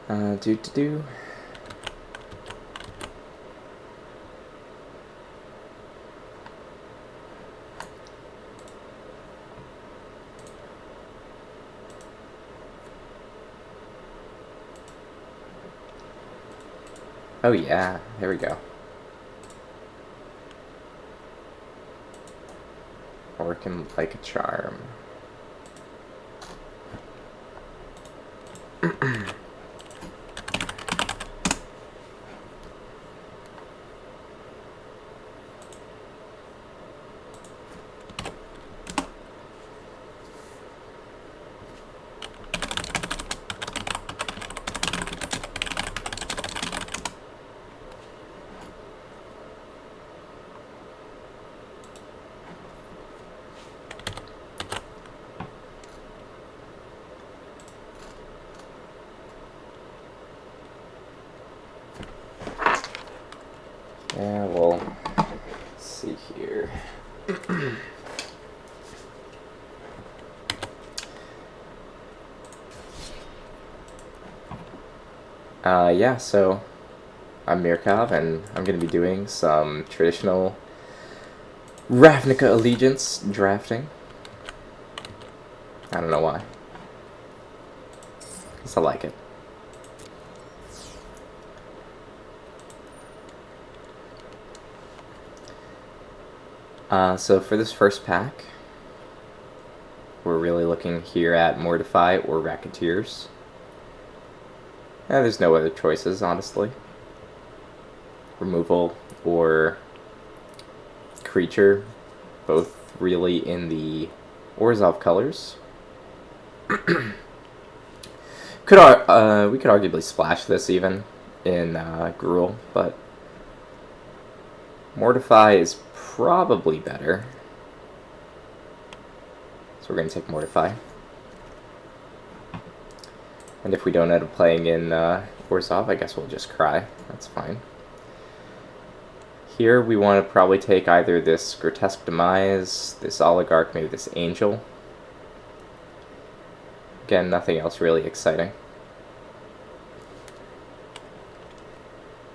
Do. Oh yeah, there we go. Working like a charm. Yeah, well, let's see here. Yeah, so I'm Mirkov, and I'm going to be doing some traditional Ravnica Allegiance drafting. I don't know why. Guess I like it. So for this first pack, we're really looking here at Mortify or Racketeers. There's no other choices, honestly. Removal or Creature, both really in the Orzhov colors. We could arguably splash this even in Gruul, but Mortify is probably better. So we're going to take Mortify. And if we don't end up playing in Orzhov, I guess we'll just cry. That's fine. Here we want to probably take either this Grotesque Demise, this Oligarch, maybe this Angel. Again, nothing else really exciting.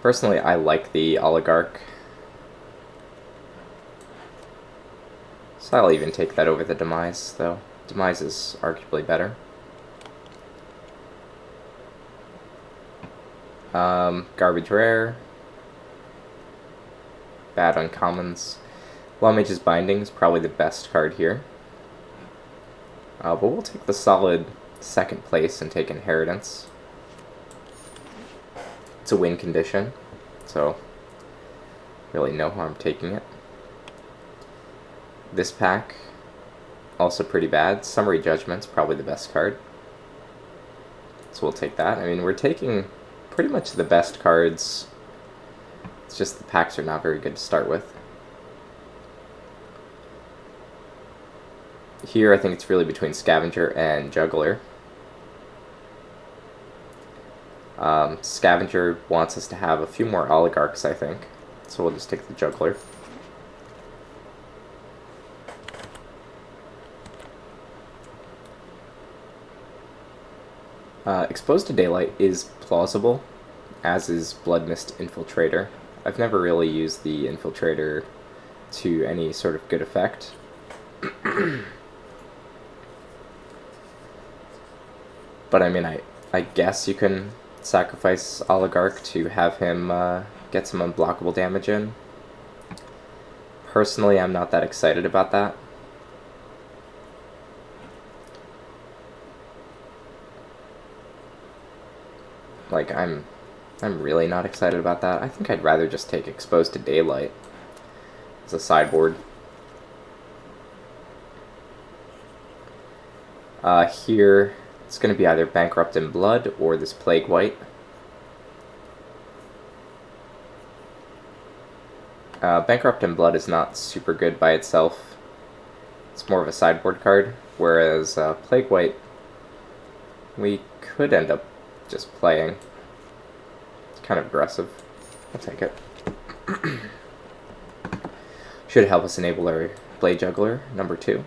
Personally, I like the Oligarch. So I'll even take that over the Demise, though. Demise is arguably better. Garbage Rare. Bad uncommons. Lawmage's Binding is probably the best card here. But we'll take the solid second place and take Inheritance. It's a win condition, so really no harm taking it. This pack, also pretty bad. Summary Judgment's probably the best card. So we'll take that. I mean, we're taking pretty much the best cards. It's just the packs are not very good to start with. Here, I think it's really between Scavenger and Juggler. Scavenger wants us to have a few more Oligarchs, I think. So we'll just take the Juggler. Exposed to Daylight is plausible, as is Blood Mist Infiltrator. I've never really used the Infiltrator to any sort of good effect. But I mean, I guess you can sacrifice Oligarch to have him get some unblockable damage in. Personally, I'm not that excited about that. Like, I'm really not excited about that. I think I'd rather just take Exposed to Daylight as a sideboard. Here, it's going to be either Bankrupt in Blood or this Plague White. Bankrupt in Blood is not super good by itself. It's more of a sideboard card, whereas Plague White, we could end up just playing. It's kind of aggressive. I'll take it. Should help us enable our Blade Juggler, number 2.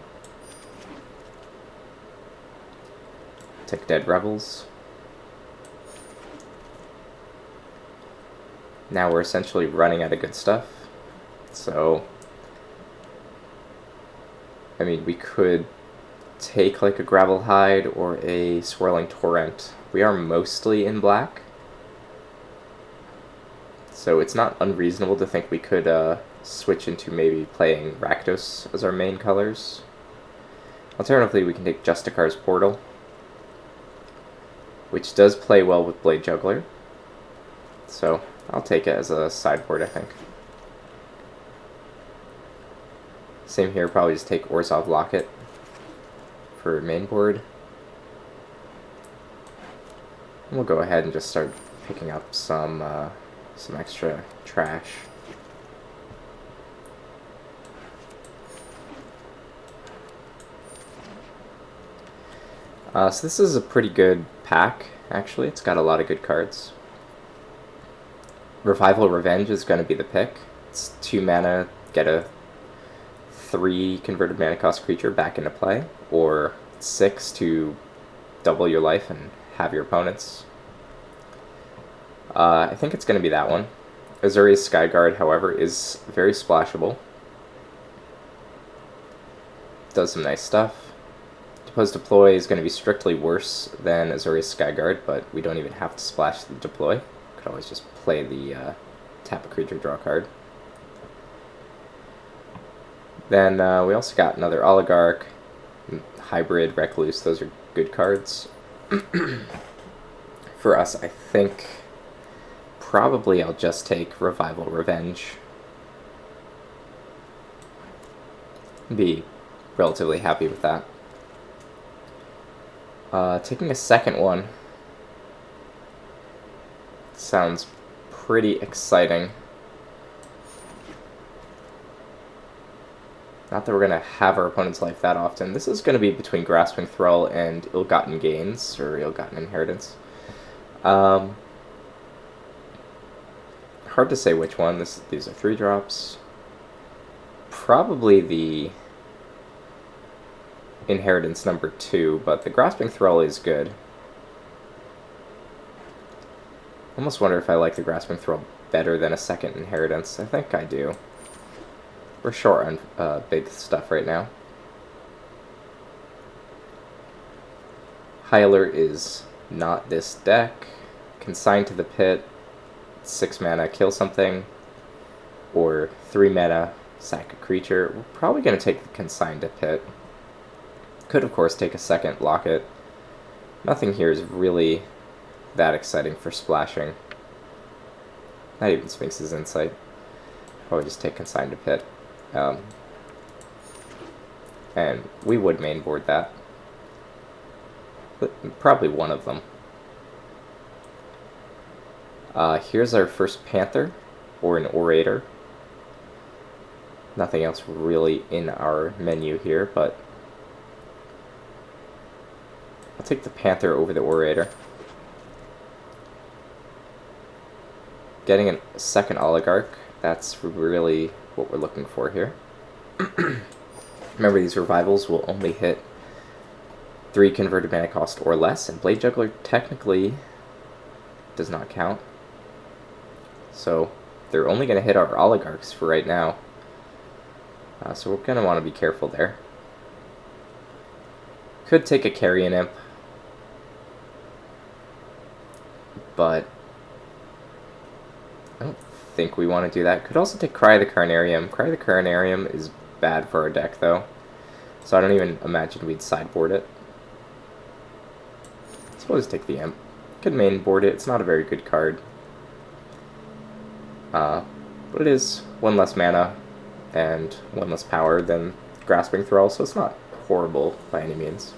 Take Dead Rebels. Now we're essentially running out of good stuff. So, I mean, we could take like a Gravel Hide or a Swirling Torrent. We are mostly in black, so it's not unreasonable to think we could switch into maybe playing Rakdos as our main colors. Alternatively, we can take Justicar's Portal, which does play well with Blade Juggler, so I'll take it as a sideboard, I think. Same here, probably just take Orzhov Locket for main board. And we'll go ahead and just start picking up some extra trash. So this is a pretty good pack, actually. It's got a lot of good cards. Revival Revenge is going to be the pick. It's 2 mana, get a 3 converted mana cost creature back into play, or 6 to double your life and have your opponents. I think it's going to be that one. Azorius Skyguard, however, is very splashable. Does some nice stuff. Depose Deploy is going to be strictly worse than Azorius Skyguard, but we don't even have to splash the Deploy. Could always just play the tap a creature, draw a card. Then we also got another Oligarch, Hybrid, Recluse. Those are good cards. For us, I think probably I'll just take Revival Revenge. Be relatively happy with that. Taking a second one sounds pretty exciting. Not that we're going to have our opponent's life that often. This is going to be between Grasping Thrall and Ill-Gotten Gains, or Ill-Gotten Inheritance. Hard to say which one. These are 3-drops. Probably the Inheritance number 2, but the Grasping Thrall is good. I almost wonder if I like the Grasping Thrall better than a second Inheritance. I think I do. We're short on big stuff right now. Hyler is not this deck. Consign to the Pit, 6 mana, kill something, or 3 mana, sack a creature. We're probably going to take the Consign to Pit. Could, of course, take a second Locket. Nothing here is really that exciting for splashing. Not even Sphinx's Insight. Probably just take Consign to Pit. And we would mainboard that. But probably one of them. Here's our first Panther, or an Orator. Nothing else really in our menu here, but I'll take the Panther over the Orator. Getting a second Oligarch, that's really what we're looking for here. Remember, these revivals will only hit 3 converted mana cost or less, and Blade Juggler technically does not count. So they're only going to hit our Oligarchs for right now. So we're going to want to be careful there. Could take a Carrion Imp, but I don't think we want to do that. Could also take Cry the Carnarium. Cry the Carnarium is bad for our deck, though, so I don't even imagine we'd sideboard it. Suppose take the Imp. Could mainboard it. It's not a very good card, but it is 1 less mana and 1 less power than Grasping Thrall, so it's not horrible by any means.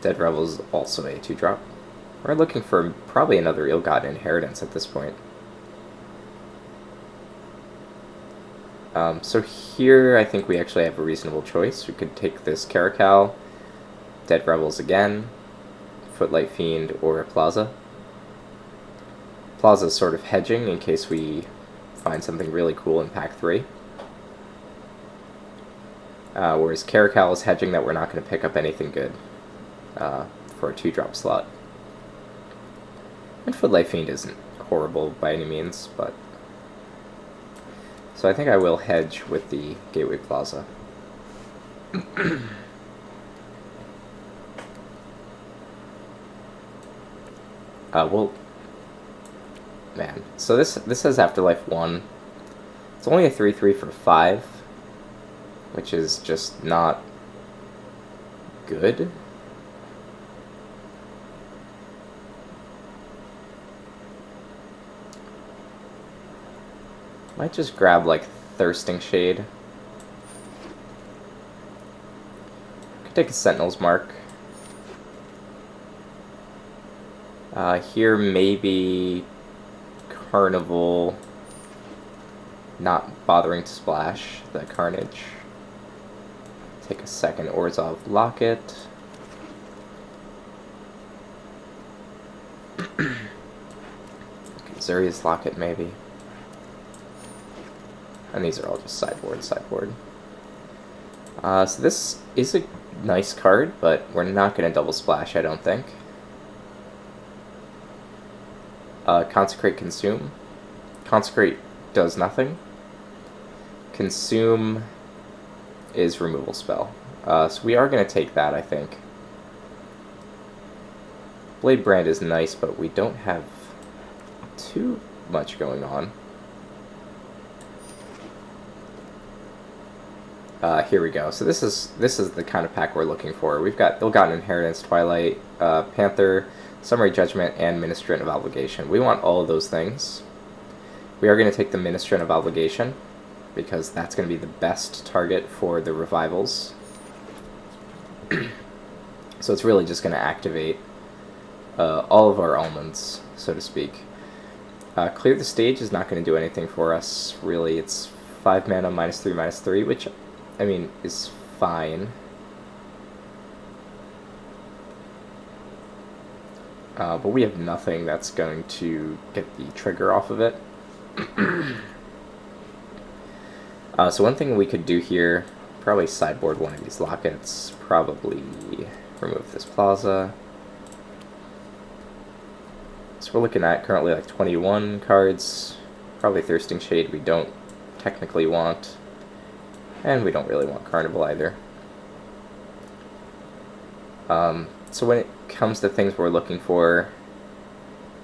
Dead Revel is also a 2-drop. We're looking for probably another Ill-Gotten Inheritance at this point. So here I think we actually have a reasonable choice. We could take this Caracal, Dead Revels again, Footlight Fiend, or a Plaza. Plaza is sort of hedging in case we find something really cool in pack 3. Whereas Caracal is hedging that we're not going to pick up anything good for a 2-drop slot. And Footlight Fiend isn't horrible by any means, but... So I think I will hedge with the Gateway Plaza. Well... Man, so this has Afterlife 1. It's only a 3/3 for 5, which is just not good. Might just grab, like, Thirsting Shade. Could take a Sentinel's Mark. Here, maybe Carnival, not bothering to splash the Carnage. Take a second Orzhov Locket. Zuri's Locket, maybe. And these are all just sideboard. So this is a nice card, but we're not going to double splash, I don't think. Consecrate, Consume. Consecrate does nothing. Consume is removal spell. So we are going to take that, I think. Blade Brand is nice, but we don't have too much going on. Here we go. So this is the kind of pack we're looking for. We've got Ill-Gotten Inheritance, Twilight, Panther, Summary Judgment, and Ministrant of Obligation. We want all of those things. We are going to take the Ministrant of Obligation, because that's going to be the best target for the revivals. So it's really just going to activate all of our almonds, so to speak. Clear the Stage is not going to do anything for us, really. It's 5 mana, -3/-3, which, I mean, is fine. But we have nothing that's going to get the trigger off of it. So one thing we could do here, probably sideboard one of these lockets, probably remove this Plaza. So we're looking at currently like 21 cards, probably Thirsting Shade we don't technically want, and we don't really want Carnival either. So when it comes to things we're looking for,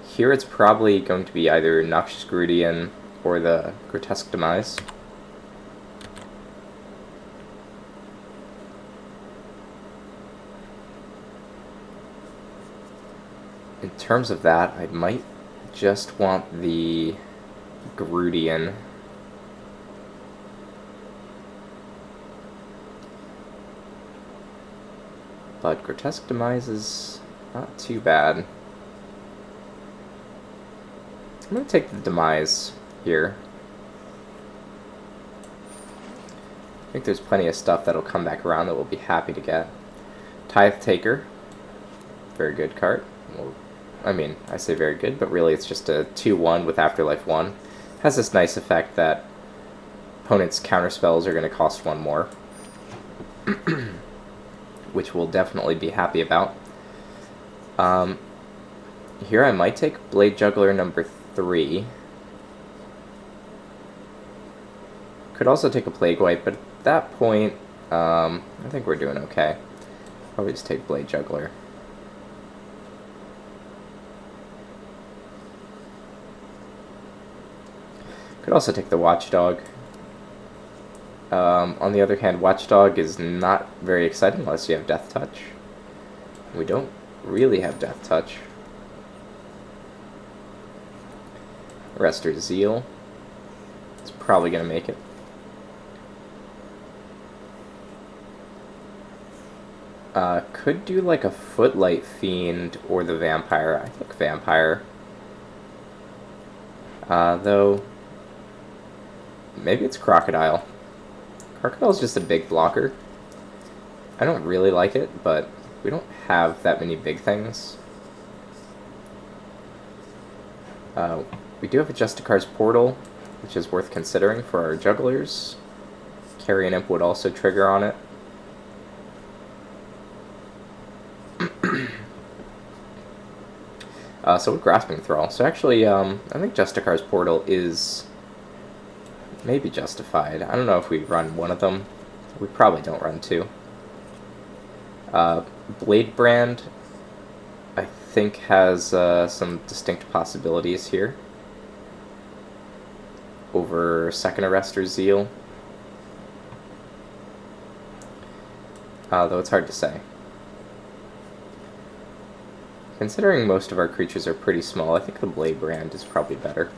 here it's probably going to be either Noxious Grudian or the Grotesque Demise. In terms of that, I might just want the Grudian. But Grotesque Demise is not too bad. I'm going to take the Demise here. I think there's plenty of stuff that'll come back around that we'll be happy to get. Tithe Taker. Very good card. Well, I mean, I say very good, but really it's just a 2/1 with Afterlife 1. Has this nice effect that opponents' counterspells are going to cost 1 more. Which we'll definitely be happy about. Here I might take Blade Juggler number 3. Could also take a Plague Wipe, but at that point, I think we're doing okay. Probably just take Blade Juggler. Could also take the Watchdog. On the other hand, Watchdog is not very exciting unless you have Death Touch. We don't really have Death Touch. Arrestor Zeal. It's probably going to make it. Could do like a Footlight Fiend or the Vampire. I think Vampire. Though, maybe it's Crocodile. Crocodile's just a big blocker. I don't really like it, but we don't have that many big things. We do have a Justicar's Portal, which is worth considering for our jugglers. Carrion Imp would also trigger on it. So with Grasping Thrall. So actually, I think Justicar's Portal is maybe justified. I don't know if we run one of them. We probably don't run two. Blade Brand, I think, has some distinct possibilities here over Second Arrestor Zeal. Though it's hard to say. Considering most of our creatures are pretty small, I think the Blade Brand is probably better.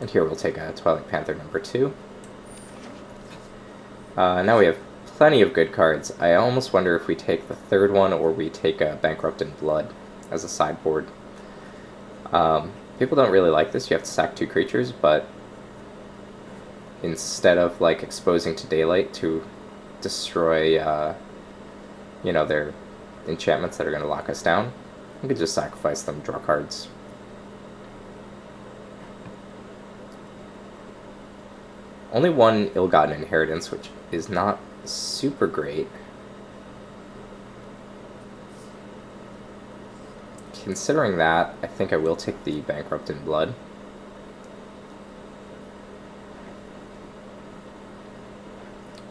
And here we'll take a Twilight Panther number 2. Now we have plenty of good cards. I almost wonder if we take the third one or we take a Bankrupt in Blood as a sideboard. People don't really like this. You have to sack 2 creatures, but instead of like exposing to daylight to destroy, their enchantments that are going to lock us down, we could just sacrifice them, draw cards. Only one Ill-Gotten Inheritance, which is not super great. Considering that, I think I will take the Bankrupt in Blood.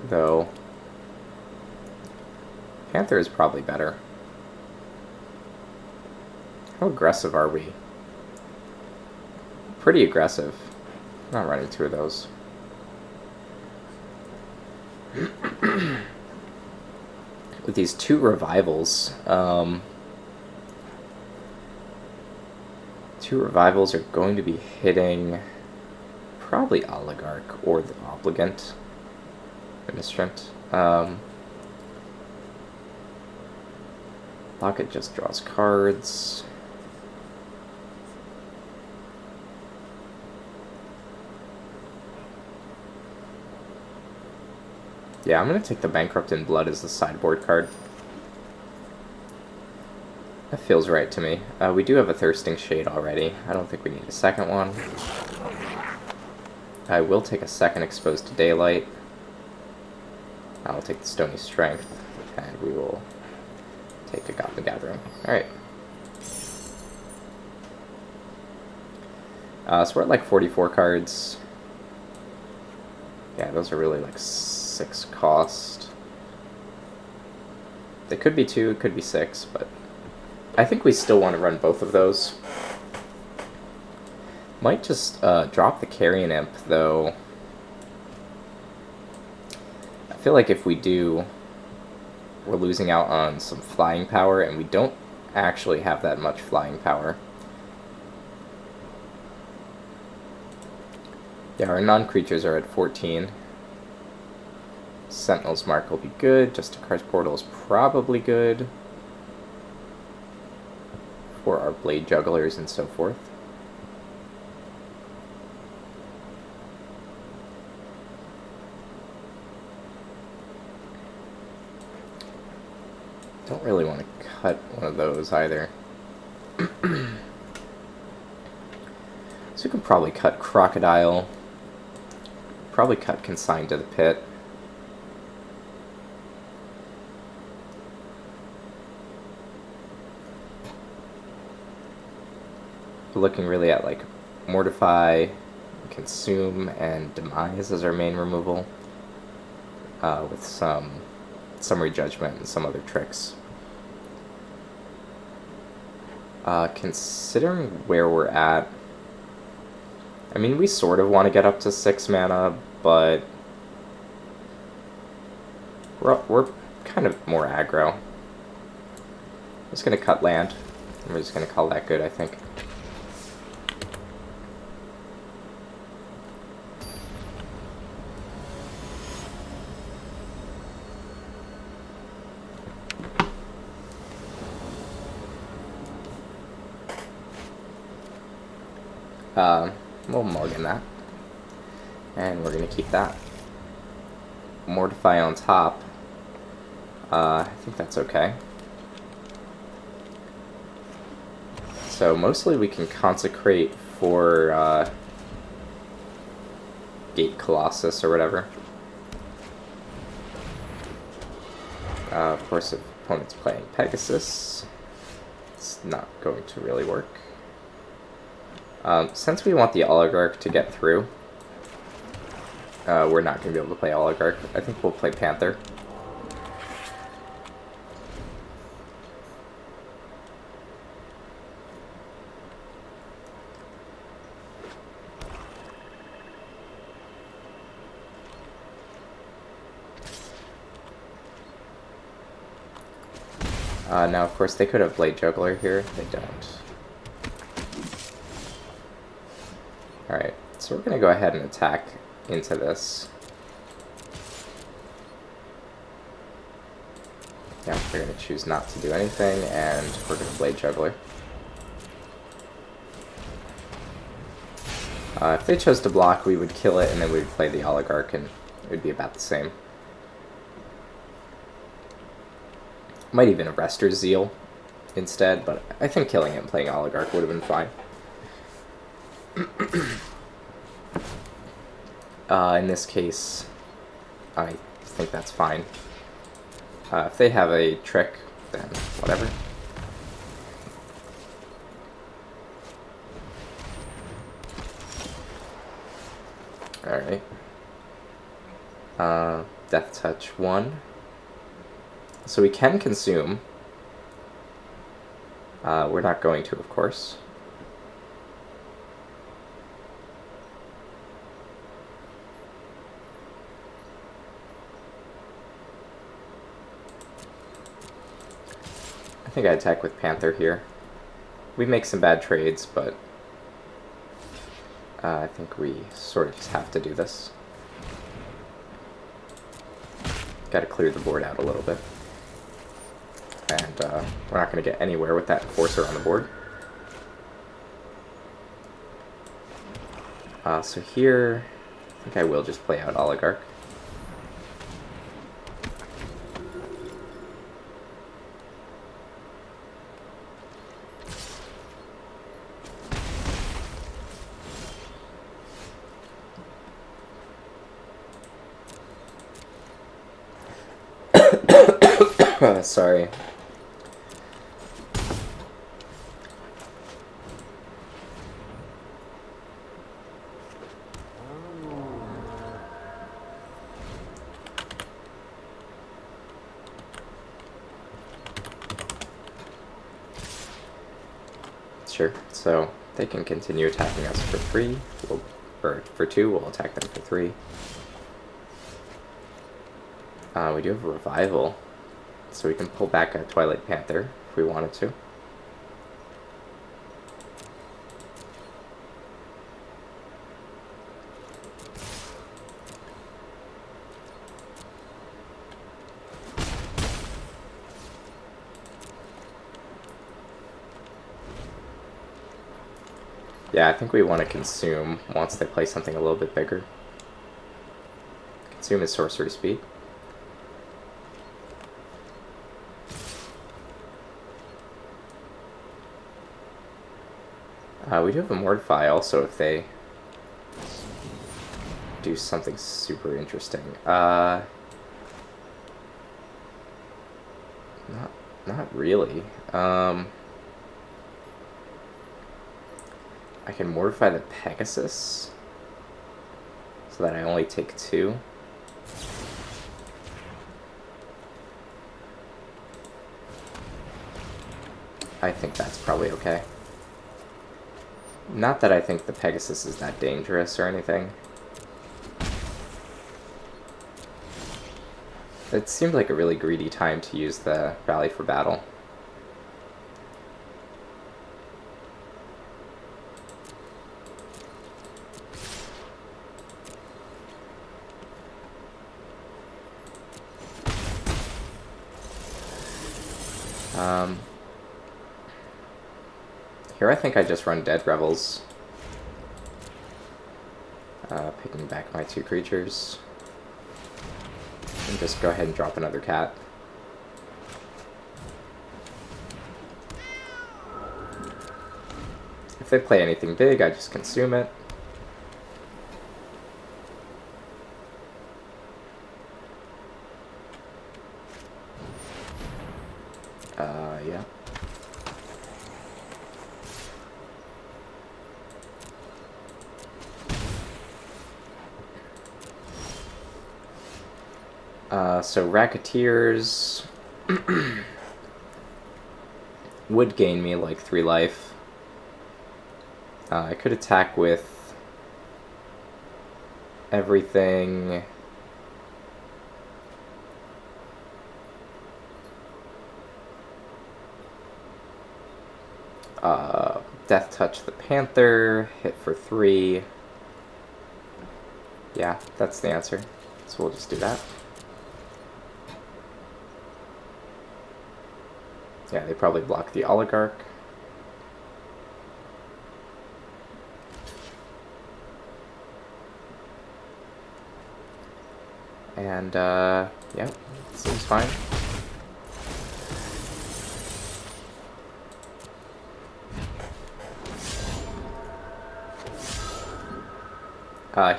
Though Panther is probably better. How aggressive are we? Pretty aggressive. I'm not running 2 of those. With these 2 revivals, 2 revivals are going to be hitting probably Oligarch or the Obligant Ministrant. Locket just draws cards. Yeah, I'm going to take the Bankrupt in Blood as the sideboard card. That feels right to me. We do have a Thirsting Shade already. I don't think we need a second one. I will take a second Exposed to Daylight. I'll take the Stony Strength, and we will take a Goblin Gathering. Alright. So we're at like 44 cards. Yeah, those are really like 6 cost. They could be 2, it could be 6, but I think we still want to run both of those. Might just drop the Carrion Imp, though. I feel like if we do, we're losing out on some flying power, and we don't actually have that much flying power. Yeah, our non-creatures are at 14. Sentinel's Mark will be good. Justicar's Portal is probably good for our Blade Jugglers and so forth. Don't really want to cut one of those either. So we can probably cut Crocodile. Probably cut Consigned to the Pit. We're looking really at like Mortify, Consume, and Demise as our main removal, with some Summary Judgment and some other tricks. Considering where we're at, I mean, we sort of want to get up to 6 mana, but we're kind of more aggro. I'm just going to cut land, and we're just going to call that good, I think. We'll mulligan that. And we're going to keep that. Mortify on top. I think that's okay. So mostly we can consecrate for Gate Colossus or whatever. Of course, if opponent's playing Pegasus. It's not going to really work. Since we want the Oligarch to get through, we're not going to be able to play Oligarch. I think we'll play Panther. Now, of course, they could have Blade Juggler here. They don't. Alright, so we're going to go ahead and attack into this. Yeah, we're going to choose not to do anything, and we're going to Blade Juggler. If they chose to block, we would kill it, and then we would play the Oligarch, and it would be about the same. Might even have Rester's Zeal instead, but I think killing it and playing Oligarch would have been fine. In this case, I think that's fine. If they have a trick, then whatever. Alright. Death Touch 1. So we can consume. We're not going to, of course. I think I attack with Panther here. We make some bad trades, but I think we sort of just have to do this. Got to clear the board out a little bit. And we're not going to get anywhere with that Forcer on the board. So here, I think I will just play out Oligarch. Sorry. Sure. So they can continue attacking us for 3, or for 2. We'll attack them for 3. We do have a Revival, so we can pull back a Twilight Panther if we wanted to. Yeah, I think we want to consume once they play something a little bit bigger. Consume is sorcery speed. We do have a Mortify also if they do something super interesting. Not really. I can Mortify the Pegasus so that I only take 2. I think that's probably okay. Not that I think the Pegasus is that dangerous or anything. It seemed like a really greedy time to use the Rally for Battle. Here I think I just run Dead Rebels. Picking back my 2 creatures. And just go ahead and drop another cat. If they play anything big, I just consume it. Yeah. So Racketeers would gain me like 3 life. I could attack with everything. Death Touch the Panther, hit for 3. Yeah, that's the answer. So we'll just do that. Yeah, they probably block the Oligarch. And, yeah, seems fine.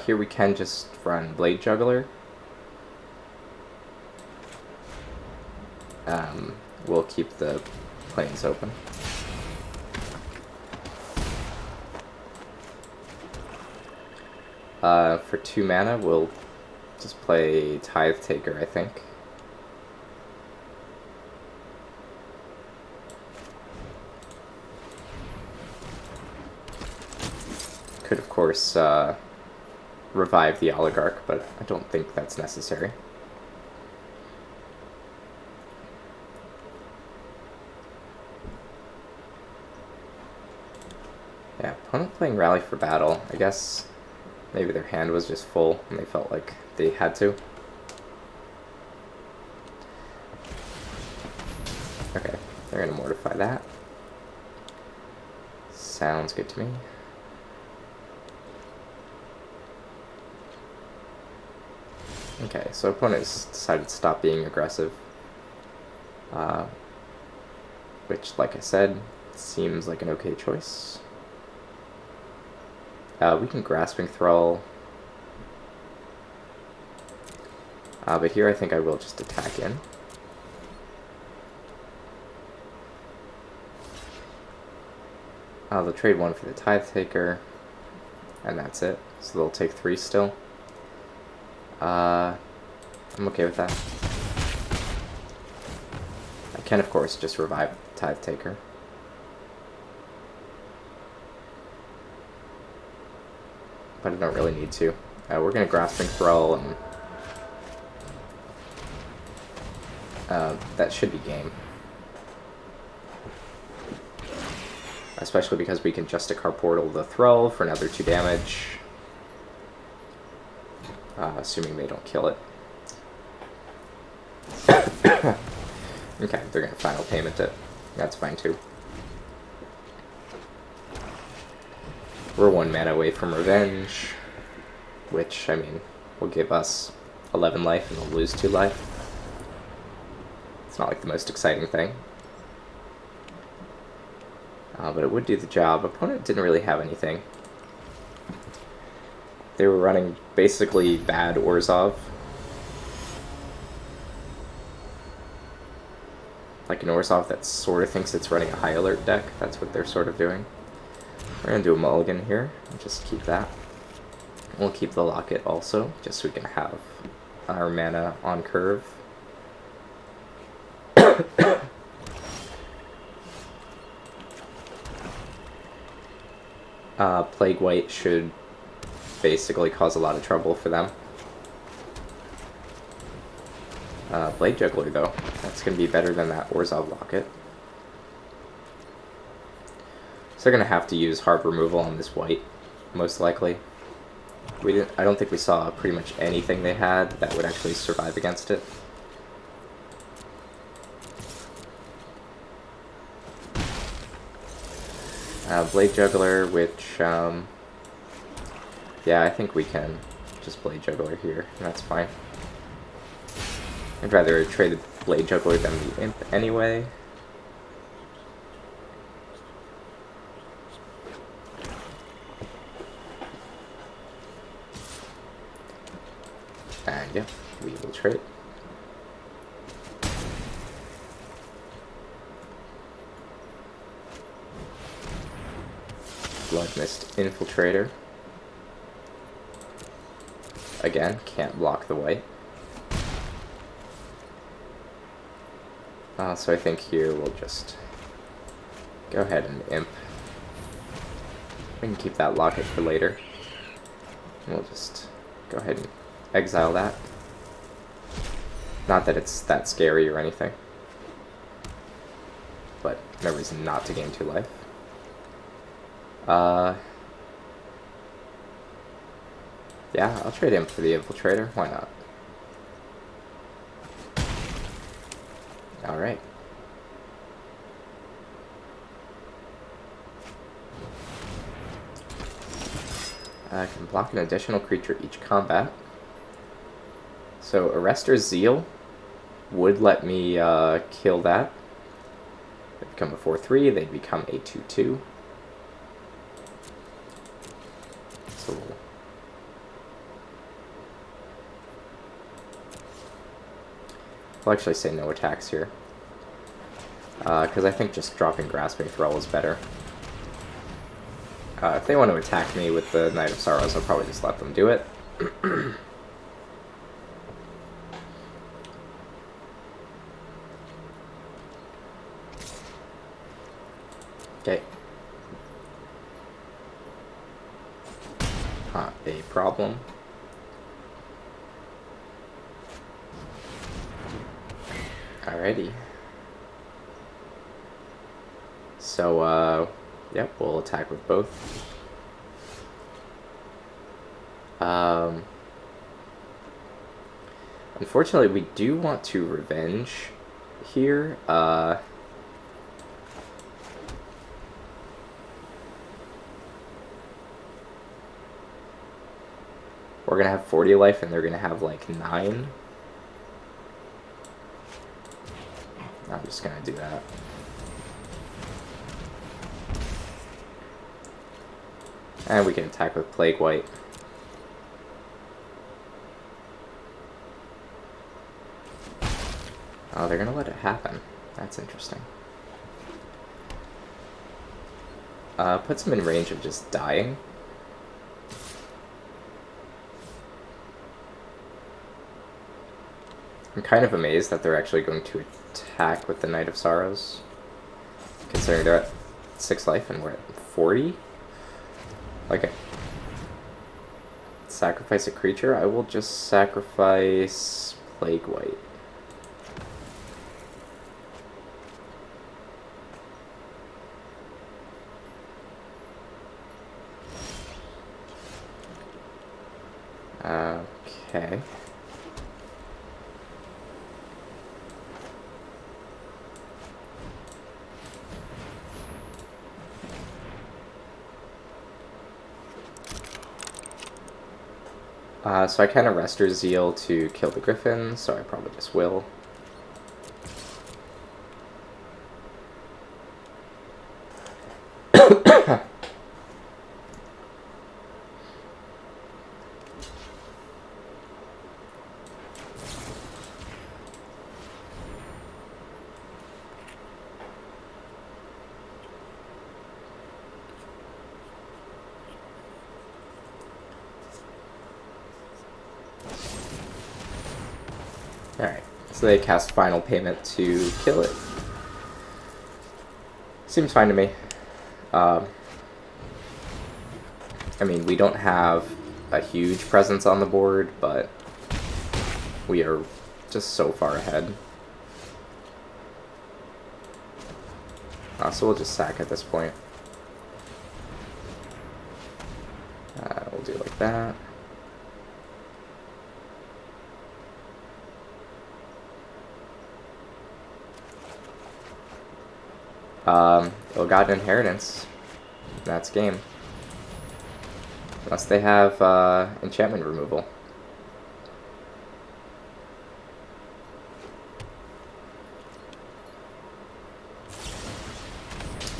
Here we can just run Blade Juggler. We'll keep the planes open. For 2 mana, we'll just play Tithe Taker, I think. Could, of course, revive the Oligarch, but I don't think that's necessary. Yeah, opponent playing Rally for Battle. I guess maybe their hand was just full and they felt like they had to. Okay, they're gonna mortify that. Sounds good to me. Okay, so opponent's decided to stop being aggressive. Which, like I said, seems like an okay choice. We can Grasping Thrall. But here I think I will just attack in. They'll trade 1 for the Tithe Taker. And that's it. So they'll take 3 still. I'm okay with that. I can, of course, just revive the Tithe Taker. But I don't really need to. We're going to Grasping Thrall, and that should be game. Especially because we can Justicar Portal the Thrall for another 2 damage. Assuming they don't kill it. Okay, they're going to Final Payment it. That's fine too. We're 1 mana away from Revenge, which, I mean, will give us 11 life and we'll lose 2 life. It's not like the most exciting thing. But it would do the job. Opponent didn't really have anything. They were running basically bad Orzhov. Like an Orzhov that sort of thinks it's running a high alert deck. That's what they're sort of doing. We're going to do a mulligan here. Just keep that. We'll keep the Locket also, just so we can have our mana on curve. Plague White should basically cause a lot of trouble for them. Blade Juggler, though. That's going to be better than that Orzhov Locket. So they're going to have to use Hard Removal on this white, most likely. I don't think we saw pretty much anything they had that would actually survive against it. Blade Juggler, which, yeah, I think we can just Blade Juggler here, and that's fine. I'd rather trade the Blade Juggler than the Imp anyway. And yeah, we will trade. Blood Mist Infiltrator. Again, can't block the white. So I think here we'll just go ahead and imp. We can keep that locket for later. And we'll just go ahead and exile that. Not that it's that scary or anything, but no reason not to gain 2 life. Yeah, I'll trade imp for the infiltrator. Why not? Alright. I can block an additional creature each combat. So Arrestor's Zeal would let me kill that. They become a 4/3, they become a 2/2. So I'll actually say no attacks here. Because I think just dropping Grasping Thrall is better. If they want to attack me with the Knight of Sorrows, I'll probably just let them do it. Okay. Not a problem. Alrighty. So, yep, we'll attack with both. Unfortunately, we do want to revenge here. We're gonna have 40 life and they're gonna have like 9. I'm just gonna do that. And we can attack with Plague White. Oh, they're gonna let it happen. That's interesting. Puts them in range of just dying. I'm kind of amazed that they're actually going to attack with the Knight of Sorrows, considering they're at 6 life and we're at 40. Okay. Sacrifice a creature? I will just sacrifice Plague White. Okay. So I kind of Arrestor's Zeal to kill the Griffin, so I probably just will. Alright, so they cast Final Payment to kill it. Seems fine to me. I mean, we don't have a huge presence on the board, but we are just so far ahead. So we'll just sack at this point. We'll do it like that. Ill-Gotten Inheritance. That's game. Unless they have enchantment removal.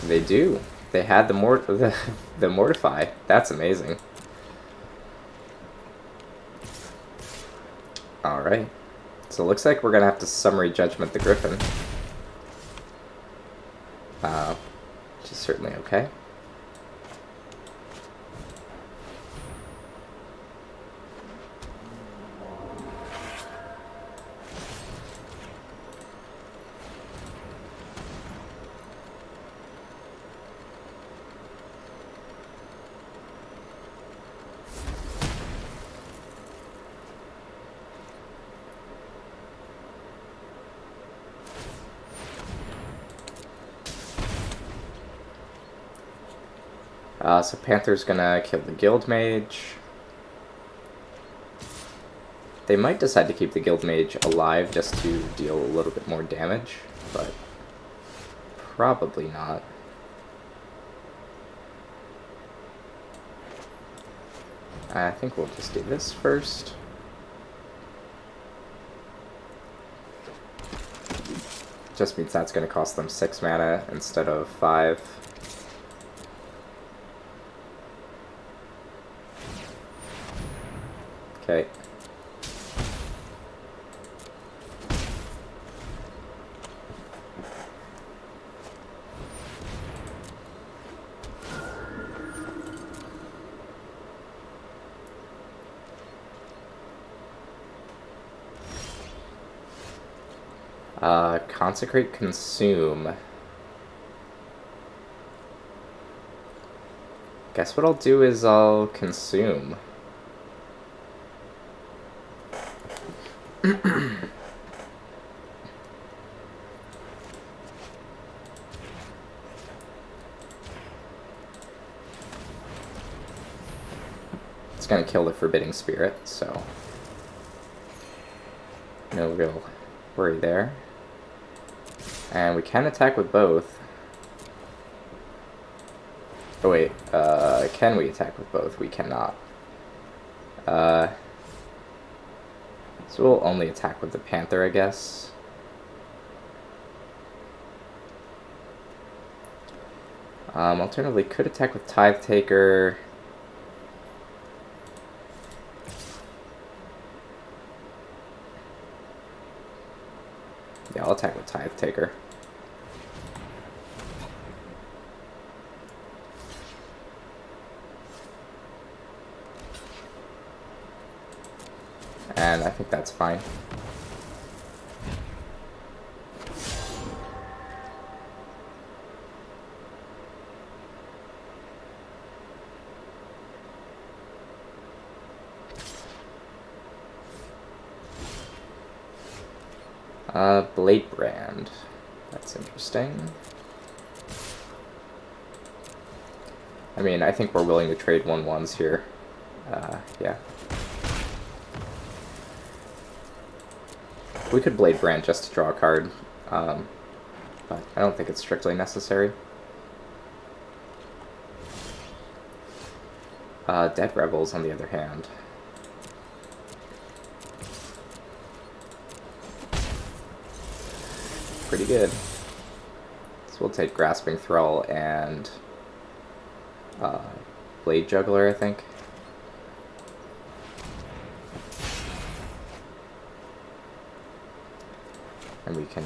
They do. They had the Mortify. That's amazing. Alright. So it looks like we're gonna have to Summary Judgment the Griffin. Which is certainly okay. So Panther's gonna kill the Guild Mage. They might decide to keep the Guild Mage alive just to deal a little bit more damage, but probably not. I think we'll just do this first. Just means that's going to cost them 6 mana instead of 5. Okay. Consecrate, consume. Guess what I'll do is I'll consume. It's gonna kill the Forbidding Spirit, so no real worry there. And we can attack with both. Oh wait, can we attack with both? We cannot. So we'll only attack with the Panther, I guess. Alternatively, could attack with Tithe Taker. Yeah, I'll attack with Tithe Taker. And I think that's fine. Blade Brand. That's interesting. I mean, I think we're willing to trade 1/1s here. Yeah. We could Blade Brand just to draw a card, but I don't think it's strictly necessary. Dead Rebels, on the other hand. Pretty good. So we'll take Grasping Thrall and Blade Juggler, I think. And we can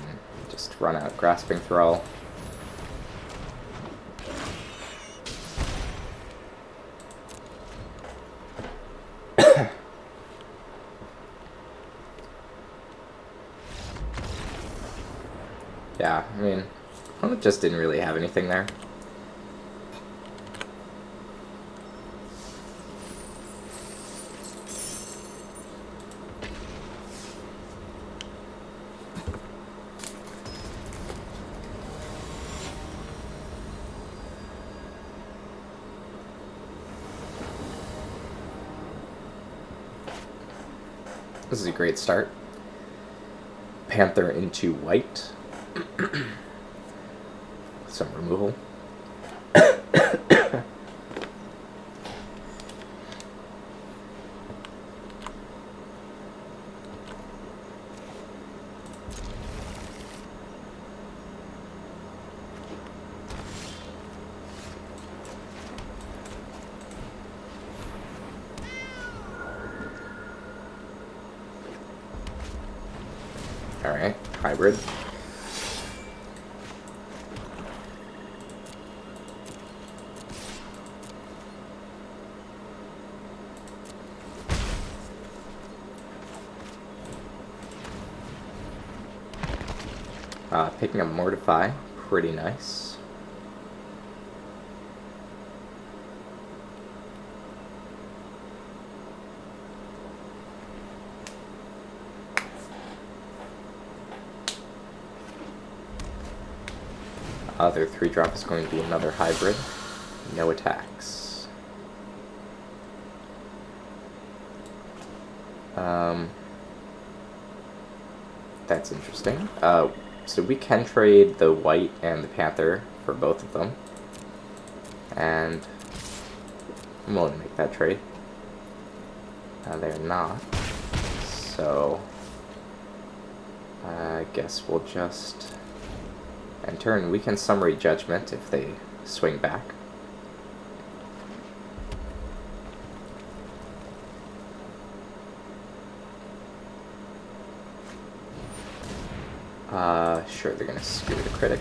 just run out Grasping Thrall. Yeah, I mean, it just didn't really have anything there. This is a great start. Panther into white. Some removal. Alright, hybrid. Picking up Mortify, pretty nice. Their 3-drop is going to be another hybrid. No attacks. That's interesting. So we can trade the white and the panther for both of them. And I'm willing to make that trade. They're not. So I guess we'll just enter, and we can summary judgment if they swing back. Sure, they're gonna skewer the critic.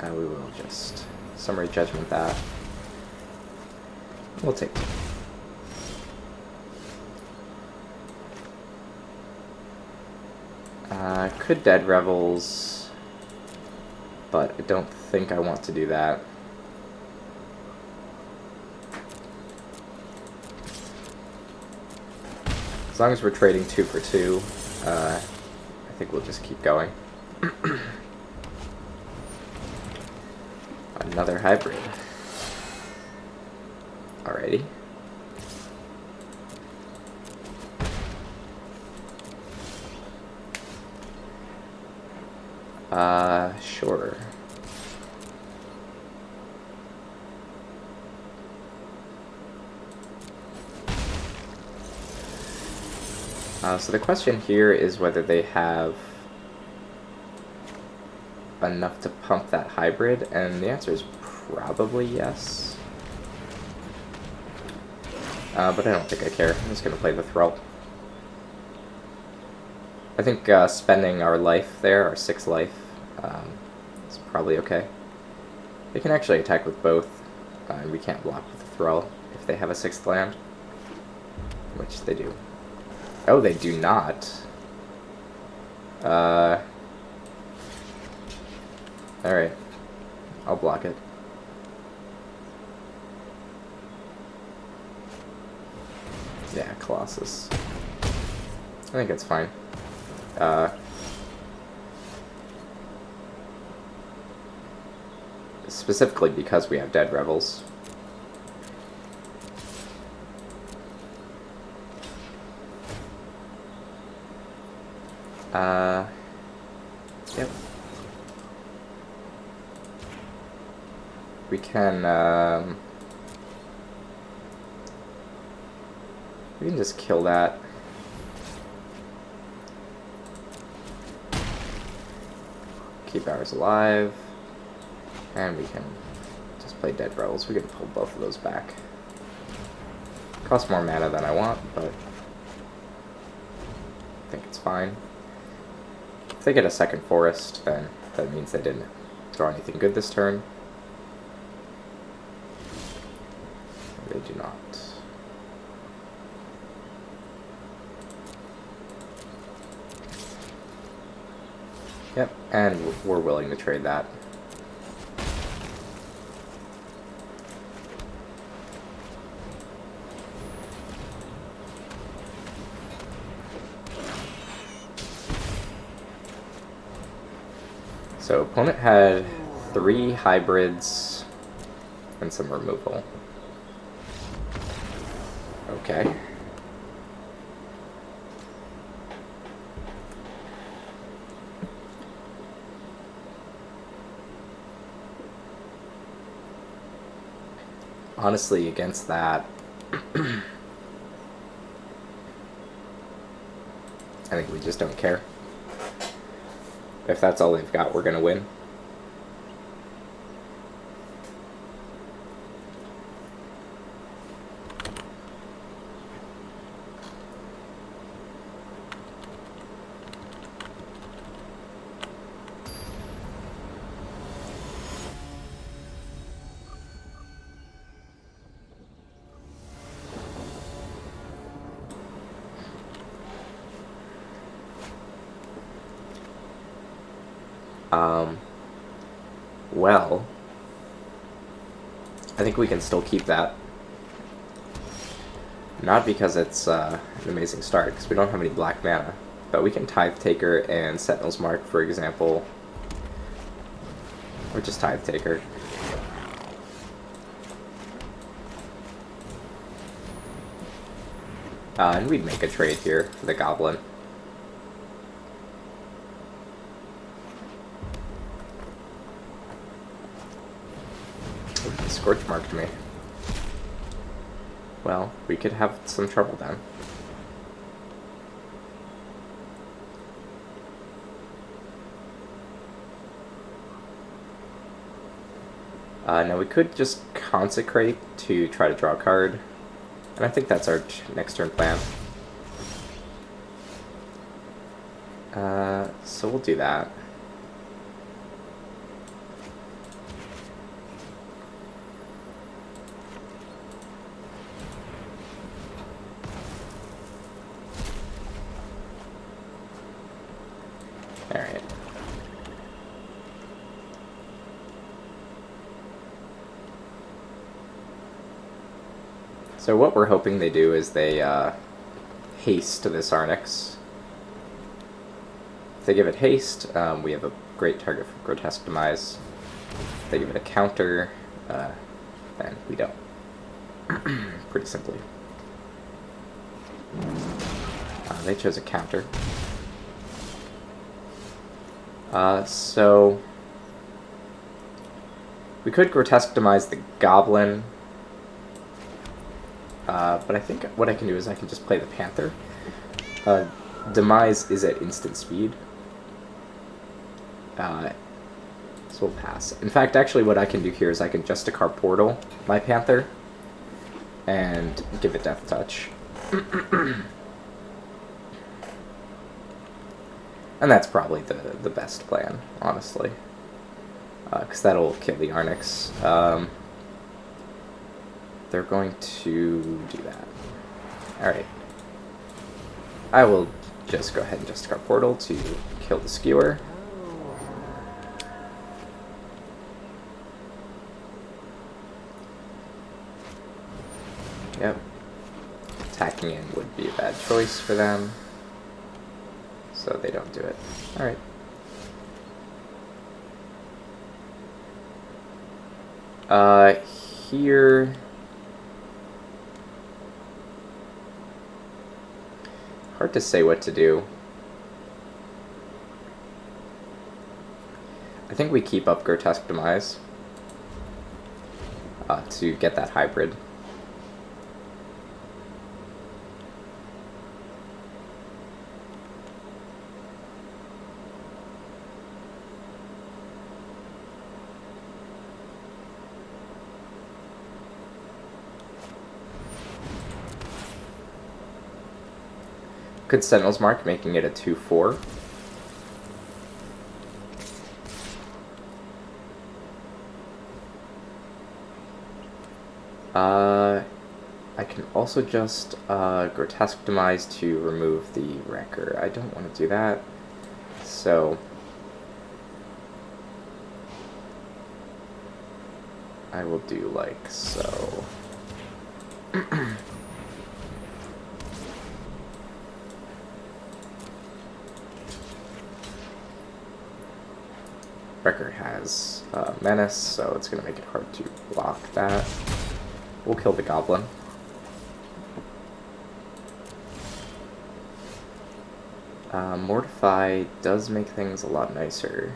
We will just summary judgment that. We'll take it. Could Dead Revels, but I don't think I want to do that. As long as we're trading 2 for 2, I think we'll just keep going. Another hybrid. Alrighty. Sure. So the question here is whether they have enough to pump that hybrid, and the answer is probably yes. But I don't think I care. I'm just going to play the Thrall. I think spending our life there, our 6th life, is probably okay. They can actually attack with both, and we can't block with the Thrall if they have a 6th land, which they do. Oh, they do not. Alright. I'll block it. Yeah, Colossus. I think it's fine. Specifically because we have Dead Revels. Yep. We can just kill that. Keep ours alive. And we can just play Dead Revels. We can pull both of those back. Costs more mana than I want, but I think it's fine. If they get a 2nd forest, then that means they didn't draw anything good this turn. They do not. Yep, and we're willing to trade that. So opponent had 3 hybrids and some removal. Okay. Honestly, against that, I think we just don't care. If that's all they've got, we're gonna win. Well, I think we can still keep that. Not because it's an amazing start, because we don't have any black mana, But we can Tithe Taker and Sentinel's Mark, for example. Or just Tithe Taker. And we'd make a trade here for the Goblin. Ooh, Scorch marked me. Well, we could have some trouble then. Now we could just Consecrate to try to draw a card. And I think that's our next turn plan. So we'll do that. Alright. So what we're hoping they do is they haste this Arnix. If they give it haste, we have a great target for Grotesque Demise. If they give it a counter, then we don't. Pretty simply. They chose a counter. So we could Grotesque Demise the Goblin, but I think what I can do is I can just play the Panther. Demise is at instant speed. So we'll pass. In fact, actually what I can do here is I can Justicar Portal my Panther and give it Death Touch. And that's probably the best plan, honestly. Because that'll kill the Arnix. They're going to do that. Alright. I will just go ahead and Justicar Portal to kill the Skewer. Yep. Attacking in would be a bad choice for them. So they don't do it. Alright. Here... Hard to say what to do. I think we keep up Grotesque Demise to get that hybrid. Could Sentinel's Mark, making it a 2/4. I can also just Grotesque Demise to remove the Wrecker. I don't want to do that. So I will do like so. Wrecker has Menace, so it's going to make it hard to block that. We'll kill the Goblin. Mortify does make things a lot nicer.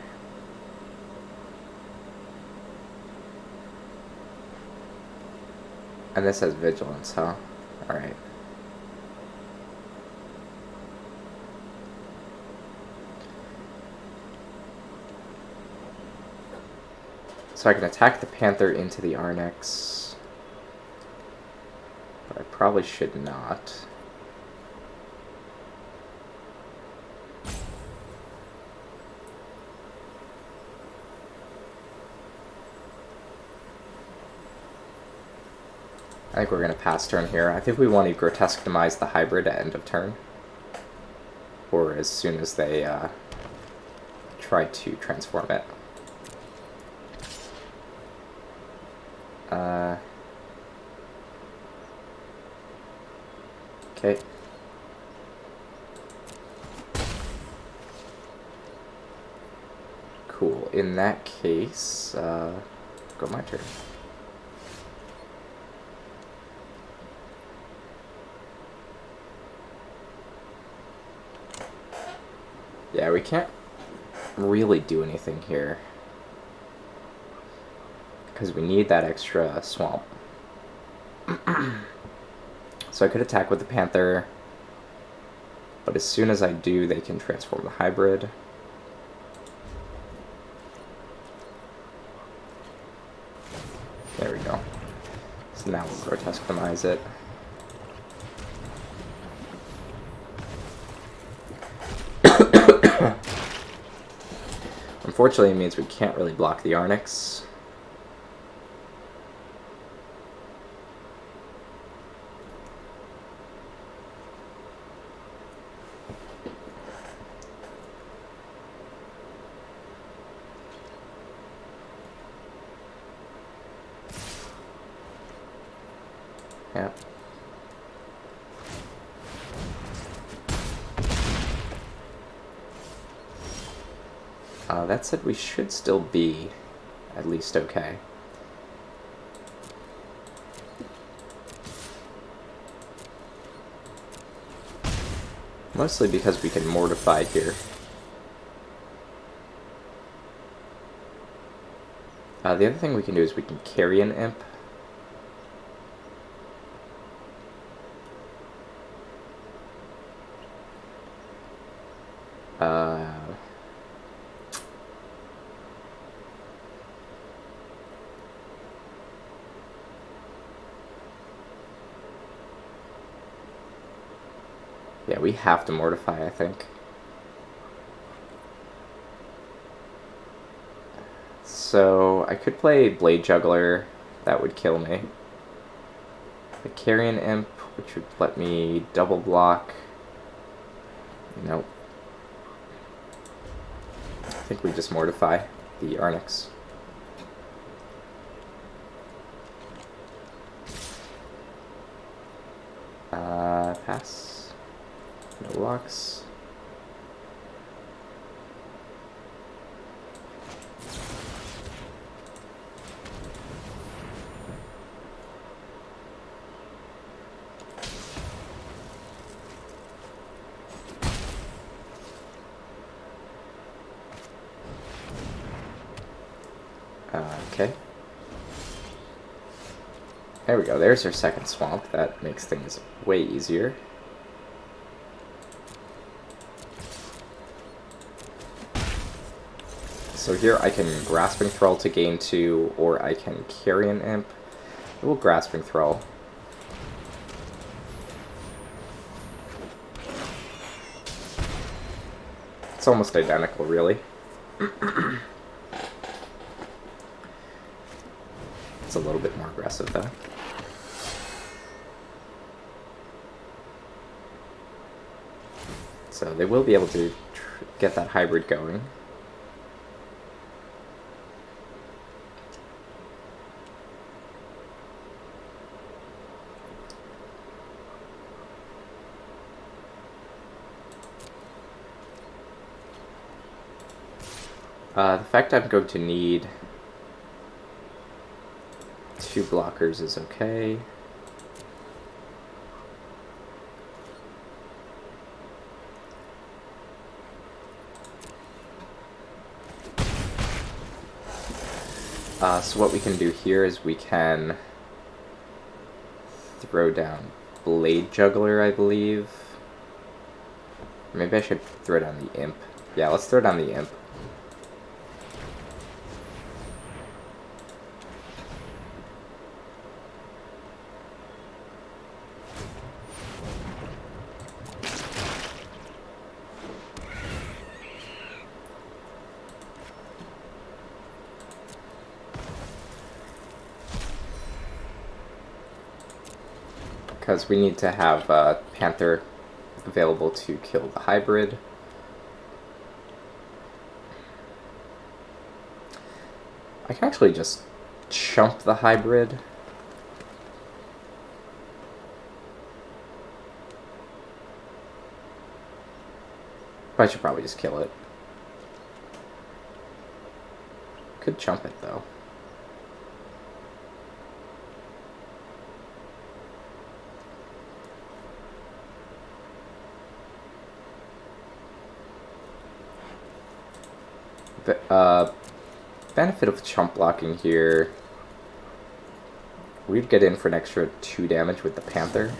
And this has Vigilance, huh? Alright. So I can attack the Panther into the Arnix, but I probably should not. I think we're going to pass turn here. I think we want to Grotesque Demise the hybrid at end of turn, or as soon as they try to transform it. Okay. Cool. In that case, go my turn. Yeah, we can't really do anything here, because we need that extra swamp. So I could attack with the Panther, but as soon as I do, they can transform the hybrid. There we go. So now we'll grotesque-temize it. Unfortunately, it means we can't really block the Arnix. Yeah. That said, we should still be at least okay. Mostly because we can mortify here. The other thing we can do is we can carry an imp. Yeah, we have to mortify, I think. So I could play Blade Juggler. That would kill me. The Carrion Imp, which would let me double block. Nope. I think we just mortify the Arnix. Pass. No blocks. Okay. There we go. There's our second swamp. That makes things way easier. So here I can Grasping Thrall to gain 2, or I can Carrion Imp. We'll Grasping Thrall. It's almost identical, really. It's a little bit more aggressive, though. So they will be able to get that hybrid going. The fact I'm going to need 2 blockers is okay. So what we can do here is we can throw down Blade Juggler, I believe. Maybe I should throw down the Imp. Yeah, let's throw down the Imp. Because we need to have Panther available to kill the hybrid. I can actually just chump the hybrid. But I should probably just kill it. could jump it, though. Benefit of chump blocking here, we'd get in for an extra 2 damage with the Panther.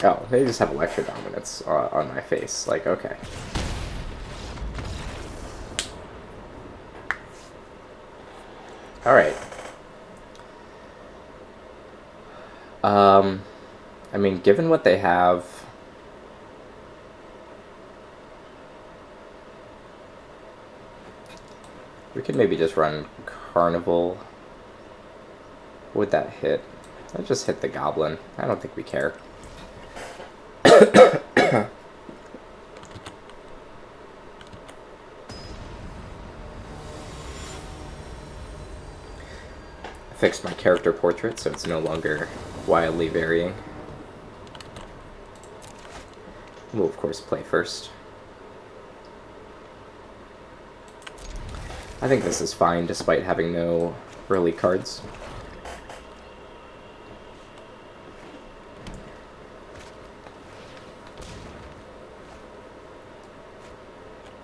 Oh, they just have Electro Dominance on my face. Like, okay. Alright. I mean, given what they have... we could maybe just run Carnival. Would that hit? I'll just hit the Goblin. I don't think we care. I fixed my character portrait so it's no longer wildly varying. We'll of course play first. I think this is fine despite having no early cards.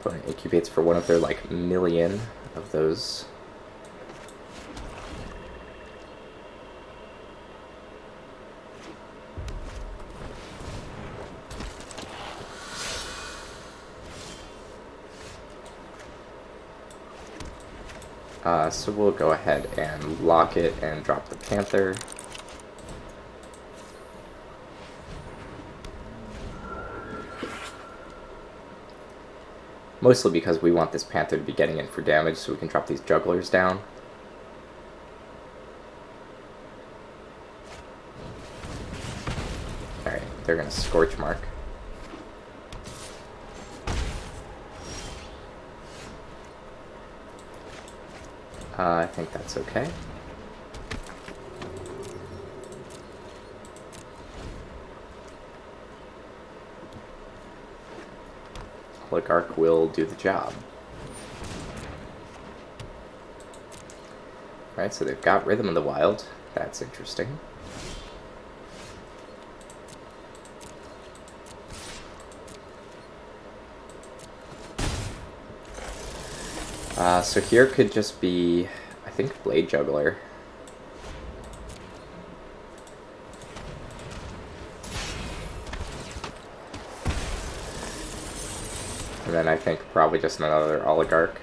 Opponent incubates for one of their like million of those. So we'll go ahead and lock it and drop the Panther. Mostly because we want this Panther to be getting in for damage so we can drop these Jugglers down. Alright, they're going to Scorch Mark. I think that's okay. Oligarch will do the job. Alright, so they've got Rhythm of the Wild. That's interesting. So here could just be, I think, Blade Juggler. And then I think probably just another Oligarch.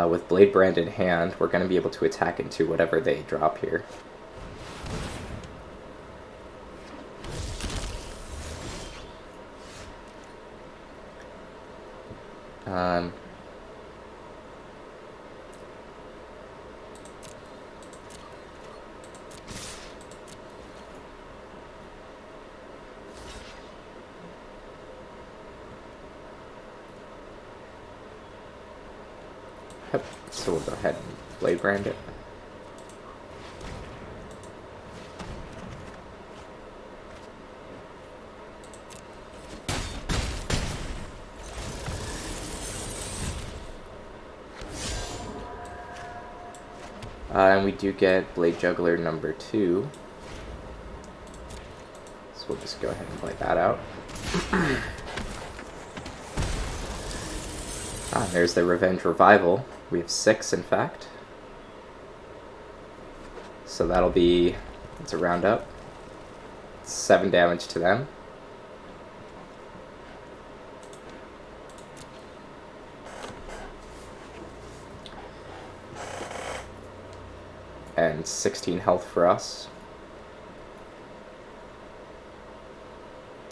With Blade Brand in hand, we're going to be able to attack into whatever they drop here. Yep, so we'll go ahead and Blade Brand it. And we do get Blade Juggler number 2. So we'll just go ahead and play that out. There's the Revenge Revival. We have 6, in fact. So that'll be, it's a round up. 7 damage to them. And 16 health for us.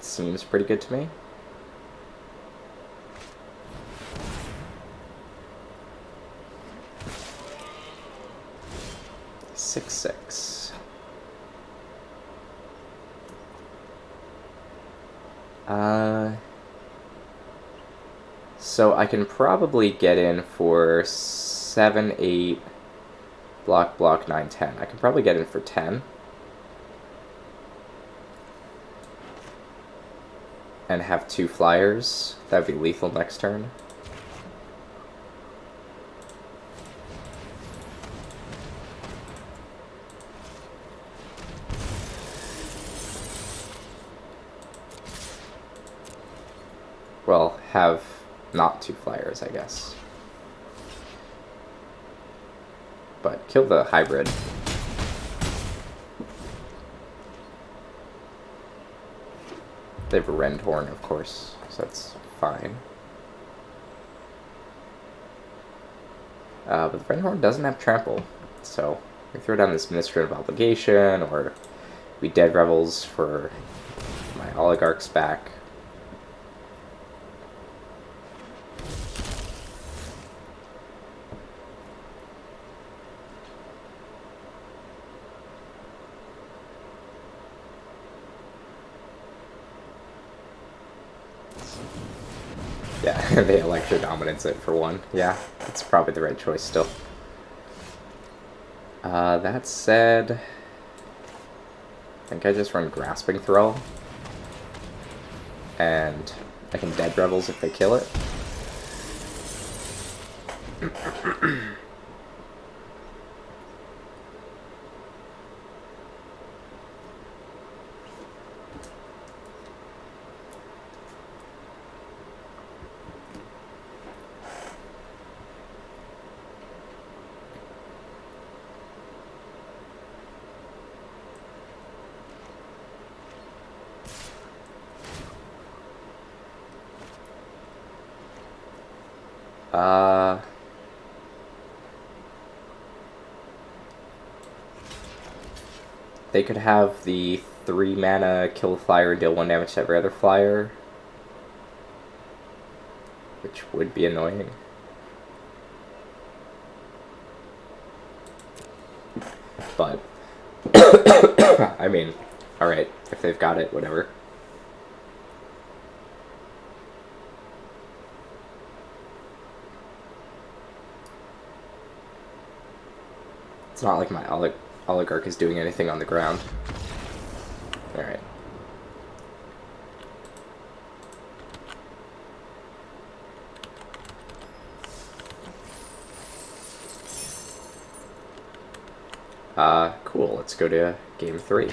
Seems pretty good to me. Six. So I can probably get in for 7, 8, block, 9, 10. I can probably get in for 10. and have 2 flyers. That would be lethal next turn. Well, have not 2 flyers, I guess. But kill the hybrid. They have a Rendhorn, of course, so that's fine. But the Rendhorn doesn't have trample, so we throw down this Administrative Obligation, or we Dead Revels for my Oligarchs back. Yeah, they Electro Dominance it for 1. Yeah, that's probably the right choice still. That said, I think I just run Grasping Thrall. And I can Dead Revels if they kill it. They could have the 3 mana, kill a flyer, deal 1 damage to every other flyer, which would be annoying. But, I mean, alright, if they've got it, whatever. It's not like my Oligarch is doing anything on the ground. Alright. Cool. Let's go to game 3.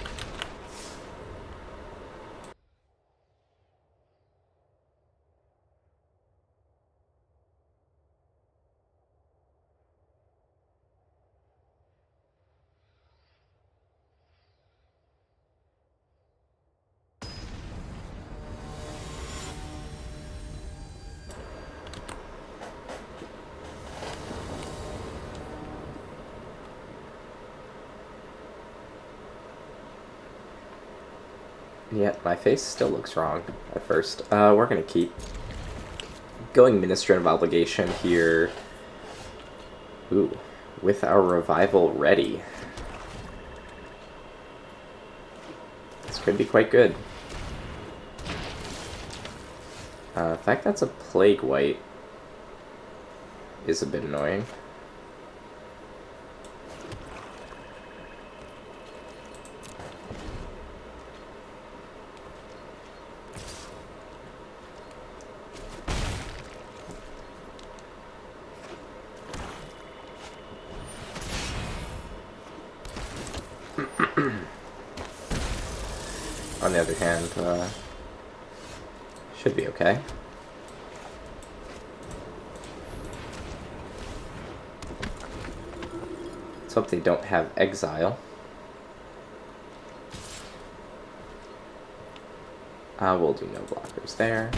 Yet my face still looks wrong at first. We're gonna keep going Administrative Obligation here. Ooh, with our Revival ready. This could be quite good. The fact that's a Plague White is a bit annoying. On the other hand, should be okay. Let's hope they don't have Exile. We'll do no blockers there.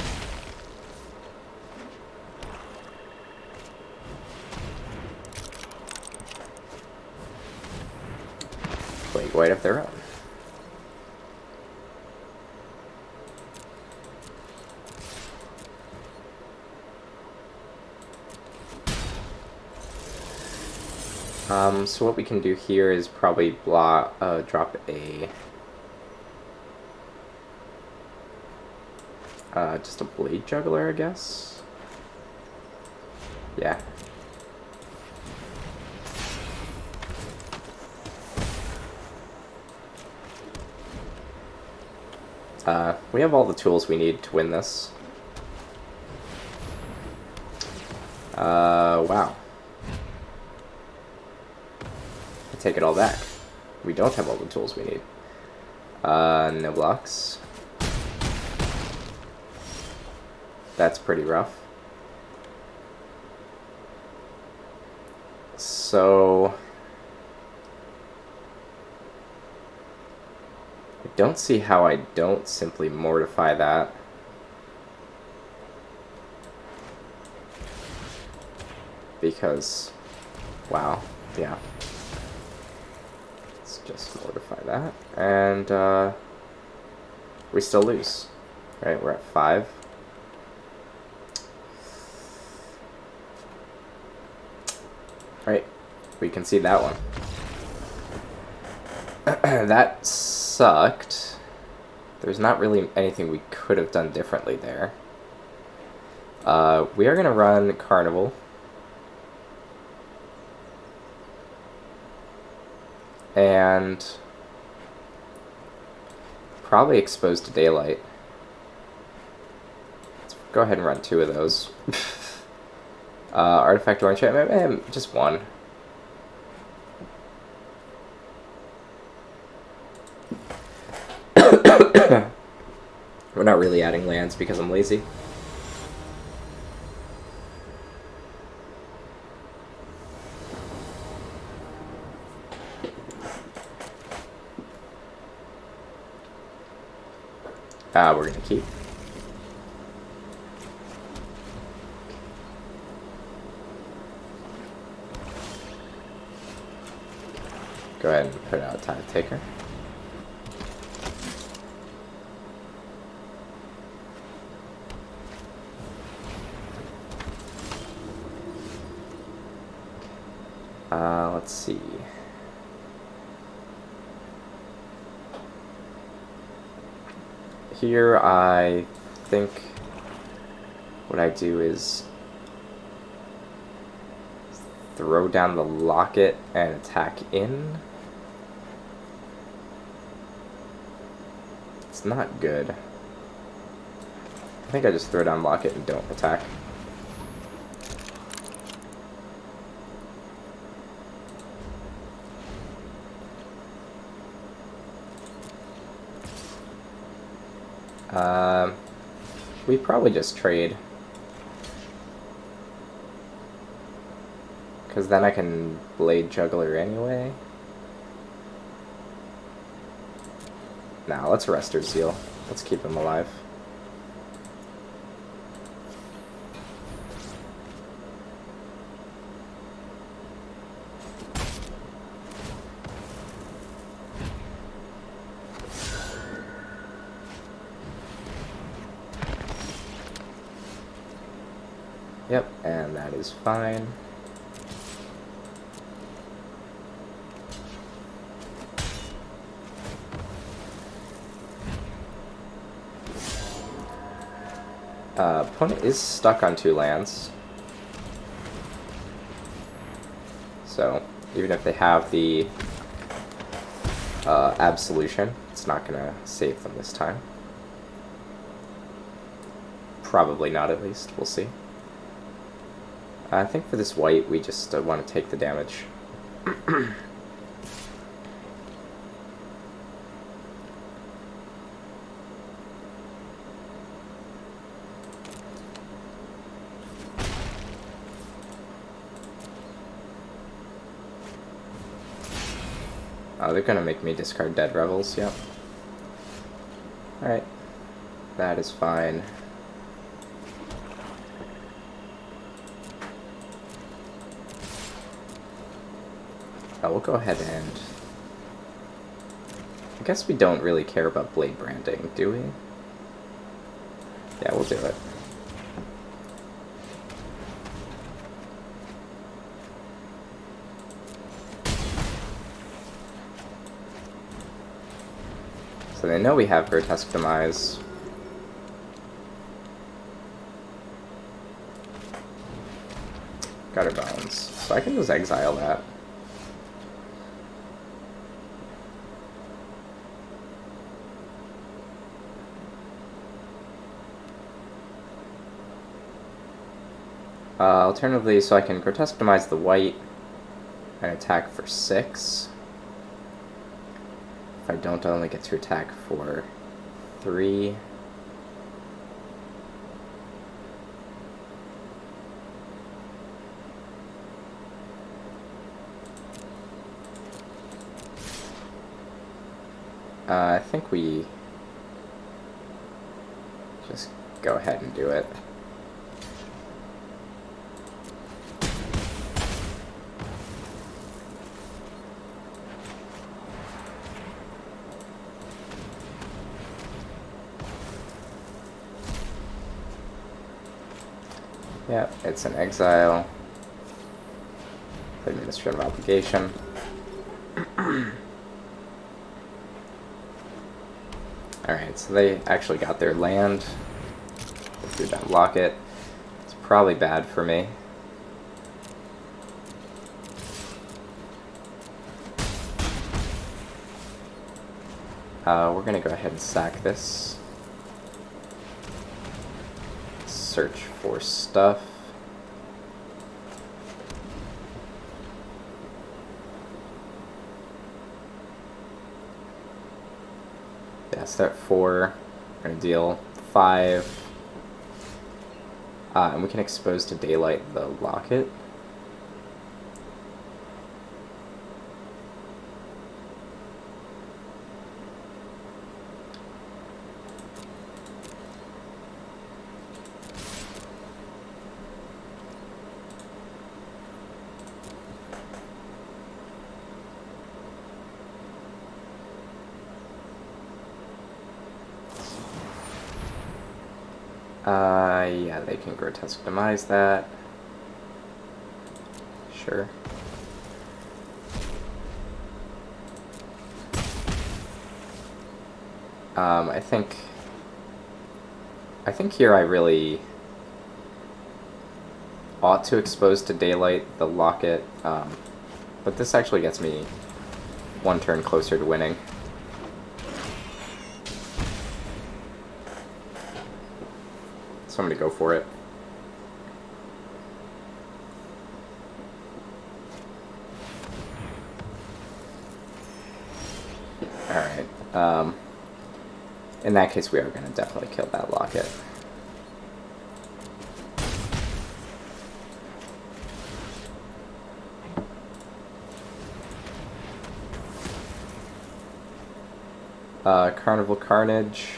Plague White of their own. So what we can do here is probably drop a just a Blade Juggler, I guess. Yeah. We have all the tools we need to win this. Wow. I take it all back. We don't have all the tools we need. No blocks. That's pretty rough. So I don't see how I don't simply mortify that. Because, wow, yeah. Let's just mortify that. And we still lose. Right, we're at 5. Right, we can see that one. That sucked. There's not really anything we could have done differently there. We are going to run Carnival. And probably Exposed to Daylight. Let's go ahead and run 2 of those. Artifact or enchantment, just 1. We're not really adding lands because I'm lazy. We're gonna keep. Go ahead and put out Tide Taker. Let's see. Here, I think what I do is throw down the Locket and attack in. It's not good. I think I just throw down Locket and don't attack. We probably just trade. Because then I can Blade Juggler anyway. Nah, let's Arrestor Seal. Let's keep him alive. Yep, and that is fine. Opponent is stuck on 2 lands. So, even if they have the Absolution, it's not going to save them this time. Probably not, at least. We'll see. I think for this white, we just want to take the damage. Oh, they're gonna make me discard Dead Rebels, yep. Alright. That is fine. We'll go ahead and... I guess we don't really care about Blade Branding, do we? Yeah, we'll do it. So they know we have Grotesque Demise. Gutter Bones. So I can just exile that. Alternatively, so I can grotesque demise the white and attack for 6. If I don't, I only get to attack for 3. I think we just go ahead and do it. Yep, it's an exile. Administrative obligation. Alright, so they actually got their land. Through that locket. It's probably bad for me. We're gonna go ahead and sack this. Search for stuff. Yeah, start 4. We're gonna deal 5. And we can expose to daylight the locket. Yeah, they can grotesque demise that. Sure. I think here I really ought to expose to daylight the locket, but this actually gets me 1 turn closer to winning. So I'm going to go for it. Alright. In that case, we are going to definitely kill that locket. Carnival Carnage.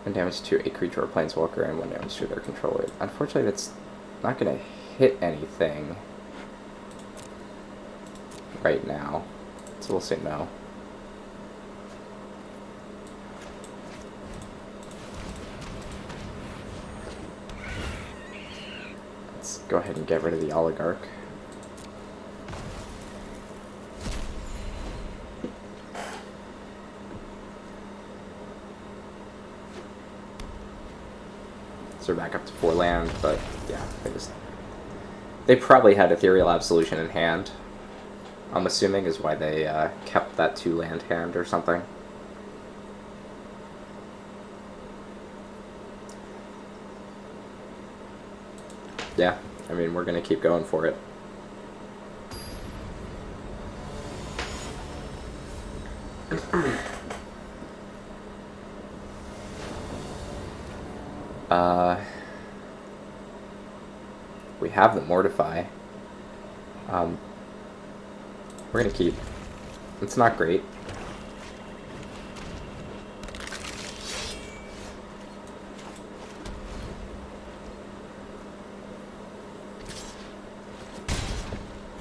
1 damage to a creature or planeswalker and 1 damage to their controller. Unfortunately, that's not going to hit anything right now, so we'll say no. Let's go ahead and get rid of the Oligarch. So we're back up to 4 land, but yeah, they probably had Ethereal Absolution in hand. I'm assuming is why they kept that 2 land hand or something. Yeah, I mean, we're gonna keep going for it. We have the Mortify. We're gonna keep. It's not great.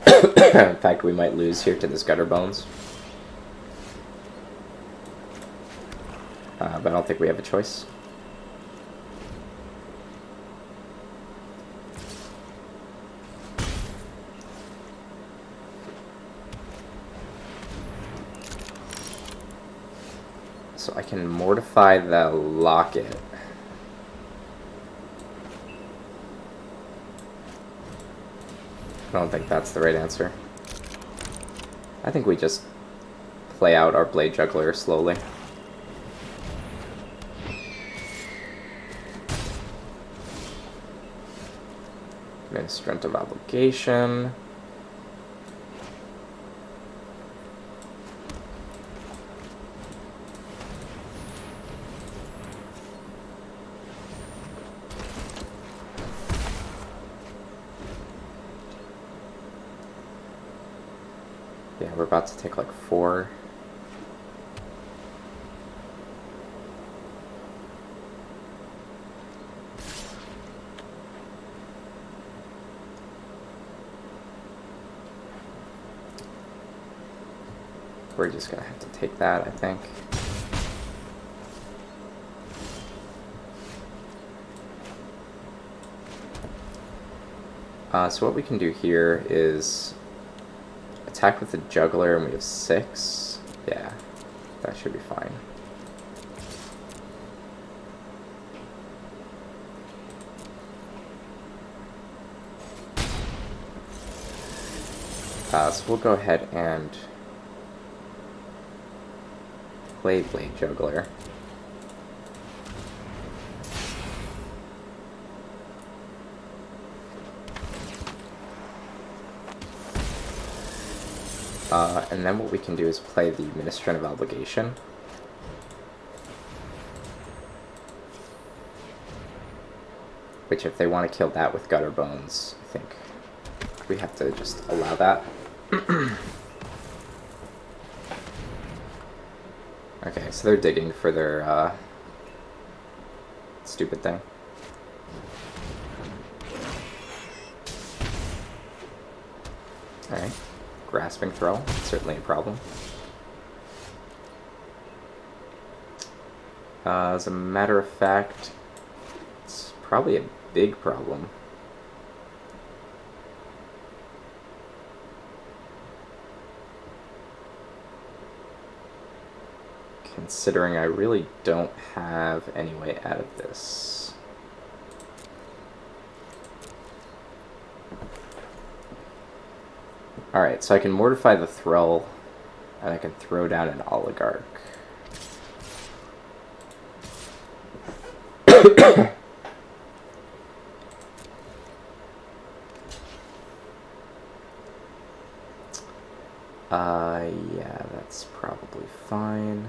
In fact, we might lose here to this Gutter Bones. But I don't think we have a choice. So I can mortify the locket. I don't think that's the right answer. I think we just play out our Blade Juggler slowly. Strength of Obligation. Yeah, we're about to take like 4. We're just gonna have to take that, I think. So what we can do here is attack with the juggler, and we have 6. Yeah, that should be fine. So we'll go ahead and play Blade Juggler. And then what we can do is play the Ministrant of Obligation. Which, if they want to kill that with Gutter Bones, I think we have to just allow that. Okay, so they're digging for their stupid thing. Alright. Grasping Throw, certainly a problem. As a matter of fact, it's probably a big problem. Considering I really don't have any way out of this. Alright, so I can Mortify the Thrall, and I can throw down an Oligarch. Yeah, that's probably fine.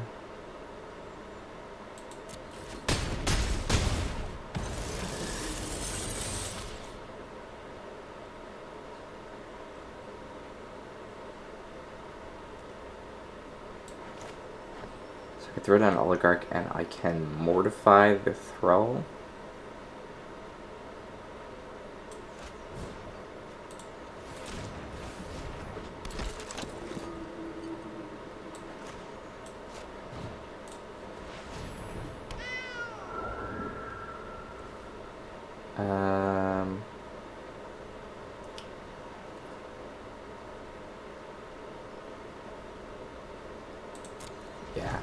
So I can throw down an Oligarch, and I can Mortify the Thrall. Yeah.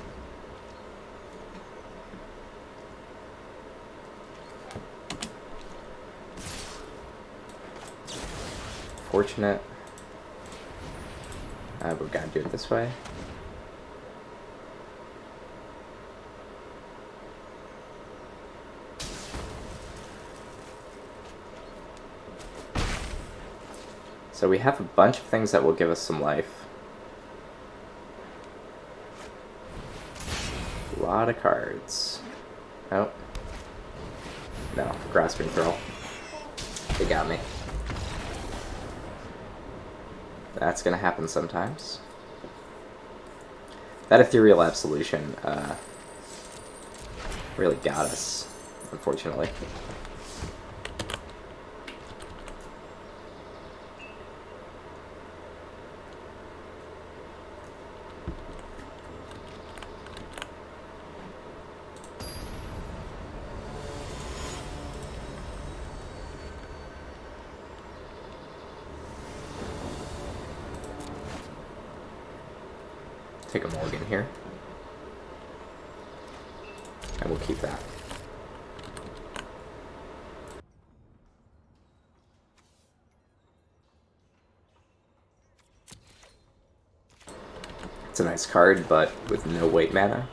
Fortunate. But we gotta do it this way. So we have a bunch of things that will give us some life. A lot of cards. Oh. No, Grasping Throw. They got me. That's gonna happen sometimes. That Ethereal Absolution really got us, unfortunately. Take a mulligan here. And we'll keep that. It's a nice card, but with no white mana,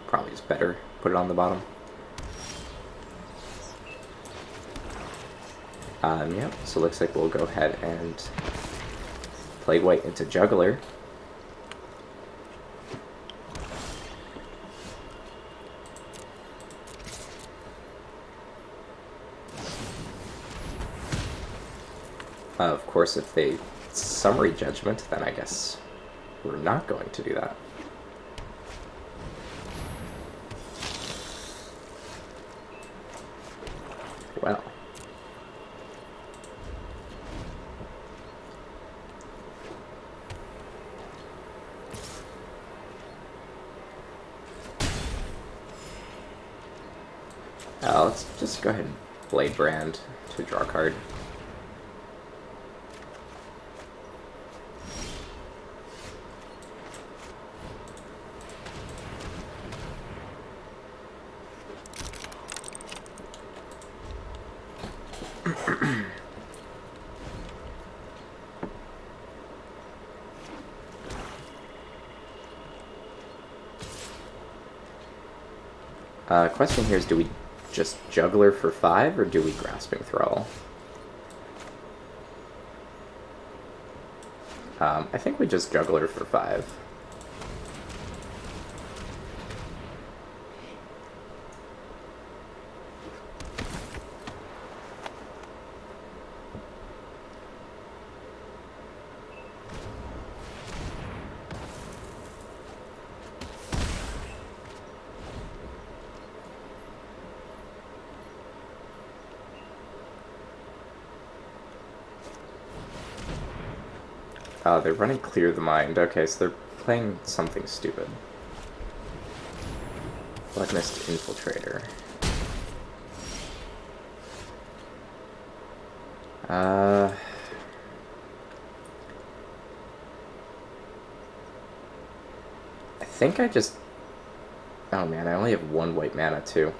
probably just better put it on the bottom. Yep, so it looks like we'll go ahead and play white into juggler. Of course, if they summary judgment, then I guess we're not going to do that. Well. Let's just go ahead and Blade Brand to draw a card. Question here is, do we just Juggler for 5, or do we Grasping Thrall? I think we just Juggler for 5. They're running Clear the Mind. Okay, so they're playing something stupid. Blood Mist Infiltrator. I think I just... Oh man, I only have 1 white mana too.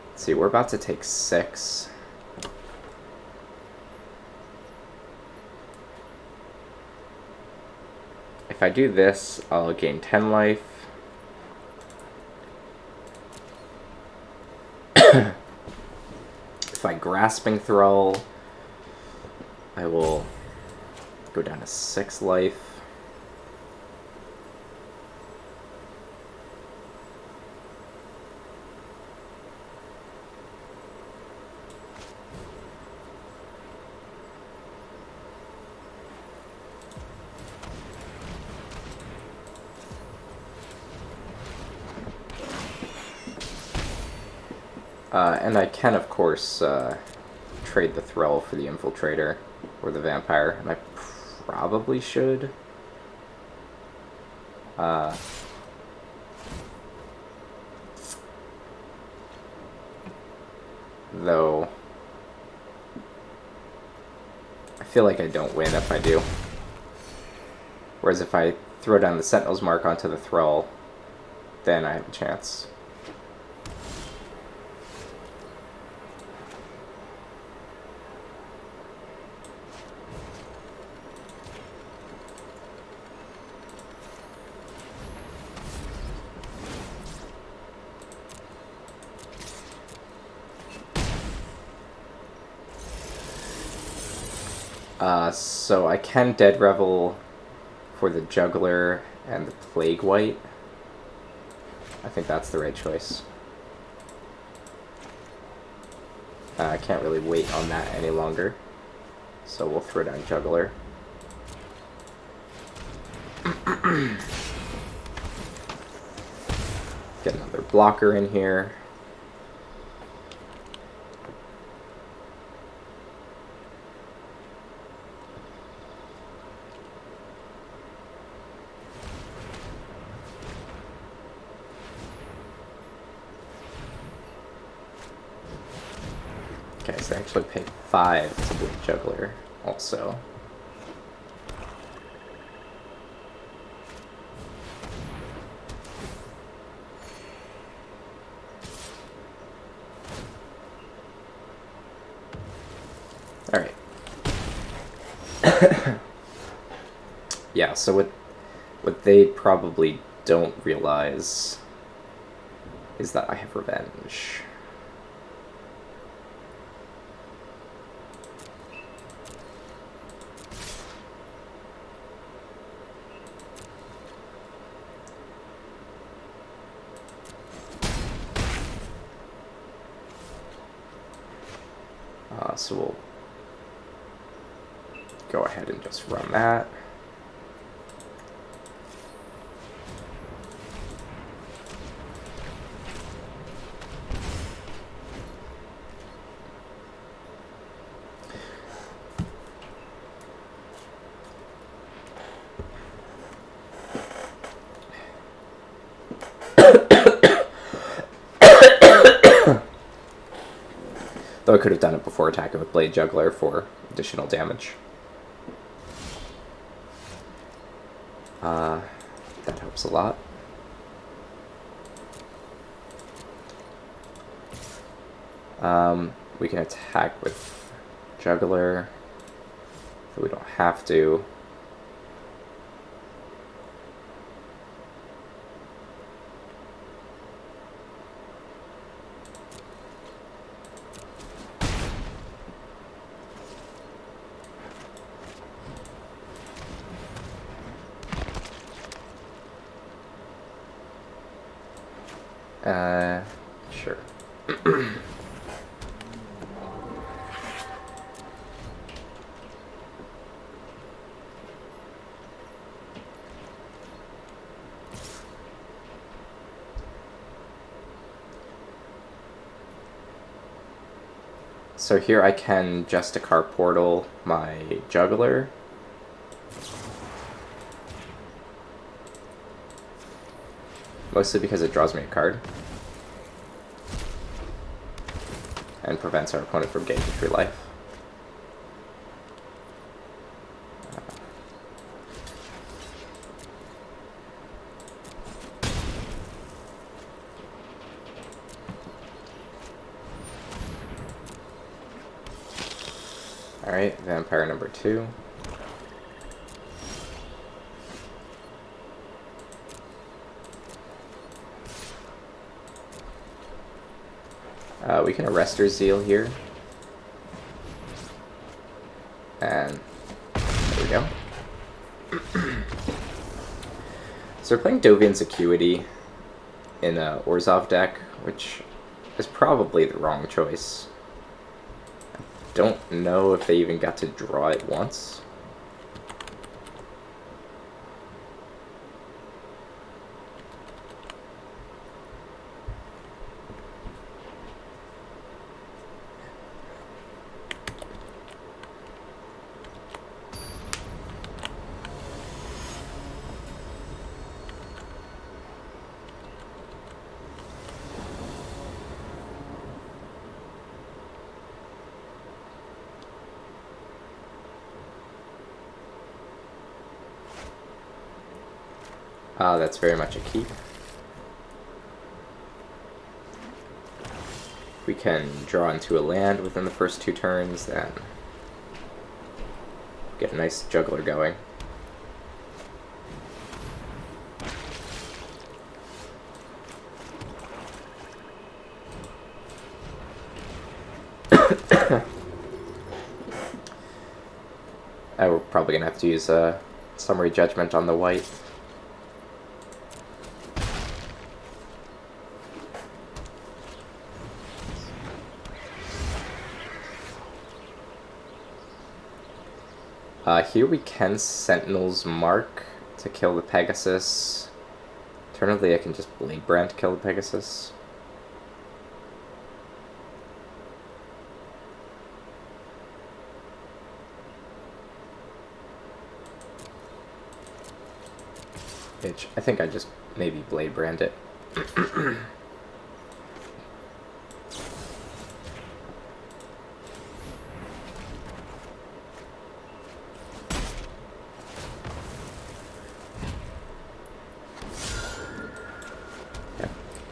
Let's see, we're about to take 6. If I do this, I'll gain 10 life. If I Grasping Thrall, I will go down to 6 life. And I can, of course, trade the Thrall for the Infiltrator or the Vampire, and I probably should. Though, I feel like I don't win if I do. Whereas if I throw down the Sentinel's Mark onto the Thrall, then I have a chance. So I can Dead Revel for the Juggler and the Plague White. I think that's the right choice. I can't really wait on that any longer, so we'll throw down Juggler. Get another blocker in here. Okay, so I actually pay 5 to do Juggler also. Alright. Yeah, so what they probably don't realize is that I have Revenge. So we'll go ahead and just run that. Though I could have done it before attacking with Blade Juggler for additional damage. That helps a lot. We can attack with Juggler, but we don't have to. Sure. So here I can Justicar Portal my Juggler. Mostly because it draws me a card. And prevents our opponent from gaining 3 life. Alright, Vampire number 2. We can Arrestor's Zeal here. And there we go. So we're playing Dovian's Acuity in a Orzhov deck, which is probably the wrong choice. I don't know if they even got to draw it once. That's very much a keep. We can draw into a land within the first 2 turns, then get a nice Juggler going. We're probably going to have to use a Summary Judgment on the white. Here we can Sentinel's Mark to kill the Pegasus. Alternatively, I can just Blade Brand to kill the Pegasus. Which I think I just maybe Blade Brand it.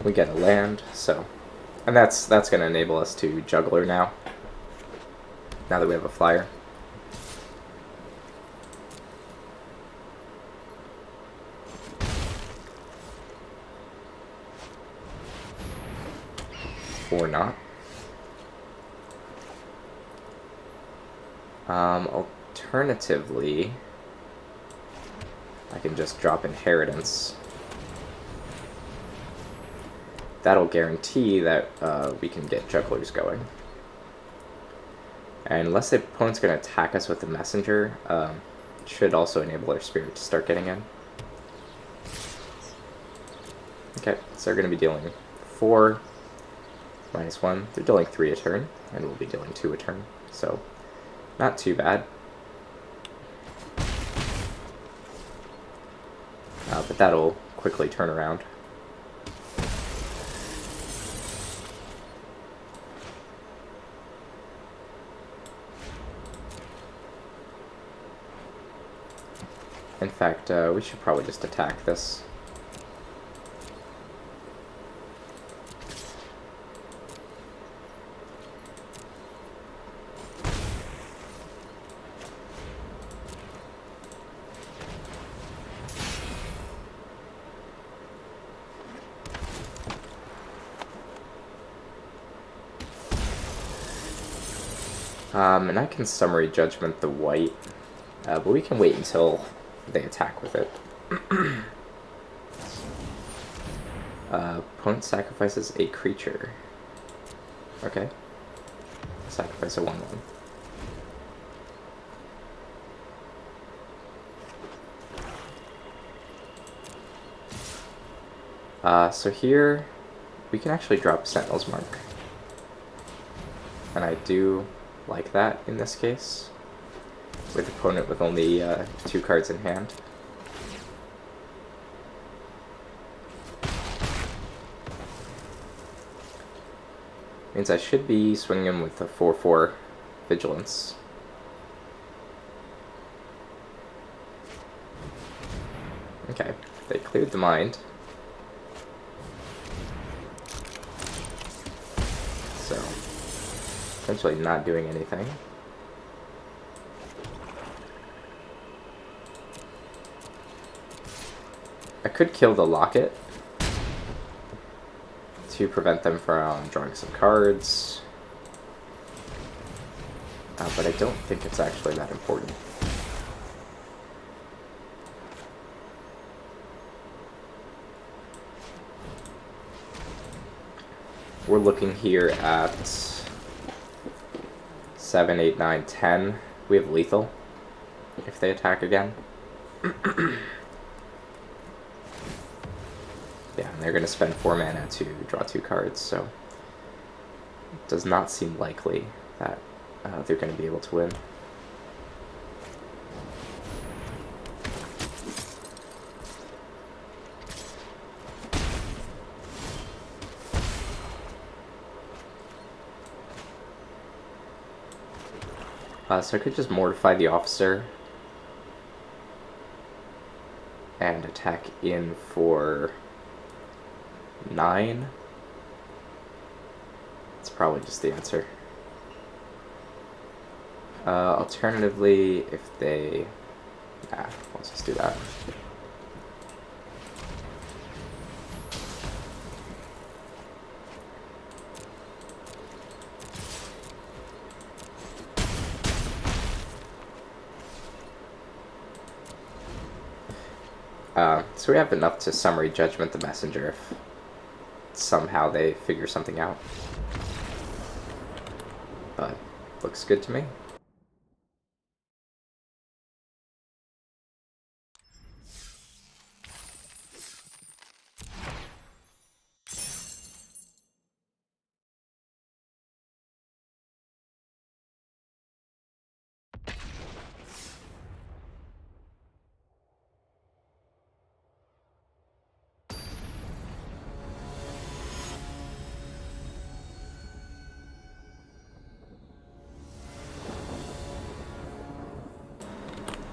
We get a land, so, and that's going to enable us to Juggler now that we have a flyer. Or not. Alternatively, I can just drop Inheritance. That'll guarantee that we can get Jugglers going. And unless the opponent's going to attack us with the messenger, it should also enable our spirit to start getting in. Okay, so they're going to be dealing 4 minus 1. They're dealing 3 a turn, and we'll be dealing 2 a turn. So, not too bad. But that'll quickly turn around. In fact, we should probably just attack this. And I can summary judgment the white, but we can wait until they attack with it. Opponent sacrifices a creature. Okay. Sacrifice a 1/1. So here, we can actually drop Sentinel's Mark. And I do like that in this case, with opponent with only 2 cards in hand. Means I should be swinging him with a 4/4 Vigilance. Okay, they cleared the mind. So, essentially not doing anything. I could kill the locket to prevent them from drawing some cards, but I don't think it's actually that important. We're looking here at 7, 8, 9, 10. We have lethal if they attack again. Yeah, and they're going to spend 4 mana to draw 2 cards, so it does not seem likely that they're going to be able to win. So I could just mortify the officer and attack in for 9. It's probably just the answer. Alternatively, if they... let's just do that. So we have enough to summary judgment the messenger if somehow they figure something out. But looks good to me.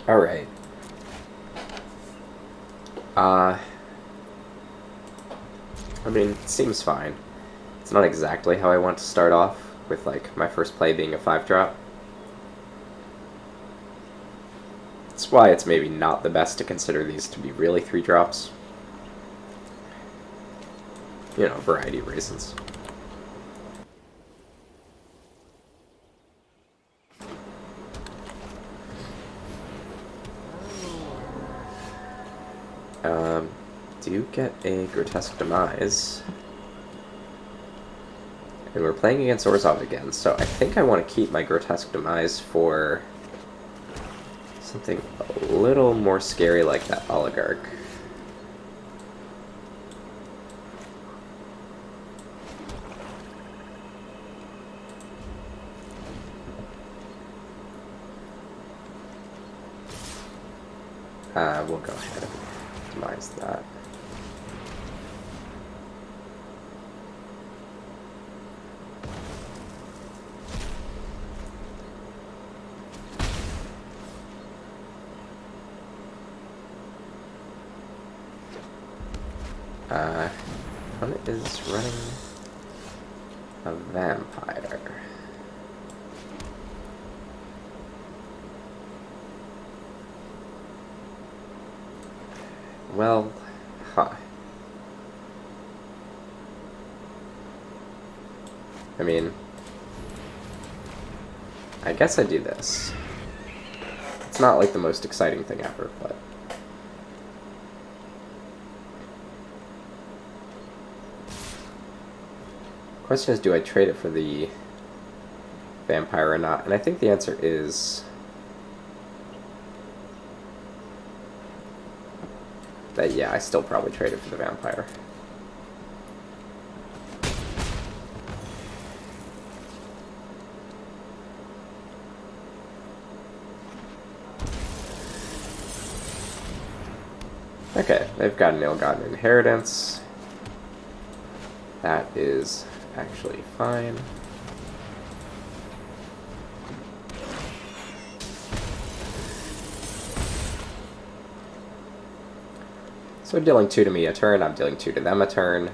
Alright. I mean, it seems fine. It's not exactly how I want to start off, with, like, my first play being a 5-drop. That's why it's maybe not the best to consider these to be really 3-drops. You know, a variety of reasons. Do get a Grotesque Demise. And we're playing against Orzhov again, so I think I want to keep my Grotesque Demise for something a little more scary like that Oligarch. We'll go ahead and demise that. One is running a vampire. Well, I mean, I guess I do this. It's not like the most exciting thing ever, but... Question is, do I trade it for the vampire or not? And I think the answer is that, yeah, I still probably trade it for the vampire. Okay, they've got an ill-gotten inheritance. That is actually fine. So dealing 2 to me a turn, I'm dealing 2 to them a turn.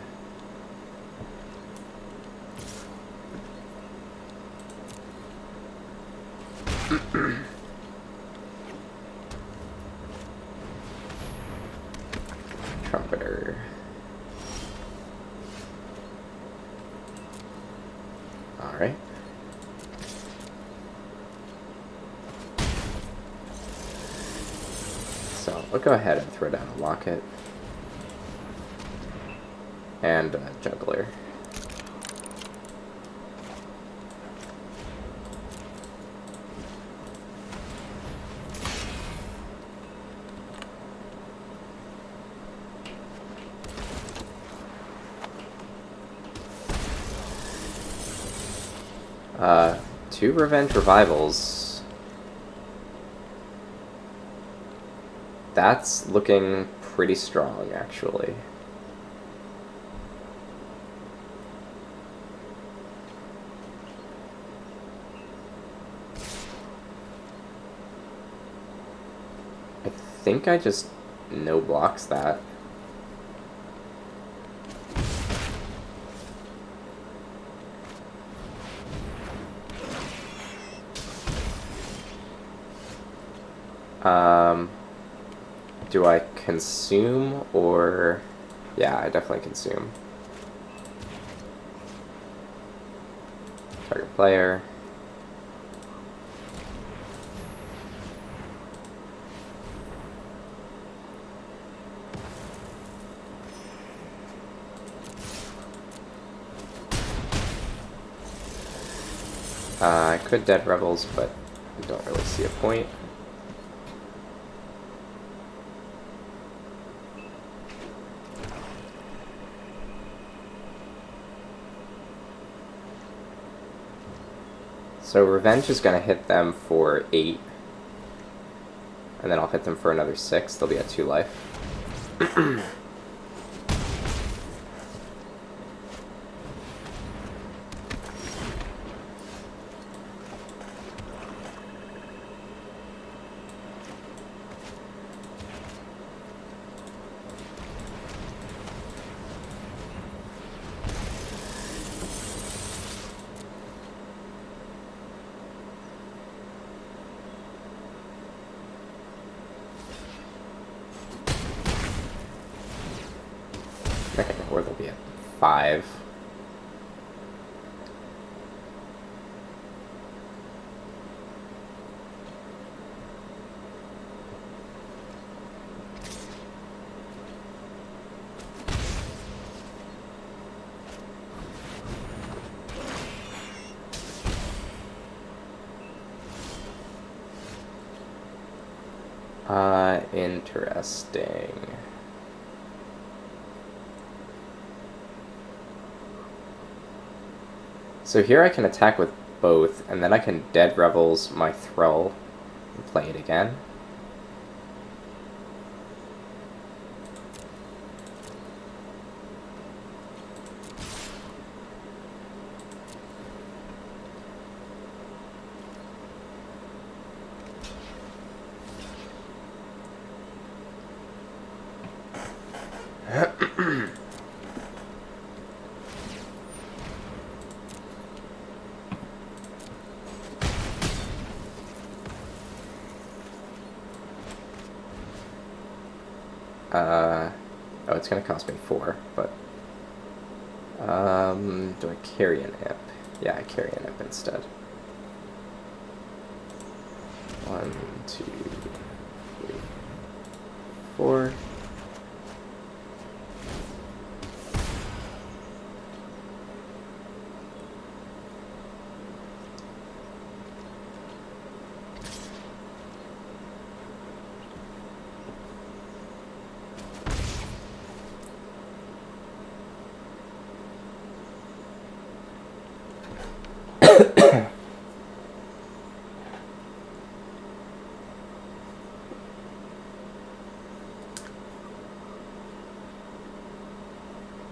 Trumpeter. Alright. So I'll go ahead and throw down a Locket. And a Juggler. Two Revenge Revivals. That's looking pretty strong, actually. I think I just no blocks that. Do I consume or... Yeah, I definitely consume. Target player. I could Dead Rebels, but I don't really see a point. So Revenge is going to hit them for 8. And then I'll hit them for another 6. They'll be at 2 life. Okay, or they'll be at 5. Interesting. So here I can attack with both, and then I can Dead Revels my Thrall and play it again. Oh, it's gonna cost me 4, but do I carry an imp? Yeah, I carry an imp instead. 1, 2, 3, 4.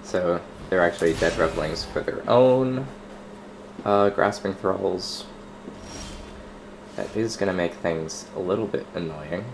So they're actually Dead Revelings for their own Grasping Thralls. That is going to make things a little bit annoying.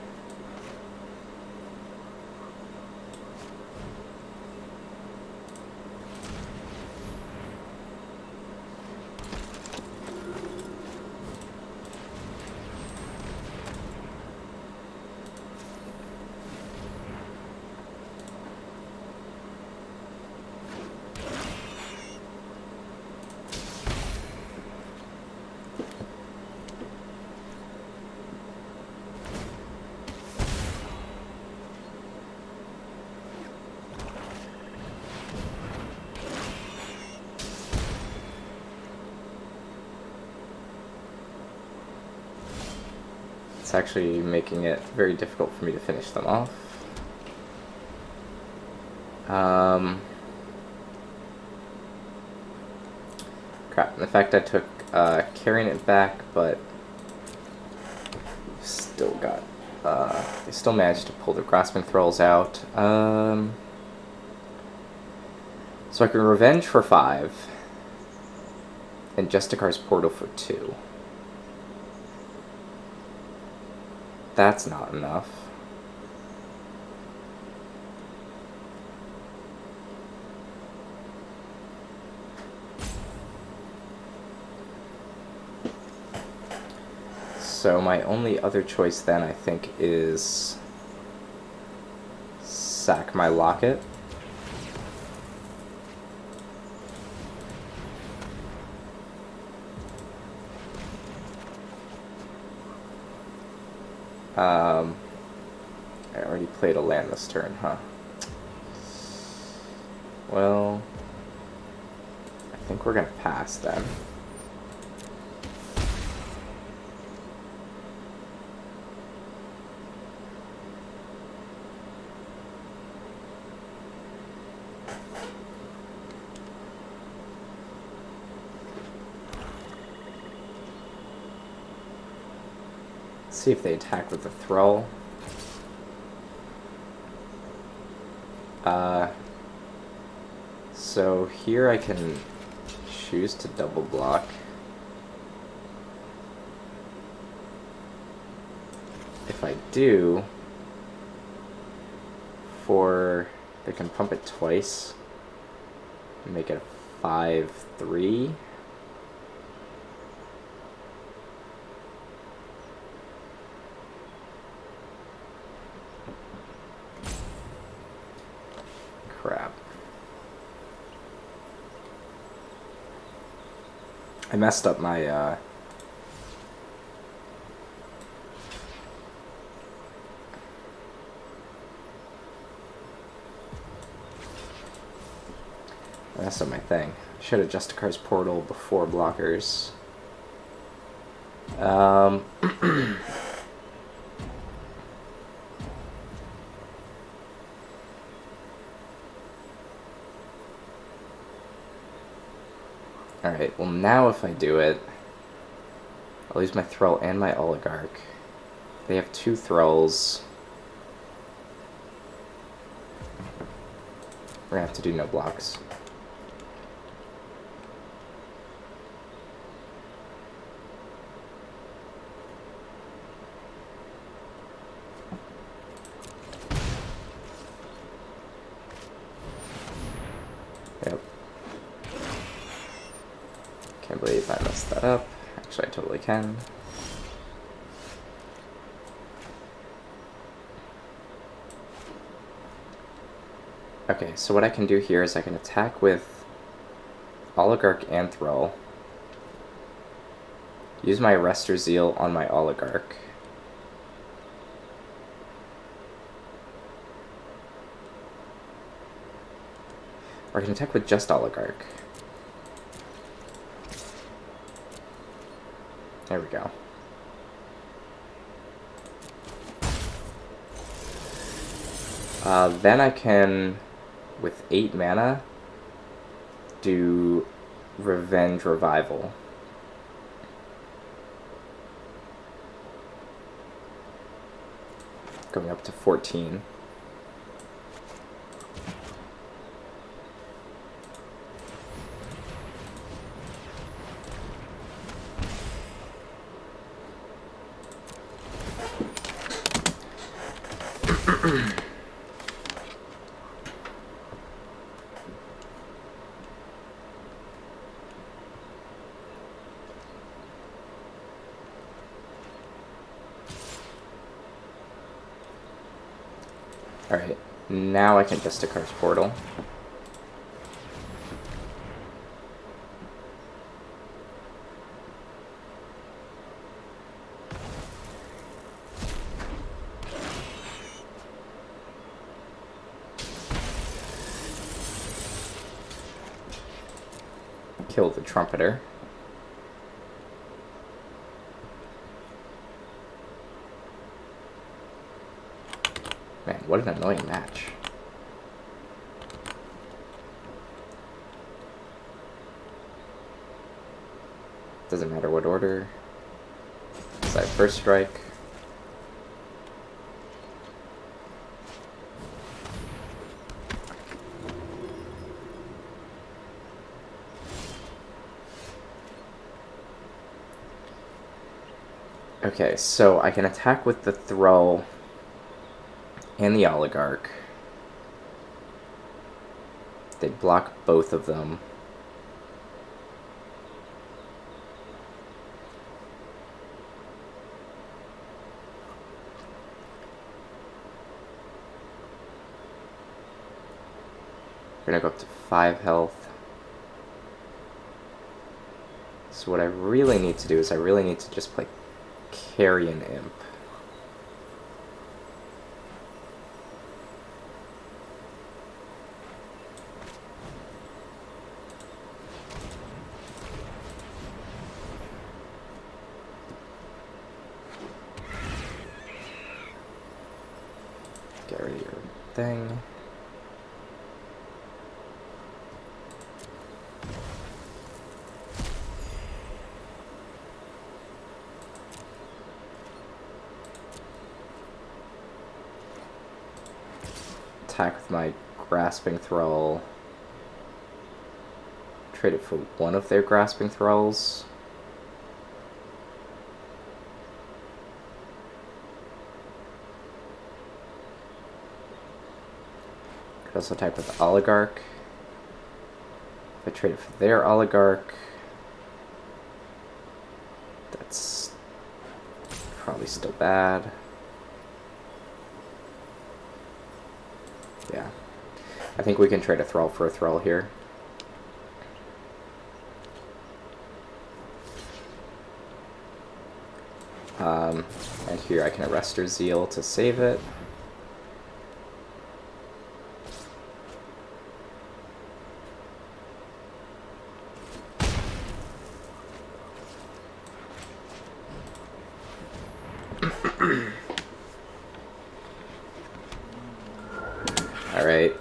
It's actually making it very difficult for me to finish them off. Crap, in fact I took carrying it back, but still got, they still managed to pull the Grasping Thralls out. So I can Revenge for 5, and Justicar's Portal for 2. That's not enough. So my only other choice then, I think, is sack my Locket. I already played a land this turn, huh? Well, I think we're gonna pass then. Let's see if they attack with the Thrall. So here I can choose to double block. If I do, they can pump it twice and make it a 5/3. Crap. I messed up my thing. Should have Justicar's Portal before blockers. Alright, well now if I do it, I'll lose my Thrall and my Oligarch. They have 2 Thralls. We're gonna have to do no blocks. Yep. Can't believe I messed that up. Actually, I totally can. Okay, so what I can do here is I can attack with Oligarch and Thrall. Use my Arrestor Zeal on my Oligarch. Or I can attack with just Oligarch. There we go. Then I can, with 8 mana, do Revenge Revival. Going up to 14. Alright, now I can just Curse Portal. Kill the Trumpeter. Man, what an annoying match. Doesn't matter what order. Side first strike. Okay, so I can attack with the Thrall and the Oligarch. They block both of them. We're gonna go up to 5 health. So what I really need to do is I really need to just play Carrion Imp. Get rid of your thing. Attack with my Grasping Thrall. Trade it for one of their Grasping Thralls. Could also attack with the Oligarch. If I trade it for their Oligarch, that's probably still bad. Yeah. I think we can trade a Thrall for a Thrall here. And here I can Arrestor Zeal to save it. Alright.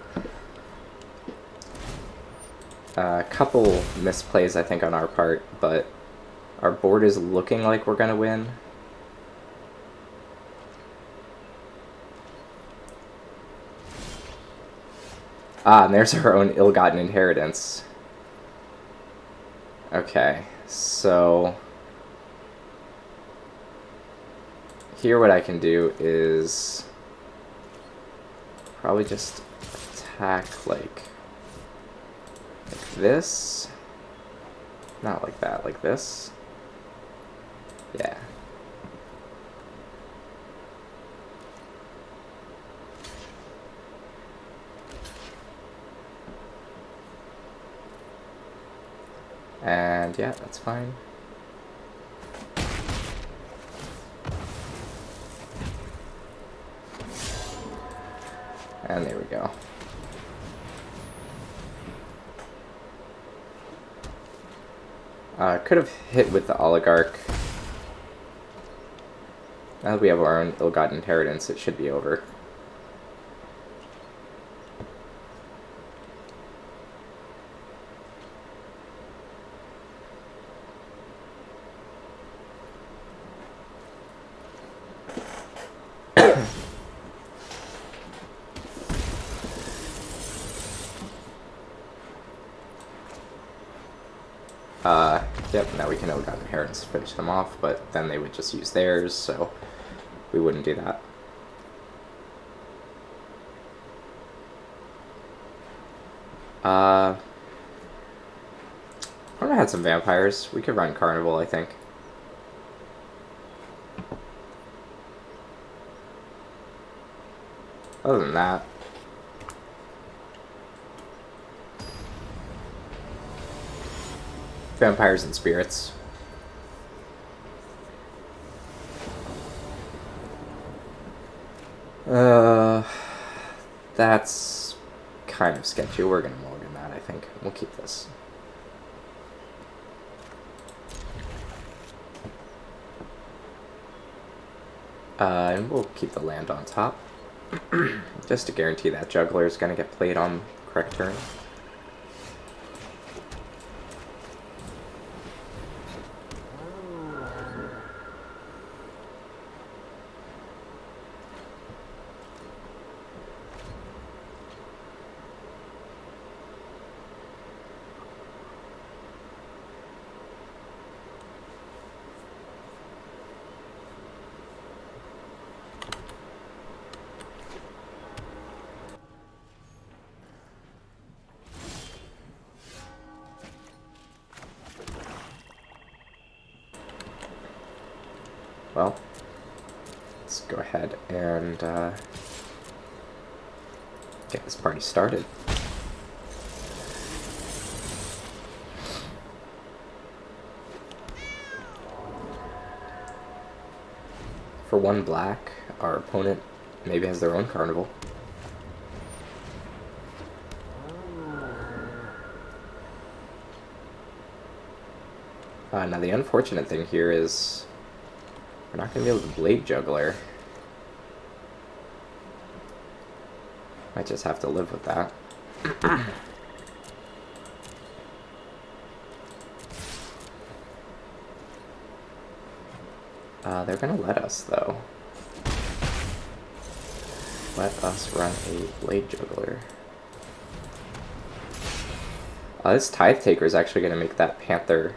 couple misplays, I think, on our part, but our board is looking like we're gonna win. Ah, and there's our own ill-gotten inheritance. Okay, so here what I can do is probably just attack like this. Not like that, like this. Yeah. And yeah, that's fine. And there we go. Could have hit with the oligarch. Now that we have our own ill-gotten inheritance, it should be over. Yep, now we can ill-gotten inheritance finish them off, but then they would just use theirs, so we wouldn't do that. I want to have some vampires. We could run Carnival, I think. Other than that, vampires and spirits. That's kind of sketchy. We're gonna mulligan that, I think. We'll keep this. And we'll keep the land on top. Just to guarantee that juggler is gonna get played on the correct turn. Well, let's go ahead and get this party started. For 1 black, our opponent maybe has their own carnival. Now the unfortunate thing here is we're not going to be able to Blade Juggler. Might just have to live with that. They're going to let us, though. Let us run a Blade Juggler. This Tithe Taker is actually going to make that Panther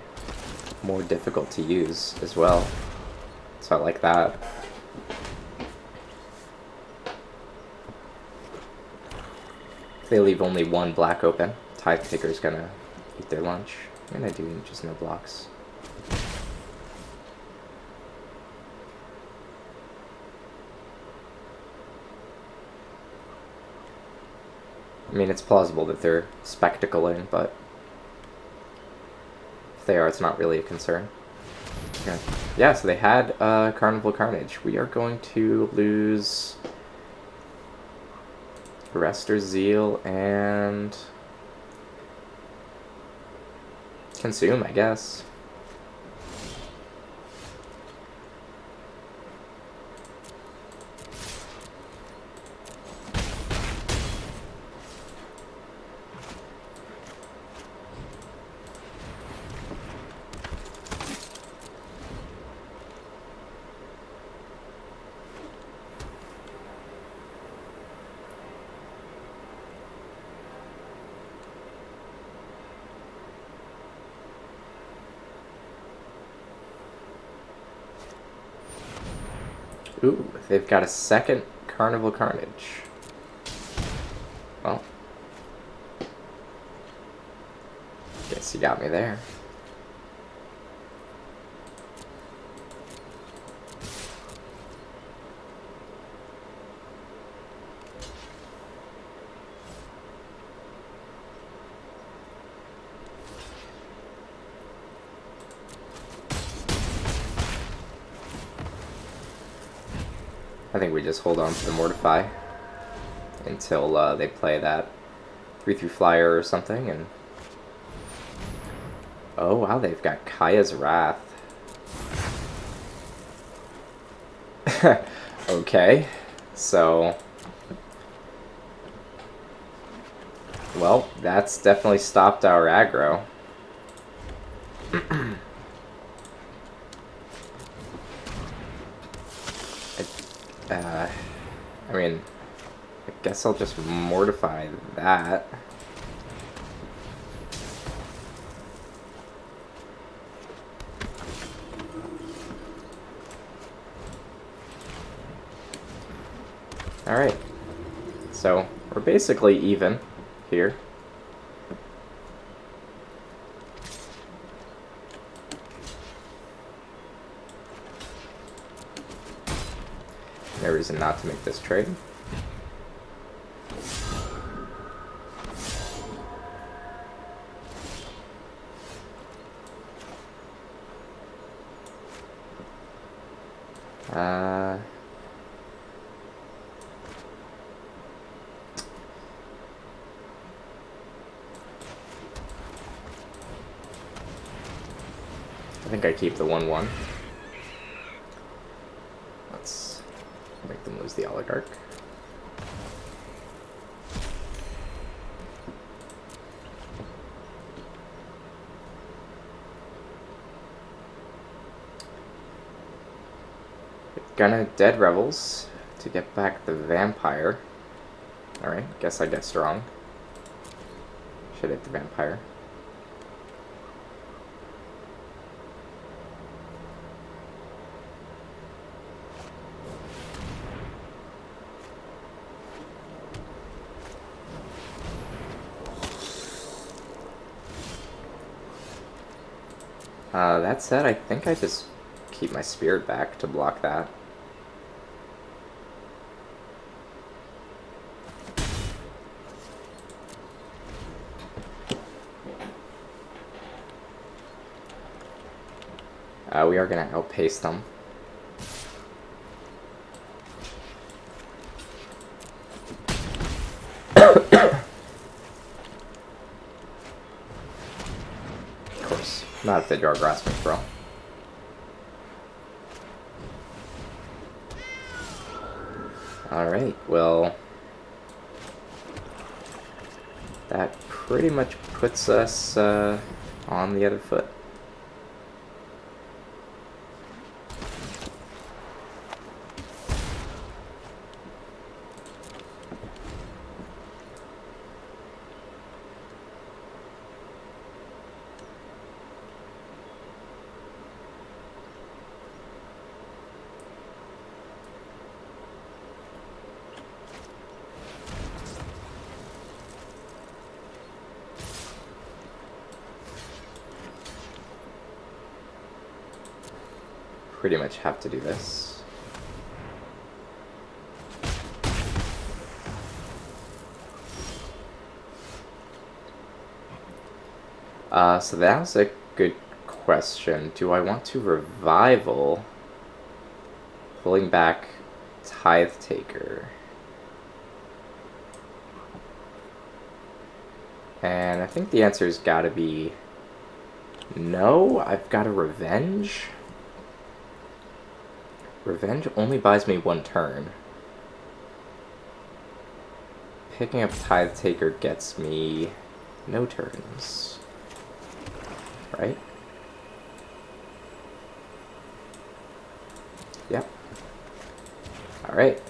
more difficult to use as well. So I like that. If they leave only 1 black open, Tithe Taker is going to eat their lunch. And I do just no blocks. I mean, it's plausible that they're spectacling, but if they are, it's not really a concern. Yeah, so they had Carnival Carnage. We are going to lose Arrestor Zeal and Consume, I guess. Ooh, they've got a second Carnival Carnage. Well, guess you got me there. I think we just hold on to the Mortify until they play that 3/3 flyer or something, and oh wow, they've got Kaya's Wrath. Okay, so well, that's definitely stopped our aggro. I mean, I guess I'll just mortify that. Alright, so we're basically even here. No reason not to make this trade. I think I keep the 1/1. Let's make them lose the Oligarch. Gonna Dead Rebels to get back the Vampire. Alright, guess I guessed wrong. Should hit the Vampire. That said, I think I just keep my Spirit back to block that. We are going to outpace them. Of course, not if they draw Grasping Throw. Alright, well, that pretty much puts us on the other foot. Pretty much have to do this. So that was a good question. Do I want to Revival, pulling back Tithe Taker? And I think the answer's gotta be no. I've got a Revenge. Revenge only buys me 1 turn. Picking up Tithe Taker gets me no turns. Right? Yep. Alright.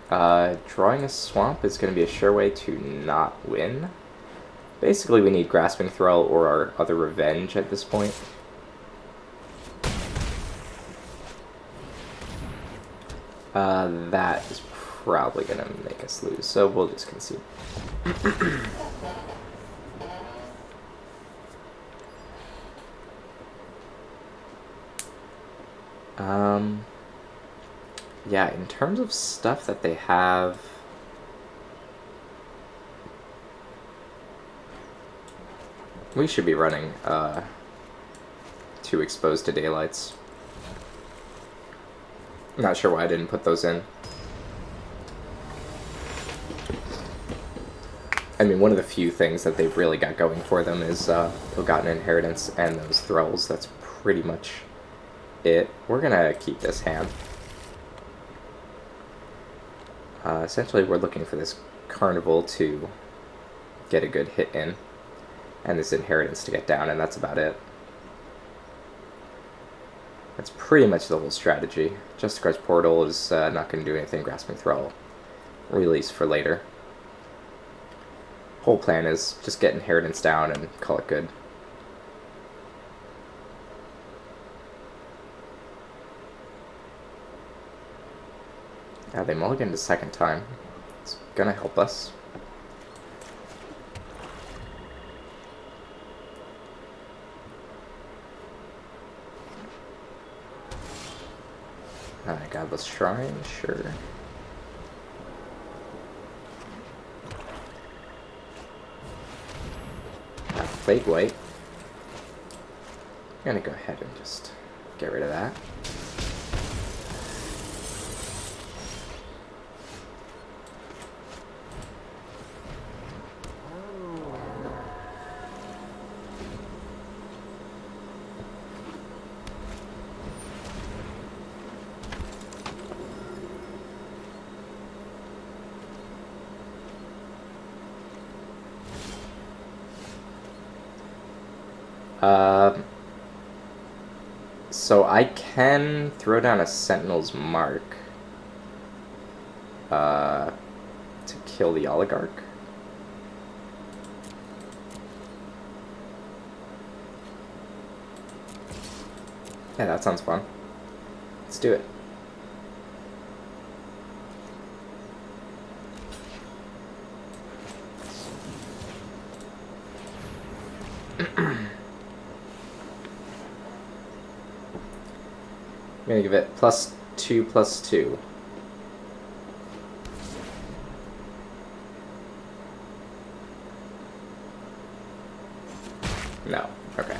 Drawing a swamp is going to be a sure way to not win. Basically, we need Grasping Thrall or our other Revenge at this point. That is probably going to make us lose, so we'll just concede. Yeah, in terms of stuff that they have, we should be running 2 Exposed to Daylights. Not sure why I didn't put those in. I mean, one of the few things that they've really got going for them is Ill-Gotten Inheritance and those Thralls. That's pretty much it. We're gonna keep this hand. Essentially, we're looking for this Carnival to get a good hit in, and this Inheritance to get down, and that's about it. That's pretty much the whole strategy. Justicar's Portal is not going to do anything. Grasping Thrall, release for later. Whole plan is just get Inheritance down and call it good. They mulliganed a second time. It's gonna help us. Godless Shrine, sure. Plague White. I'm gonna go ahead and just get rid of that. So I can throw down a Sentinel's Mark to kill the Oligarch. Yeah, that sounds fun. Let's do it. I'm gonna give it +2/+2. No. Okay.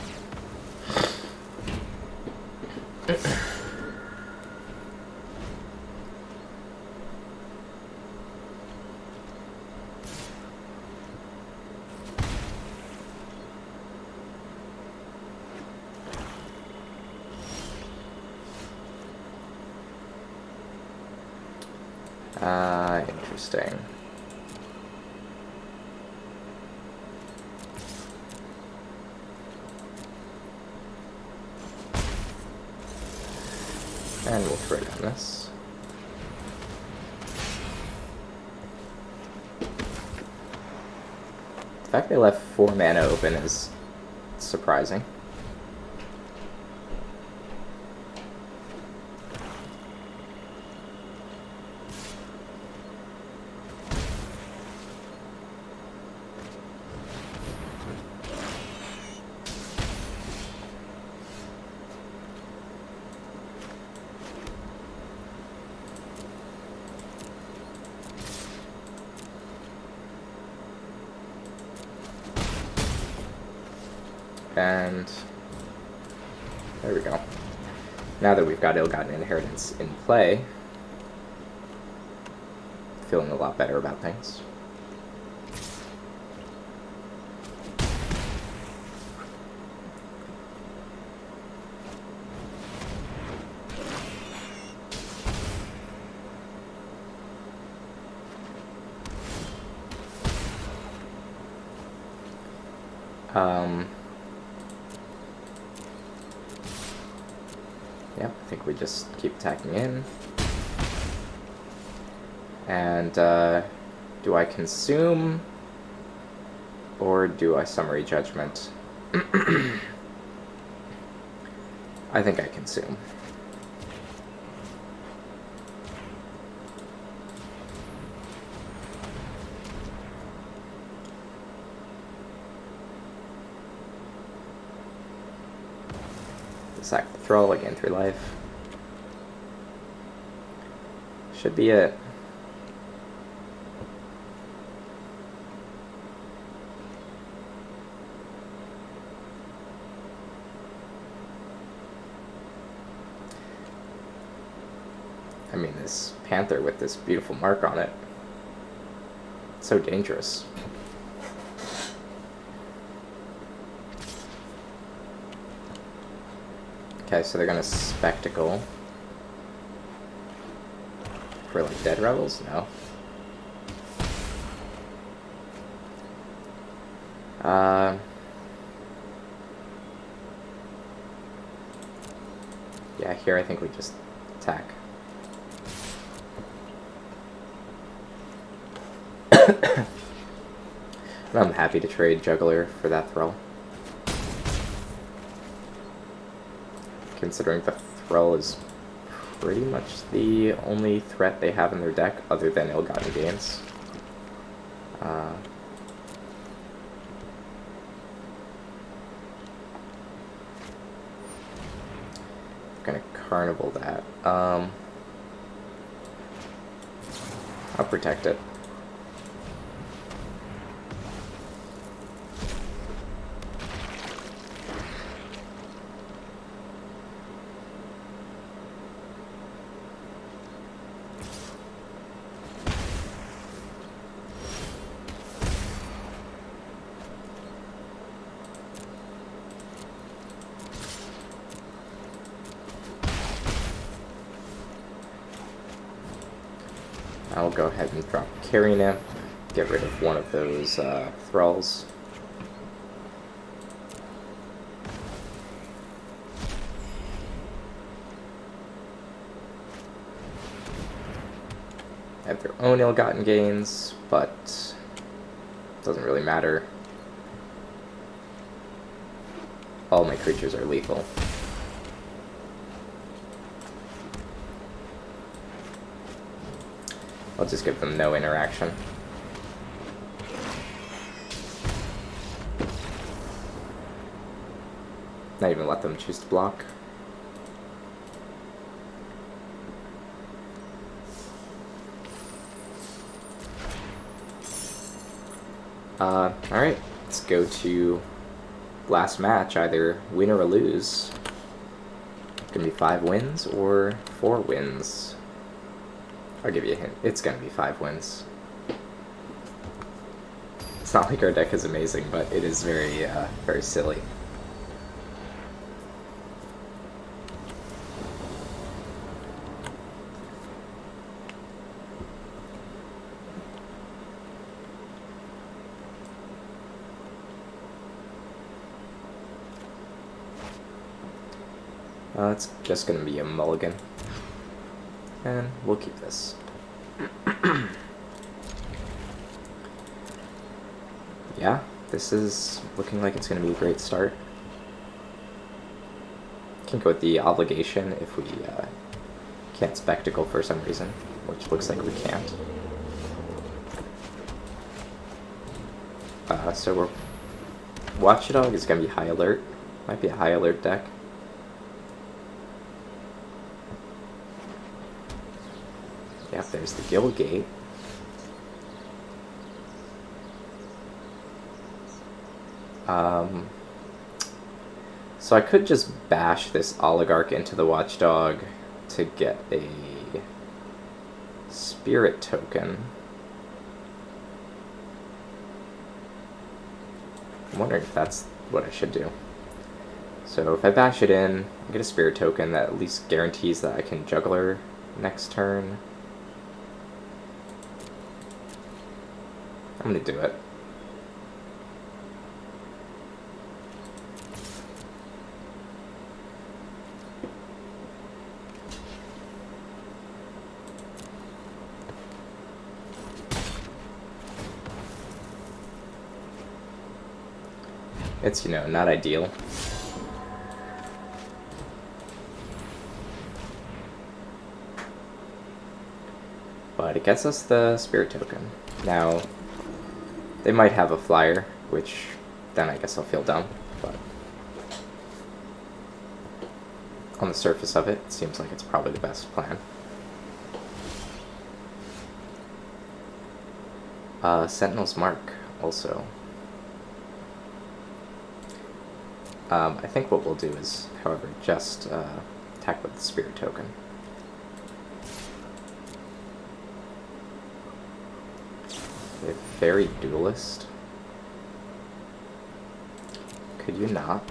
Interesting. And we'll trade on this. The fact they left 4 mana open is surprising. And there we go. Now that we've got Ill-Gotten Inheritance in play, feeling a lot better about things. Yep, I think we just keep attacking in. And do I consume or do I summary judgment? I think I consume. Sack the Thrall, I gain 3 life. Should be it. I mean, this Panther with this beautiful mark on it. So dangerous. Okay, so they're gonna Spectacle. For like Dead Rebels? No. Yeah, here I think we just attack. I'm happy to trade Juggler for that Thrall. Considering the Thrall is pretty much the only threat they have in their deck other than Ill-Gotten Gains. Gonna Carnival that. I'll protect it. I'll go ahead and drop Carrying Imp, get rid of one of those Thralls. Have their own Ill-Gotten Gains, but doesn't really matter. All my creatures are lethal. I'll just give them no interaction. Not even let them choose to block. Alright, let's go to last match, either win or lose. It's gonna be 5 wins or 4 wins. I'll give you a hint. It's gonna be 5 wins. It's not like our deck is amazing, but it is very, very silly. It's just gonna be a mulligan. And we'll keep this. Yeah, this is looking like it's going to be a great start. Can go with the Obligation if we can't Spectacle for some reason, which looks like we can't. So we're Watchdog is going to be High Alert. Might be a High Alert deck. Yeah, there's the Guildgate. So I could just bash this Oligarch into the Watchdog to get a Spirit token. I'm wondering if that's what I should do. So if I bash it in, I get a Spirit token that at least guarantees that I can Juggler next turn. I'm gonna do it. It's, you know, not ideal. But it gets us the spirit token. Now, they might have a flyer, which then I guess I'll feel dumb, but on the surface of it, it seems like it's probably the best plan. Sentinel's Mark, also. I think what we'll do is, however, just attack with the spirit token. A Fairy Duelist? Could you not?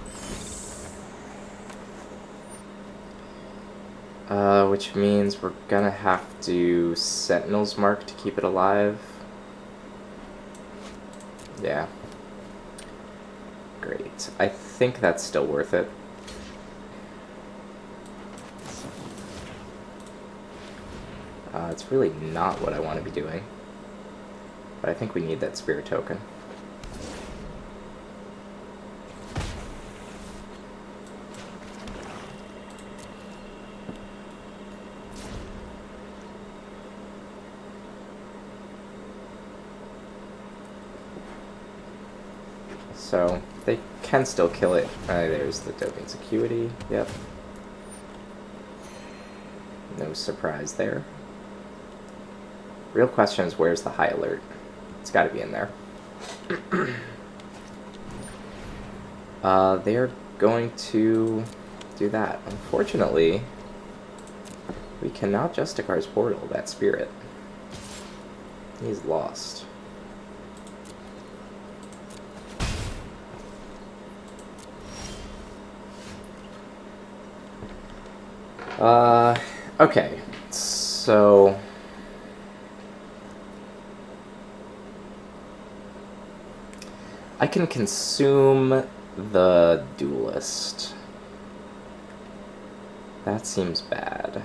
Which means we're gonna have to Sentinel's Mark to keep it alive. Yeah. Great. I think that's still worth it. It's really not what I want to be doing. But I think we need that spirit token. So, they can still kill it. There's the Dovin's Acuity, yep. No surprise there. Real question is, where's the high alert? It's gotta be in there. They're going to do that. Unfortunately, we cannot Justicar's Portal, that spirit. He's lost. Okay, so I can consume the Duelist. That seems bad.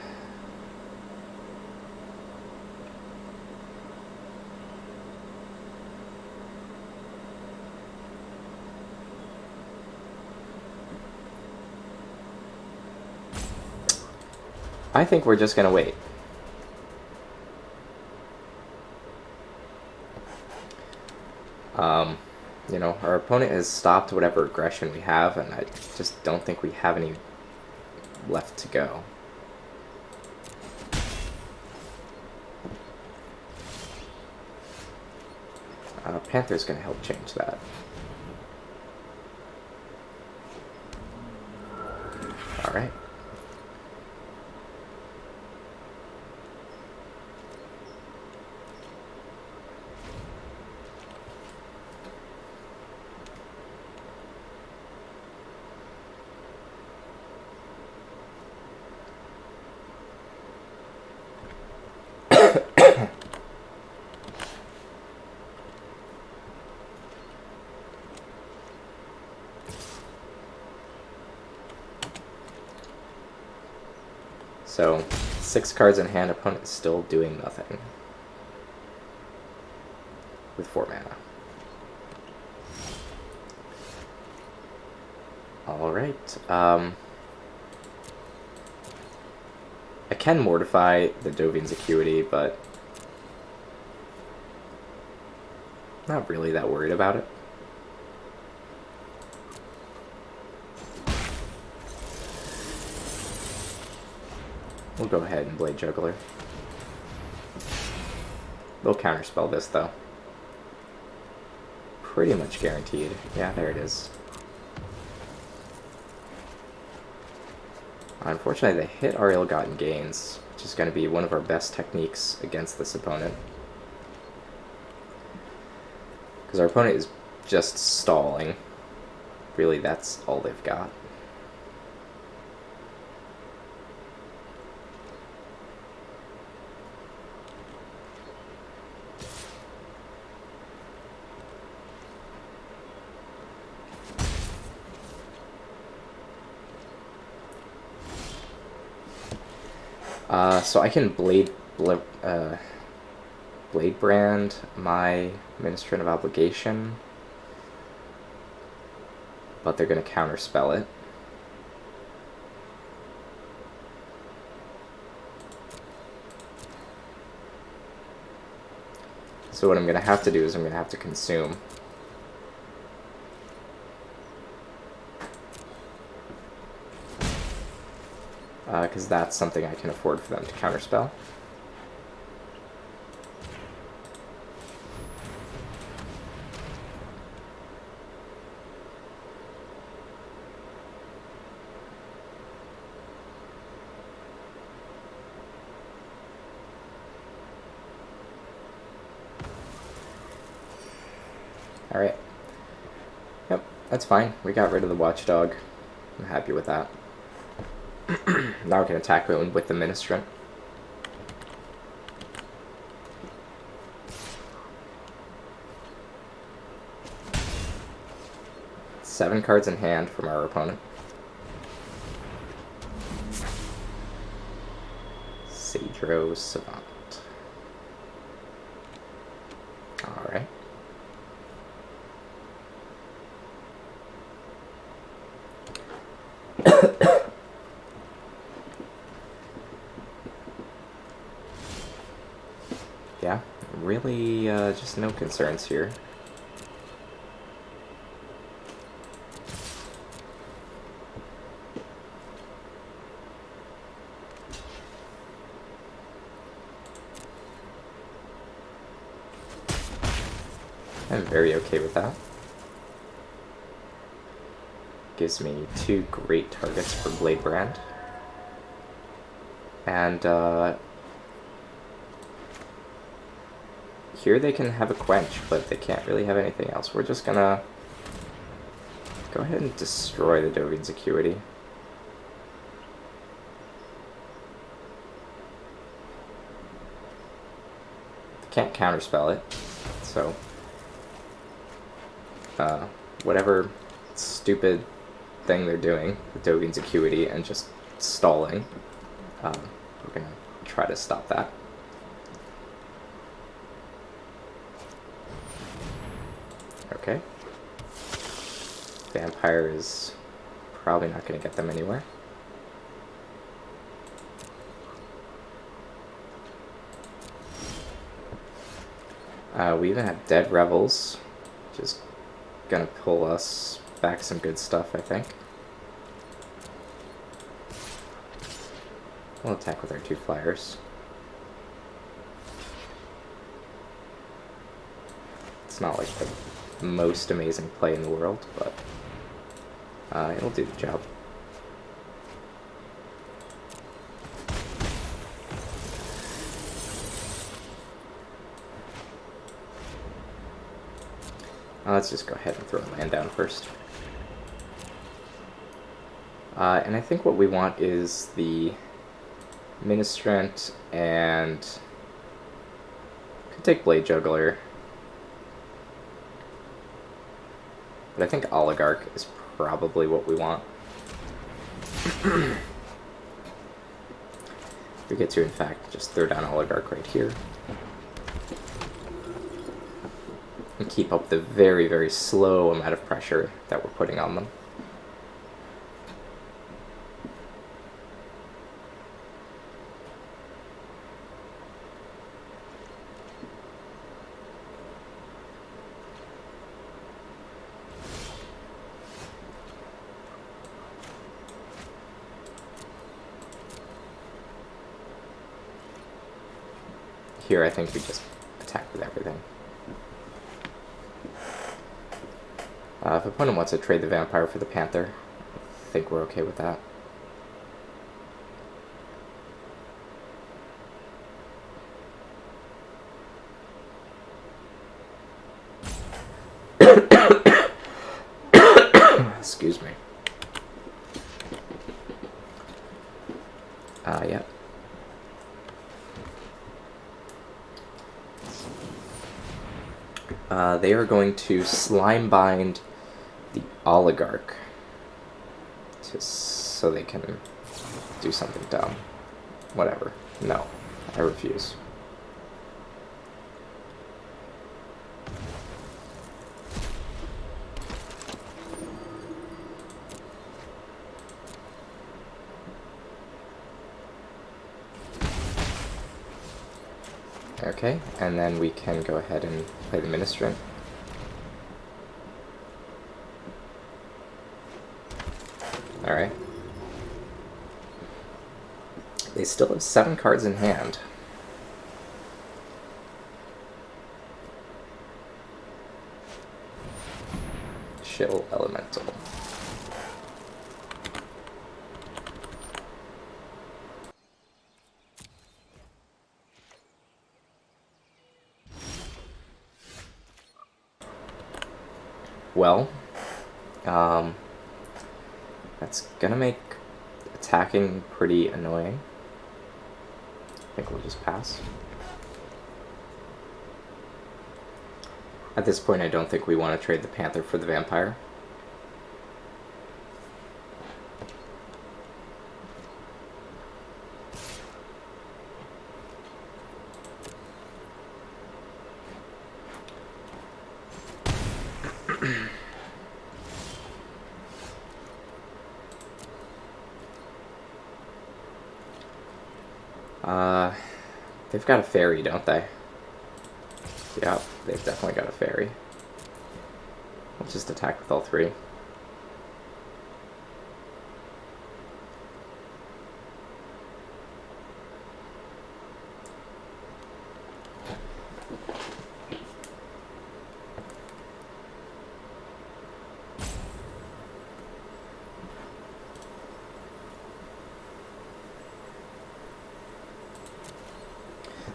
I think we're just gonna wait. You know, our opponent has stopped whatever aggression we have, and I just don't think we have any left to go. Panther's gonna help change that. Alright. So, 6 cards in hand, opponent is still doing nothing. With 4 mana. Alright, I can Mortify the Dovin's Acuity, but not really that worried about it. We'll go ahead and Blade Juggler. They'll counterspell this, though. Pretty much guaranteed. Yeah, there it is. Unfortunately, they hit our ill-gotten gains, which is going to be one of our best techniques against this opponent. Because our opponent is just stalling. Really, that's all they've got. So I can Blade Brand my Ministrant of Obligation. but they're going to counterspell it. So what I'm going to have to do is I'm going to have to consume. Because that's something I can afford for them to counterspell. Alright. Yep, that's fine. We got rid of the watchdog. I'm happy with that. Now we can attack with the ministrant. Seven cards in hand from our opponent. Sagro Savant. Alright. Yeah, really just no concerns here. I'm very okay with that. Gives me two great targets for Blade Brand. And here they can have a quench, but they can't really have anything else. We're just gonna go ahead and destroy the Dovian's Acuity. Can't counterspell it, so whatever stupid thing they're doing with Dovian's Acuity and just stalling, we're gonna try to stop that. Okay. Vampire is probably not going to get them anywhere. We even have Dead Revels, which is going to pull us back some good stuff, I think. We'll attack with our two flyers. It's not like the most amazing play in the world, but it'll do the job. Let's just go ahead and throw a land down first. And I think what we want is the Ministrant and could take Blade Juggler. But I think Oligarch is probably what we want. We get to, in fact, just throw down Oligarch right here. And keep up the very, very slow amount of pressure that we're putting on them. Here, I think we just attack with everything. If opponent wants to trade the Vampire for the Panther, I think we're okay with that. Excuse me. Yeah. They are going to Slime Bind the Oligarch so they can do something dumb. Whatever. No, I refuse. Okay, and then we can go ahead and play the Ministrant. Alright. They still have 7 cards in hand. Chill Elemental. Well, that's gonna make attacking pretty annoying. I think we'll just pass. At this point, I don't think we want to trade the Panther for the Vampire. They've got a fairy, don't they? Yeah, they've definitely got a fairy. We'll just attack with all 3.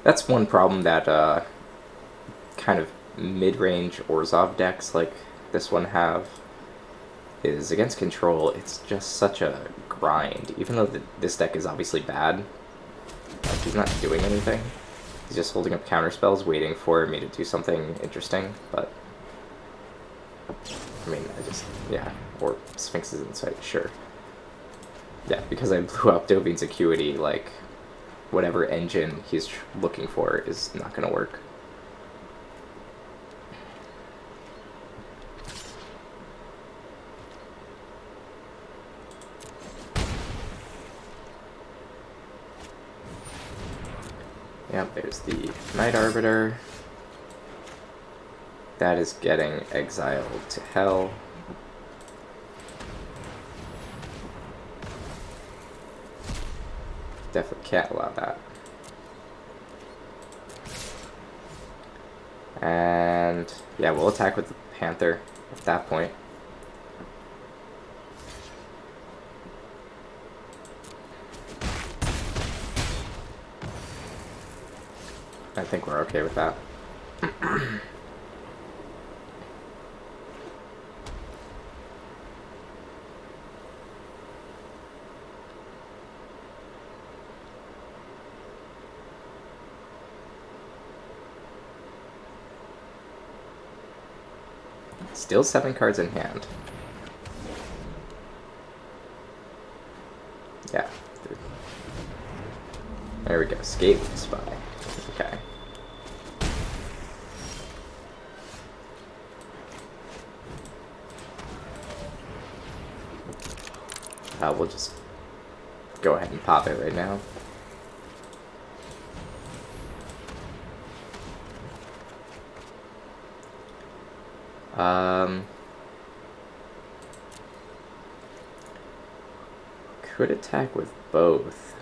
That's one problem that kind of mid-range Orzhov decks like this one have, is against control, it's just such a grind. Even though this deck is obviously bad, like, he's not doing anything. He's just holding up counterspells, waiting for me to do something interesting, but... I mean, yeah, or Sphinx's Insight, sure. Yeah, because I blew up Dovine's Acuity, like, whatever engine he's looking for is not going to work. Yep, there's the Night Arbiter. That is getting exiled to hell. Definitely can't allow that. And yeah, we'll attack with the Panther at that point. I think we're okay with that. Still 7 cards in hand. Yeah. There we go. Scathing Spy. Okay. We'll just go ahead and pop it right now. Could attack with both.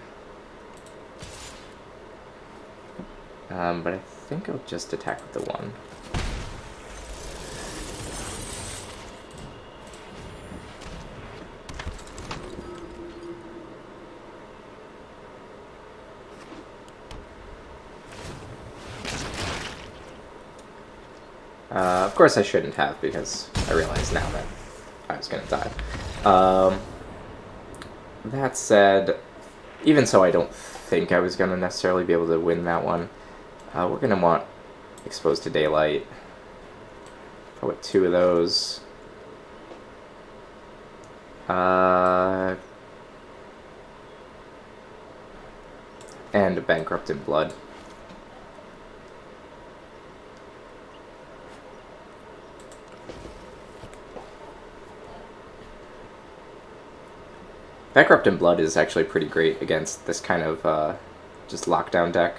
But I think I'll just attack with the one. Of course I shouldn't have, because I realize now that I was going to die. That said, even so I don't think I was going to necessarily be able to win that one. We're going to want Exposed to Daylight. I'll put 2 of those. And Bankrupt in Blood. Bankrupt in Blood is actually pretty great against this kind of just lockdown deck.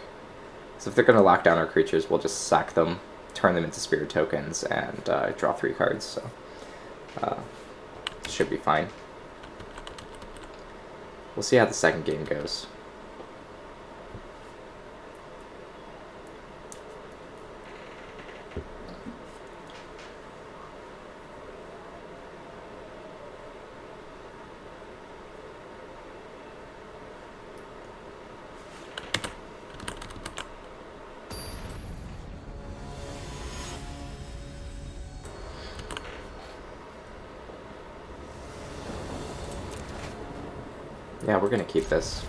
So if they're going to lock down our creatures, we'll just sack them, turn them into spirit tokens, and draw 3 cards. So should be fine. We'll see how the second game goes. Yeah, we're gonna keep this.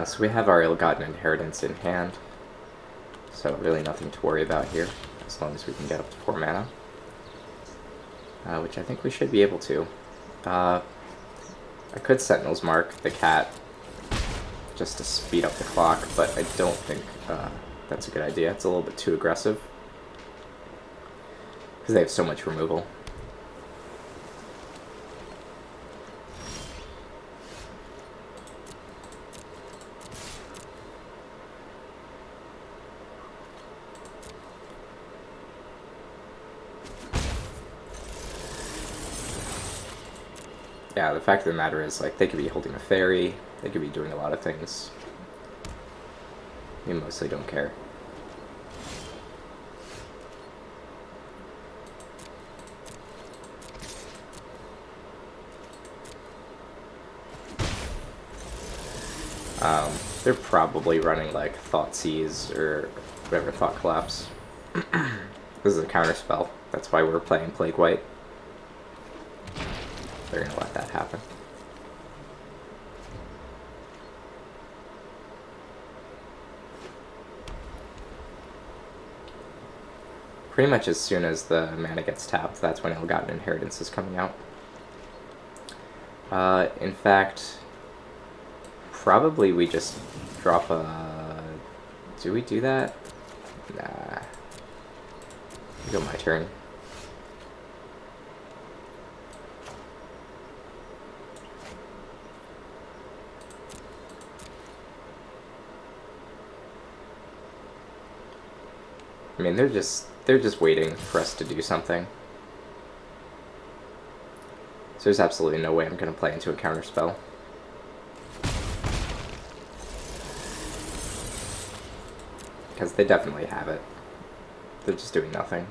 So we have our ill-gotten inheritance in hand, so really nothing to worry about here, as long as we can get up to 4 mana, which I think we should be able to. I could Sentinel's Mark the cat just to speed up the clock, but I don't think that's a good idea. It's a little bit too aggressive, because they have so much removal. Yeah, the fact of the matter is, like, they could be holding a fairy, they could be doing a lot of things. We mostly don't care. They're probably running, like, Thoughtseize or whatever, Thought Collapse. This is a counter spell. That's why we're playing Plague White. They're gonna let that happen. Pretty much as soon as the mana gets tapped, that's when Ill-Gotten Inheritance is coming out. In fact, probably we just drop a... Do we do that? Nah. Go my turn. I mean, they're just waiting for us to do something. So there's absolutely no way I'm going to play into a counterspell. Because they definitely have it. They're just doing nothing.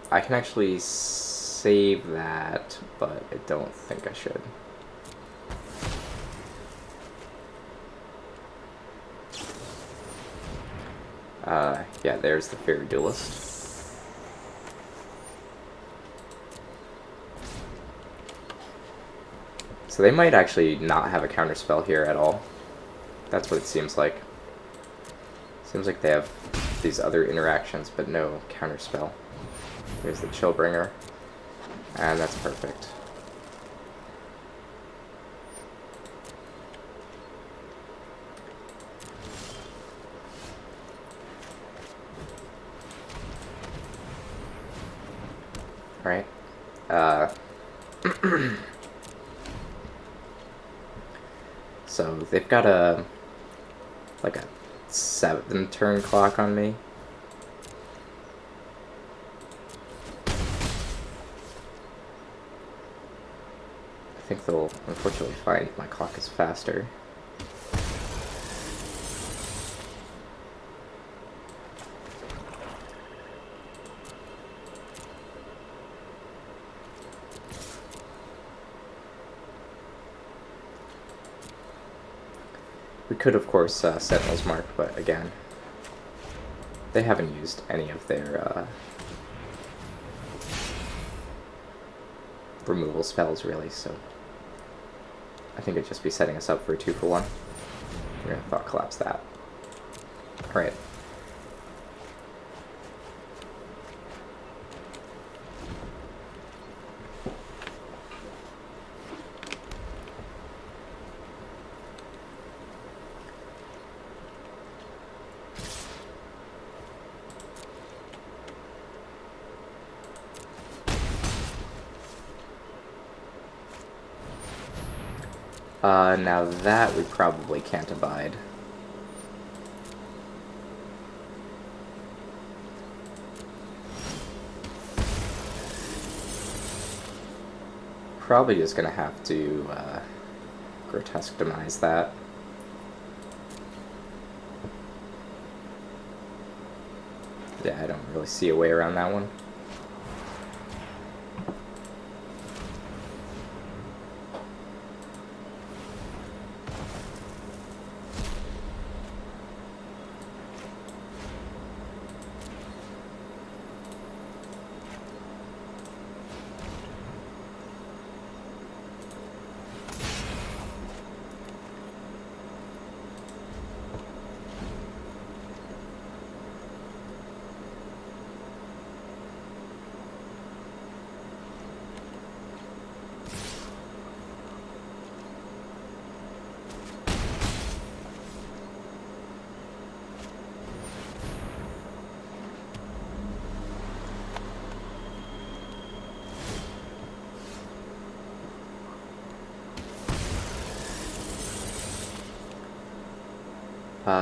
I can actually save that, but I don't think I should. Yeah, there's the Fairy Duelist. So they might actually not have a counterspell here at all. That's what it seems like. Seems like they have these other interactions, but no counterspell. There's the Chillbringer. And that's perfect. Alright. So they've got a 7-turn clock on me. I think they'll unfortunately find my clock is faster. We could, of course, Sentinel's Mark, but again, they haven't used any of their removal spells, really, so I think it'd just be setting us up for a 2-for-1. We're going to Thought Collapse that. Alright. Now that we probably can't abide. Probably just gonna have to grotesque demise that. Yeah, I don't really see a way around that one.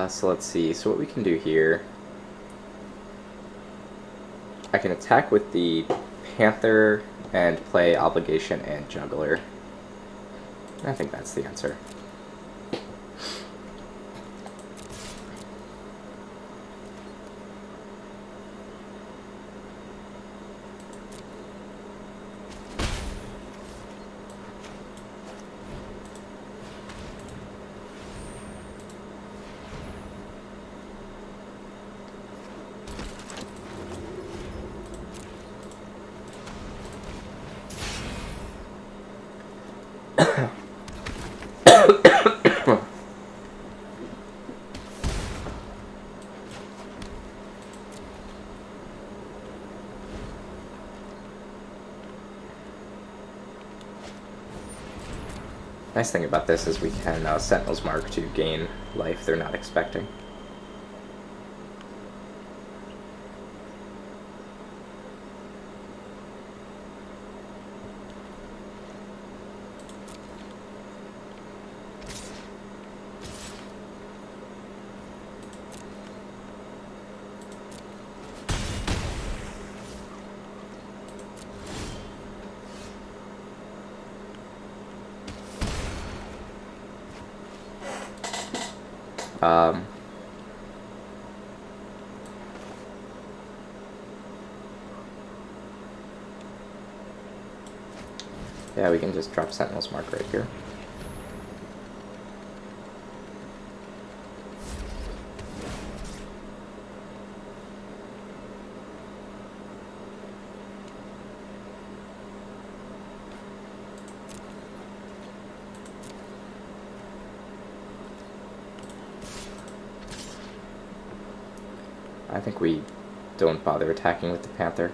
So let's see. So what we can do here, I can attack with the Panther and play Obligation and Juggler. I think that's the answer. Nice thing about this is we can Sentinel's Mark to gain life they're not expecting. Yeah, we can just drop Sentinel's Mark right here. I think we don't bother attacking with the Panther.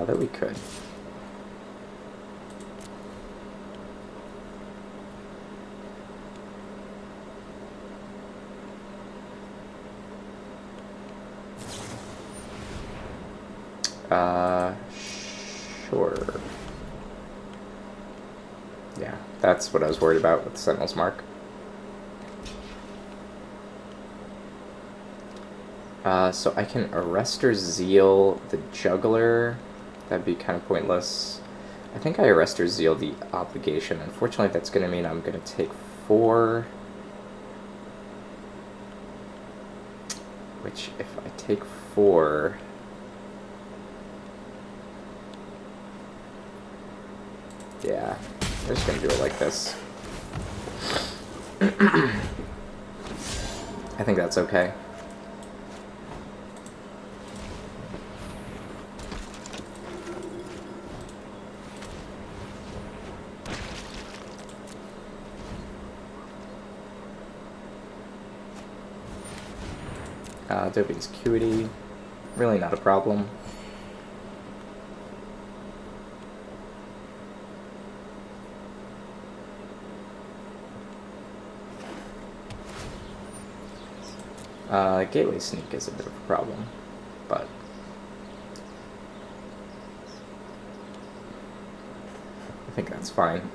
That we could. Sure. Yeah, that's what I was worried about with the Sentinel's Mark. So I can Arrestor Zeal the Juggler. That'd be kind of pointless. I think I Arrestor Zeal the Obligation. Unfortunately, that's going to mean I'm going to take 4. Which, if I take 4... Yeah, I'm just going to do it like this. I think that's okay. Adobe's Acuity, really not a problem. Gateway Sneak is a bit of a problem, but I think that's fine.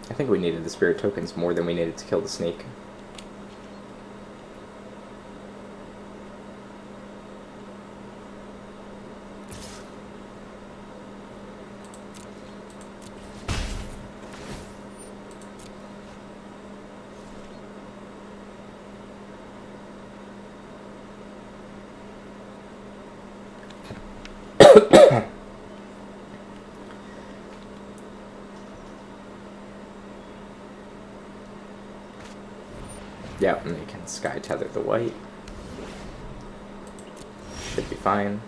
I think we needed the spirit tokens more than we needed to kill the snake. Yeah, and they can sky tether the white. Should be fine.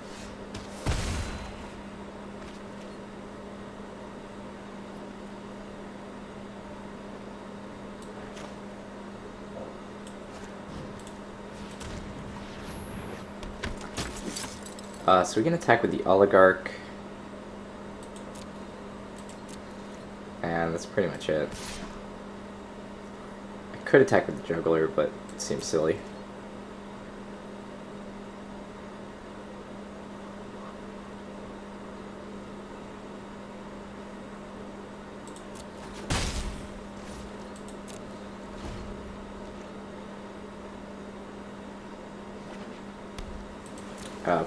So we can attack with the Oligarch. And that's pretty much it. I could attack with the Juggler, but it seems silly.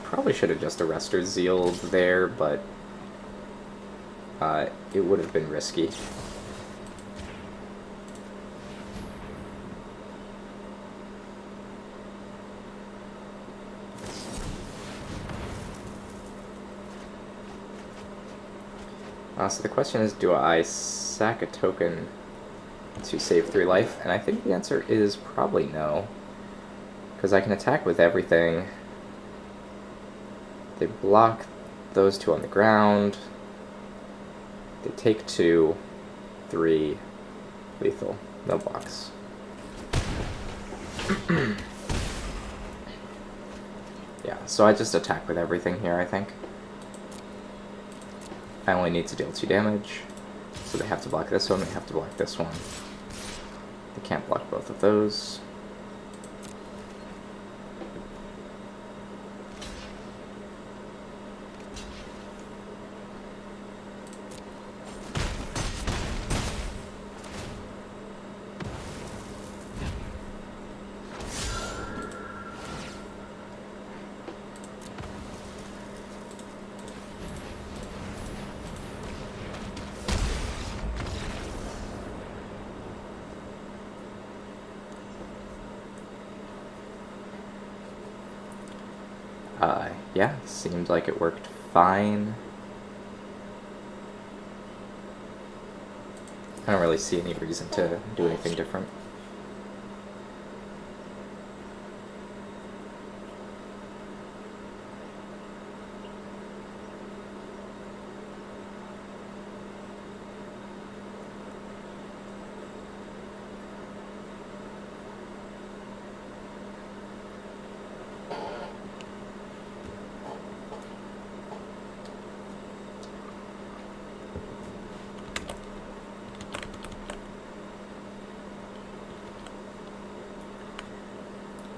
Probably should have just Arrestor Zealed there, but it would have been risky. So the question is, do I sack a token to save 3 life? And I think the answer is probably no. Because I can attack with everything. They block those 2 on the ground. They take 2, 3, lethal, no blocks. Yeah, so I just attack with everything here, I think. I only need to deal 2 damage, so they have to block this one, they have to block this one. They can't block both of those. Yeah, seemed like it worked fine. I don't really see any reason to do anything different.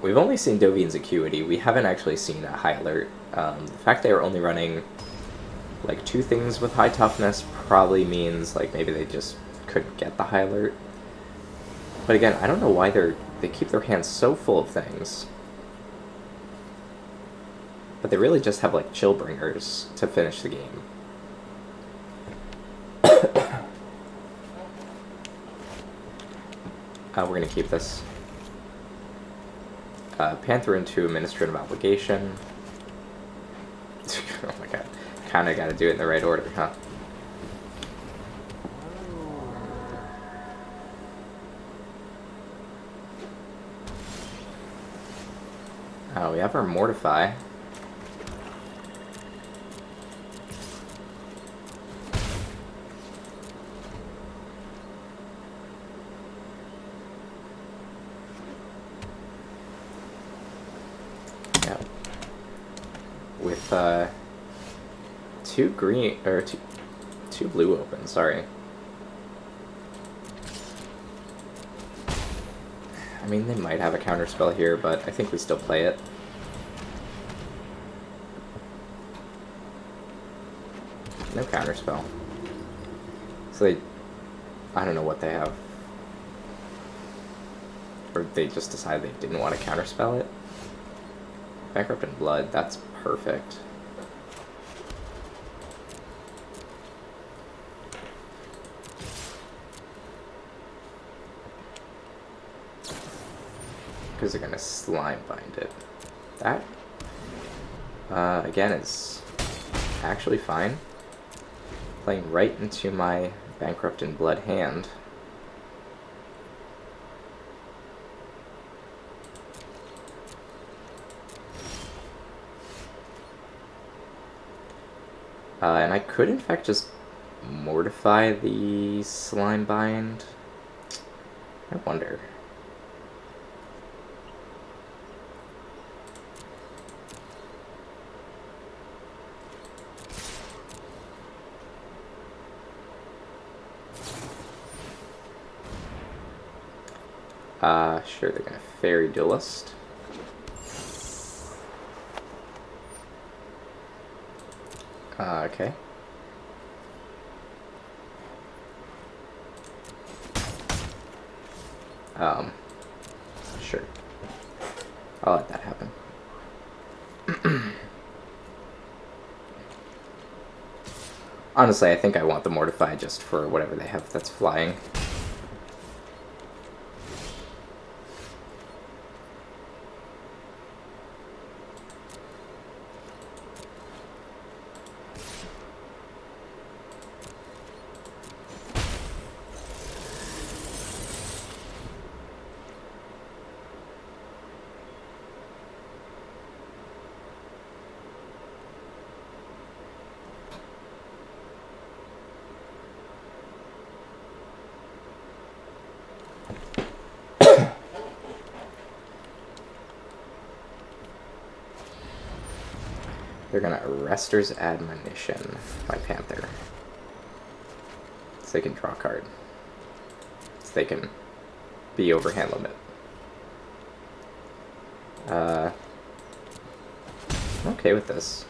We've only seen Dovian's Acuity. We haven't actually seen a High Alert. The fact they were only running like 2 things with high toughness probably means like maybe they just couldn't get the High Alert. But again, I don't know why they keep their hands so full of things. But they really just have like Chillbringers to finish the game. We're gonna keep this. Panther into Administrative Obligation. Oh my god. Kinda gotta do it in the right order, huh? We have our Mortify. With 2 green or two blue open, sorry. I mean, they might have a counterspell here, but I think we still play it. No counterspell. So they... I don't know what they have. Or they just decided they didn't want to counterspell it. Bankrupt in Blood, that's perfect. Because they're going to slime bind it. That, again, is actually fine. Playing right into my Bankrupt in Blood hand. And I could, in fact, just mortify the slime bind. I wonder. Sure, they're gonna Fairy Duelist. Okay. Sure. I'll let that happen. Honestly, I think I want the Mortify just for whatever they have that's flying. They're gonna Arrester's Admonition my Panther. So they can draw a card. So they can be over hand limit. I'm okay with this.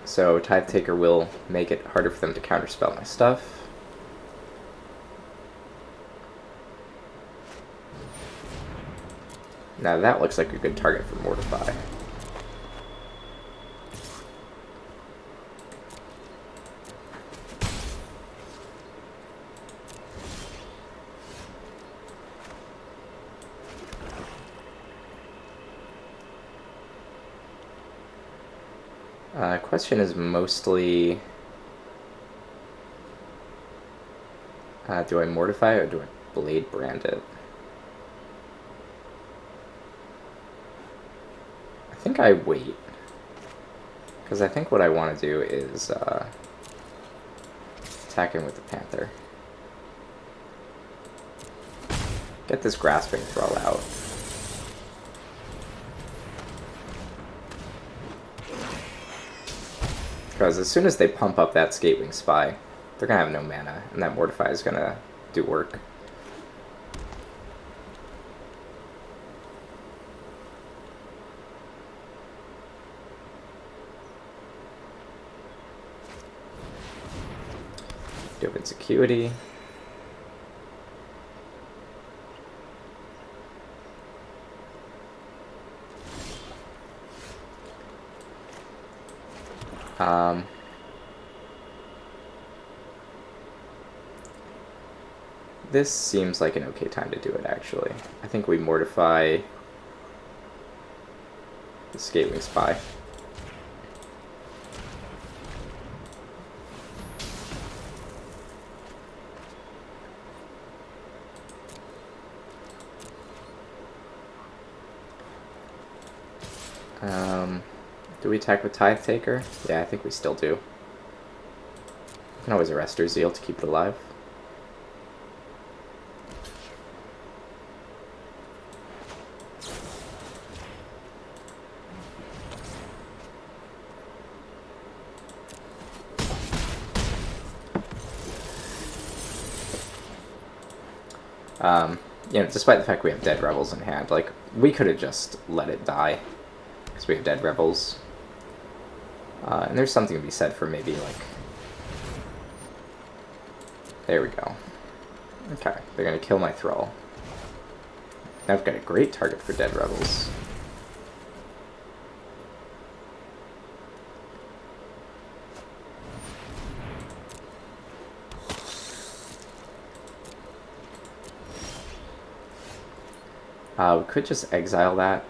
So Tithe Taker will make it harder for them to counterspell my stuff. Now that looks like a good target for Mortify. Question is mostly, do I Mortify or do I Blade Brand it? I think I wait, because I think what I want to do is attack him with the Panther. Get this Grasping Thrall out. Because as soon as they pump up that Skatewing Spy, they're going to have no mana, and that Mortify is going to do work. Do have Insecurity. This seems like an okay time to do it, actually. I think we Mortify the Skatewing Spy. Do we attack with Tithe Taker? Yeah, I think we still do. We can always Arrestor Zeal to keep it alive. Despite the fact we have Dead Rebels in hand, like, we could have just let it die, because we have Dead Rebels. And there's something to be said for maybe, like... There we go. Okay, they're gonna kill my Thrall. Now I've got a great target for Dead Rebels. We could just exile that.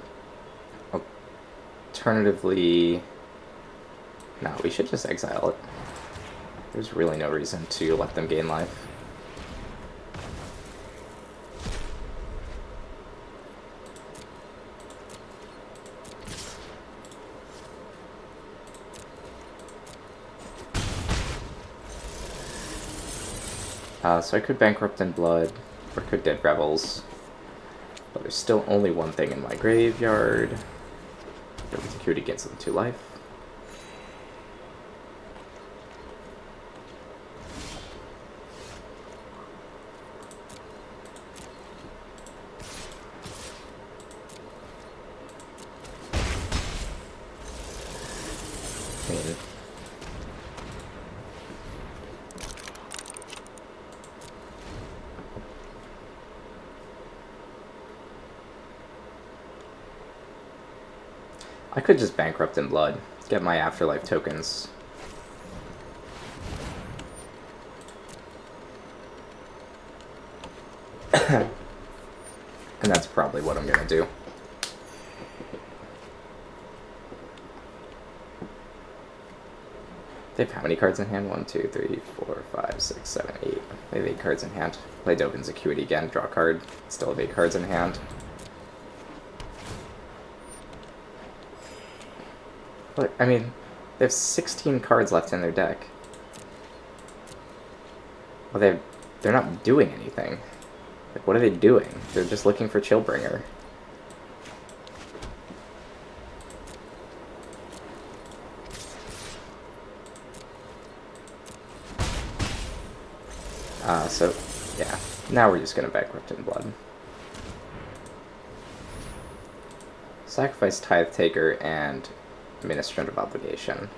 Alternatively... No, we should just exile it. There's really no reason to let them gain life. So I could Bankrupt in Blood, or could Dead Rebels. But there's still only one thing in my graveyard. Security gets them 2 life. I could just Bankrupt in Blood, get my Afterlife tokens. And that's probably what I'm gonna do. They have how many cards in hand? 1, 2, 3, 4, 5, 6, 7, 8. They have 8 cards in hand. Play Dovin's Acuity again, draw a card. Still have 8 cards in hand. Look, I mean, they have 16 cards left in their deck. Well, they're not doing anything. Like, what are they doing? They're just looking for Chillbringer. So, yeah. Now we're just gonna Bankrupt in Blood. Sacrifice Tithe Taker and Ministrant of Obligation.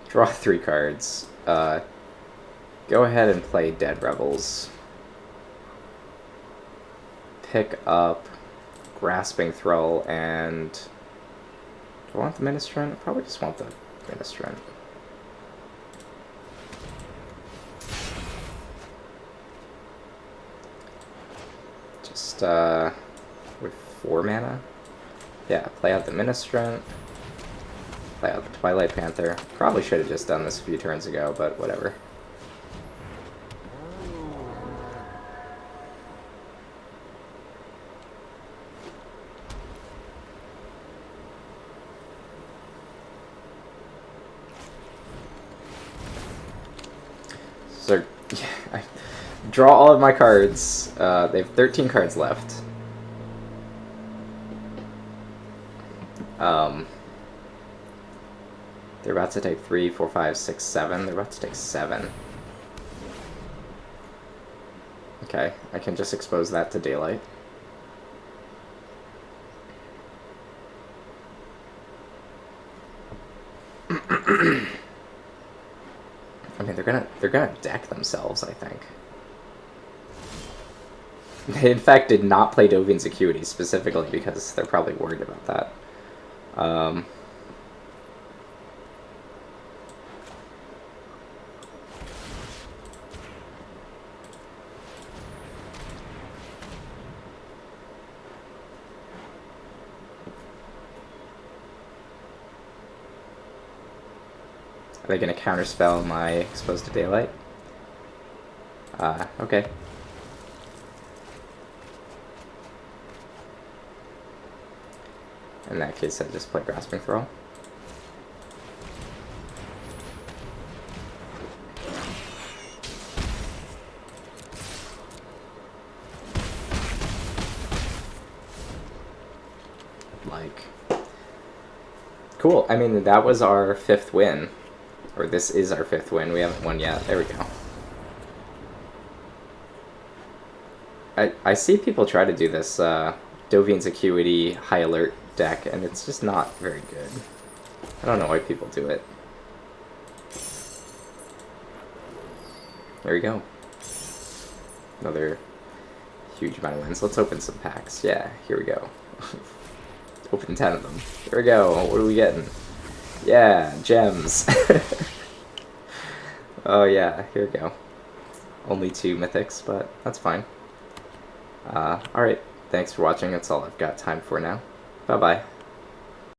Draw 3 cards. Go ahead and play Dead Rebels. Pick up Grasping Thrall and... Do I want the Ministrant? I probably just want the Ministrant. Just, with 4 mana? Yeah, play out the Ministrant. Play out the Twilight Panther. Probably should have just done this a few turns ago, but whatever. So, yeah, I draw all of my cards. They have 13 cards left. They're about to take 3, 4, 5, 6, 7. They're about to take 7. Okay, I can just expose that to daylight. I mean, they're gonna deck themselves, I think. They, in fact, did not play Dovin's Acuity specifically because they're probably worried about that. Are they going to counterspell my Exposed to Daylight? Okay. In that case, I just play Grasping Thrall. Cool. I mean, that was our 5th win. Or this is our 5th win. We haven't won yet. There we go. I see people try to do this Dovian's Acuity High Alert deck, and it's just not very good. I don't know why people do it. There we go. Another huge amount of wins. Let's open some packs. Yeah, here we go. Open 10 of them. There we go. What are we getting? Yeah, gems. Oh yeah, here we go. Only 2 mythics, but that's fine. Alright, thanks for watching. That's all I've got time for now. Bye-bye.